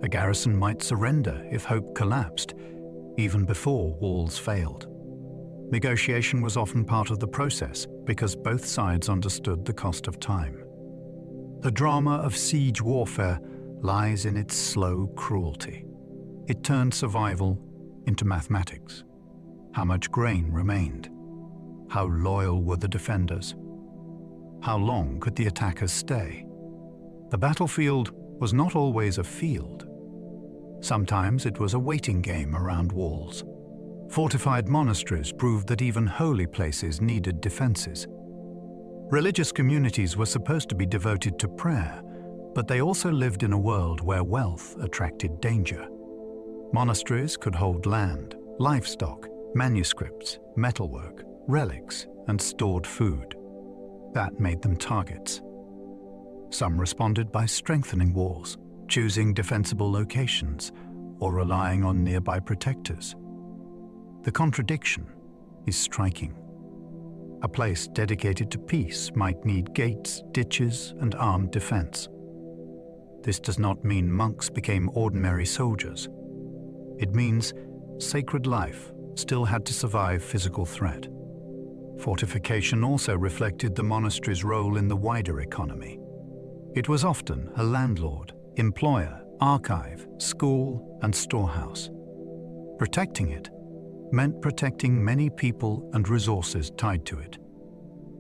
A garrison might surrender if hope collapsed, even before walls failed. Negotiation was often part of the process because both sides understood the cost of time. The drama of siege warfare lies in its slow cruelty. It turned survival into mathematics. How much grain remained? How loyal were the defenders? How long could the attackers stay? The battlefield was not always a field. Sometimes it was a waiting game around walls. Fortified monasteries proved that even holy places needed defenses. Religious communities were supposed to be devoted to prayer, but they also lived in a world where wealth attracted danger. Monasteries could hold land, livestock, manuscripts, metalwork, relics, and stored food. That made them targets. Some responded by strengthening walls, choosing defensible locations, or relying on nearby protectors. The contradiction is striking. A place dedicated to peace might need gates, ditches, and armed defense. This does not mean monks became ordinary soldiers. It means sacred life still had to survive physical threat. Fortification also reflected the monastery's role in the wider economy. It was often a landlord, employer, archive, school, and storehouse. Protecting it meant protecting many people and resources tied to it.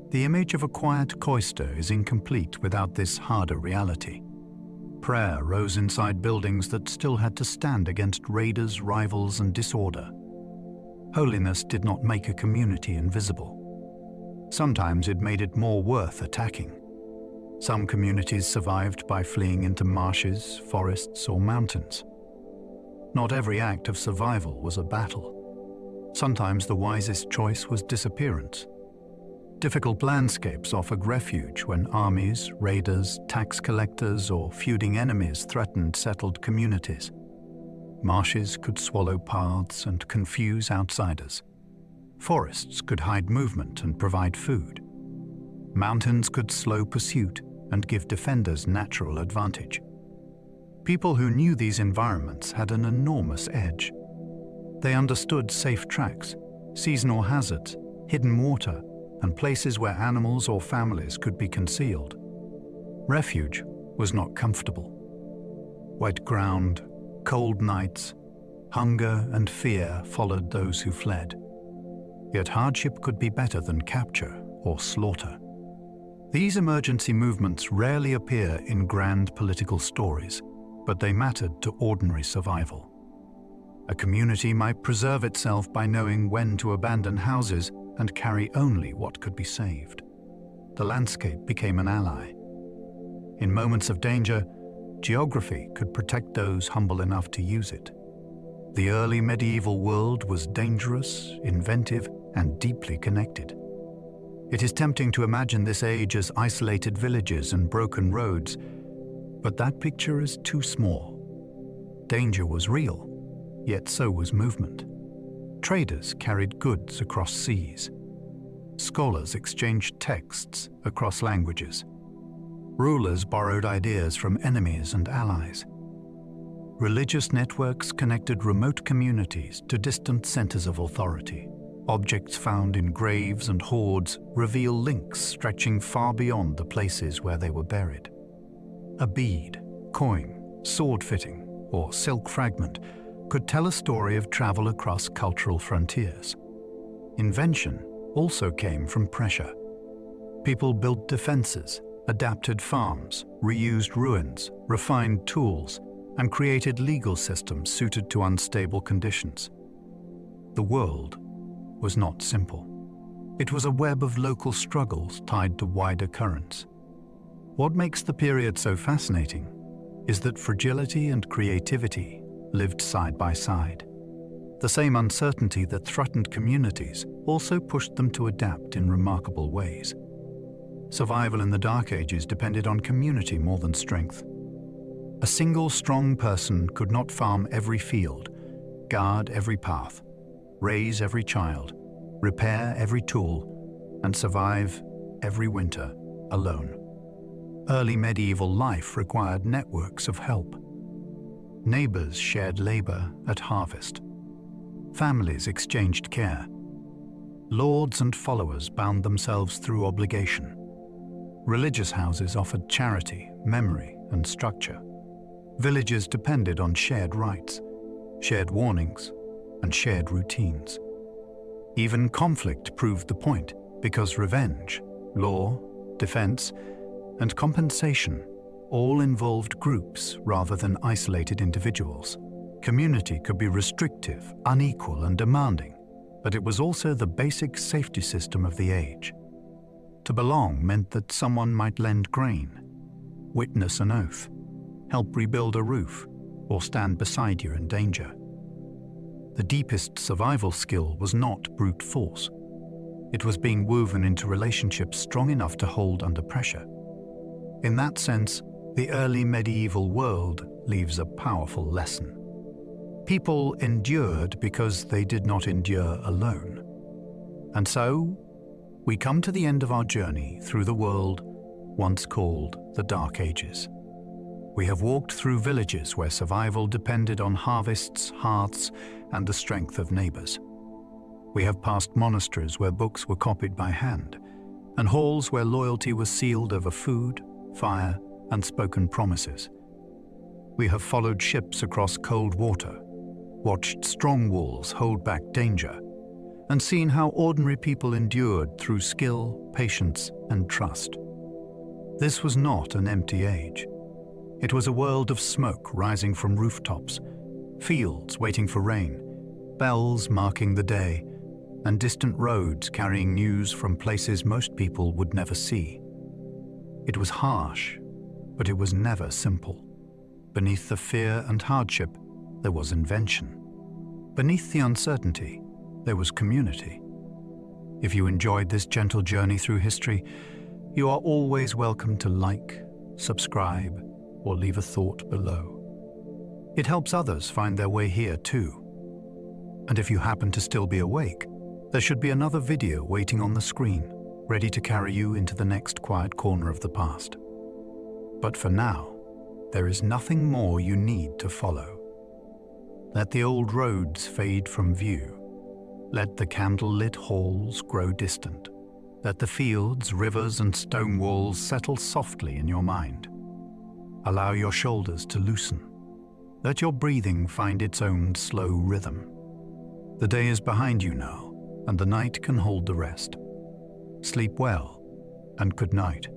The image of a quiet cloister is incomplete without this harder reality. Prayer rose inside buildings that still had to stand against raiders, rivals, and disorder. Holiness did not make a community invisible. Sometimes it made it more worth attacking. Some communities survived by fleeing into marshes, forests, or mountains. Not every act of survival was a battle. Sometimes the wisest choice was disappearance. Difficult landscapes offered refuge when armies, raiders, tax collectors, or feuding enemies threatened settled communities. Marshes could swallow paths and confuse outsiders. Forests could hide movement and provide food. Mountains could slow pursuit and give defenders natural advantage. People who knew these environments had an enormous edge. They understood safe tracks, seasonal hazards, hidden water, and places where animals or families could be concealed. Refuge was not comfortable. Wet ground, cold nights, hunger and fear followed those who fled. Yet hardship could be better than capture or slaughter. These emergency movements rarely appear in grand political stories, but they mattered to ordinary survival. A community might preserve itself by knowing when to abandon houses and carry only what could be saved. The landscape became an ally. In moments of danger, geography could protect those humble enough to use it. The early medieval world was dangerous, inventive, and deeply connected. It is tempting to imagine this age as isolated villages and broken roads, but that picture is too small. Danger was real, yet so was movement. Traders carried goods across seas. Scholars exchanged texts across languages. Rulers borrowed ideas from enemies and allies. Religious networks connected remote communities to distant centers of authority. Objects found in graves and hoards reveal links stretching far beyond the places where they were buried. A bead, coin, sword fitting, or silk fragment could tell a story of travel across cultural frontiers. Invention also came from pressure. People built defenses, adapted farms, reused ruins, refined tools, and created legal systems suited to unstable conditions. The world was not simple. It was a web of local struggles tied to wider currents. What makes the period so fascinating is that fragility and creativity lived side by side. The same uncertainty that threatened communities also pushed them to adapt in remarkable ways. Survival in the Dark Ages depended on community more than strength. A single strong person could not farm every field, guard every path, raise every child, repair every tool, and survive every winter alone. Early medieval life required networks of help. Neighbors shared labor at harvest. Families exchanged care. Lords and followers bound themselves through obligation. Religious houses offered charity, memory, and structure. Villages depended on shared rites, shared warnings, and shared routines. Even conflict proved the point, because revenge, law, defense, and compensation all involved groups rather than isolated individuals. Community could be restrictive, unequal, and demanding, but it was also the basic safety system of the age. To belong meant that someone might lend grain, witness an oath, help rebuild a roof, or stand beside you in danger. The deepest survival skill was not brute force. It was being woven into relationships strong enough to hold under pressure. In that sense, the early medieval world leaves a powerful lesson. People endured because they did not endure alone. And so, we come to the end of our journey through the world once called the Dark Ages. We have walked through villages where survival depended on harvests, hearths, and the strength of neighbors. We have passed monasteries where books were copied by hand, and halls where loyalty was sealed over food, fire, and spoken promises. We have followed ships across cold water, watched strong walls hold back danger, and seen how ordinary people endured through skill, patience, and trust. This was not an empty age. It was a world of smoke rising from rooftops, fields waiting for rain, bells marking the day, and distant roads carrying news from places most people would never see. It was harsh, but it was never simple. Beneath the fear and hardship, there was invention. Beneath the uncertainty, there was community. If you enjoyed this gentle journey through history, you are always welcome to like, subscribe, or leave a thought below. It helps others find their way here too. And if you happen to still be awake, there should be another video waiting on the screen, ready to carry you into the next quiet corner of the past. But for now, there is nothing more you need to follow. Let the old roads fade from view. Let the candle-lit halls grow distant. Let the fields, rivers, and stone walls settle softly in your mind. Allow your shoulders to loosen. Let your breathing find its own slow rhythm. The day is behind you now, and the night can hold the rest. Sleep well, and good night.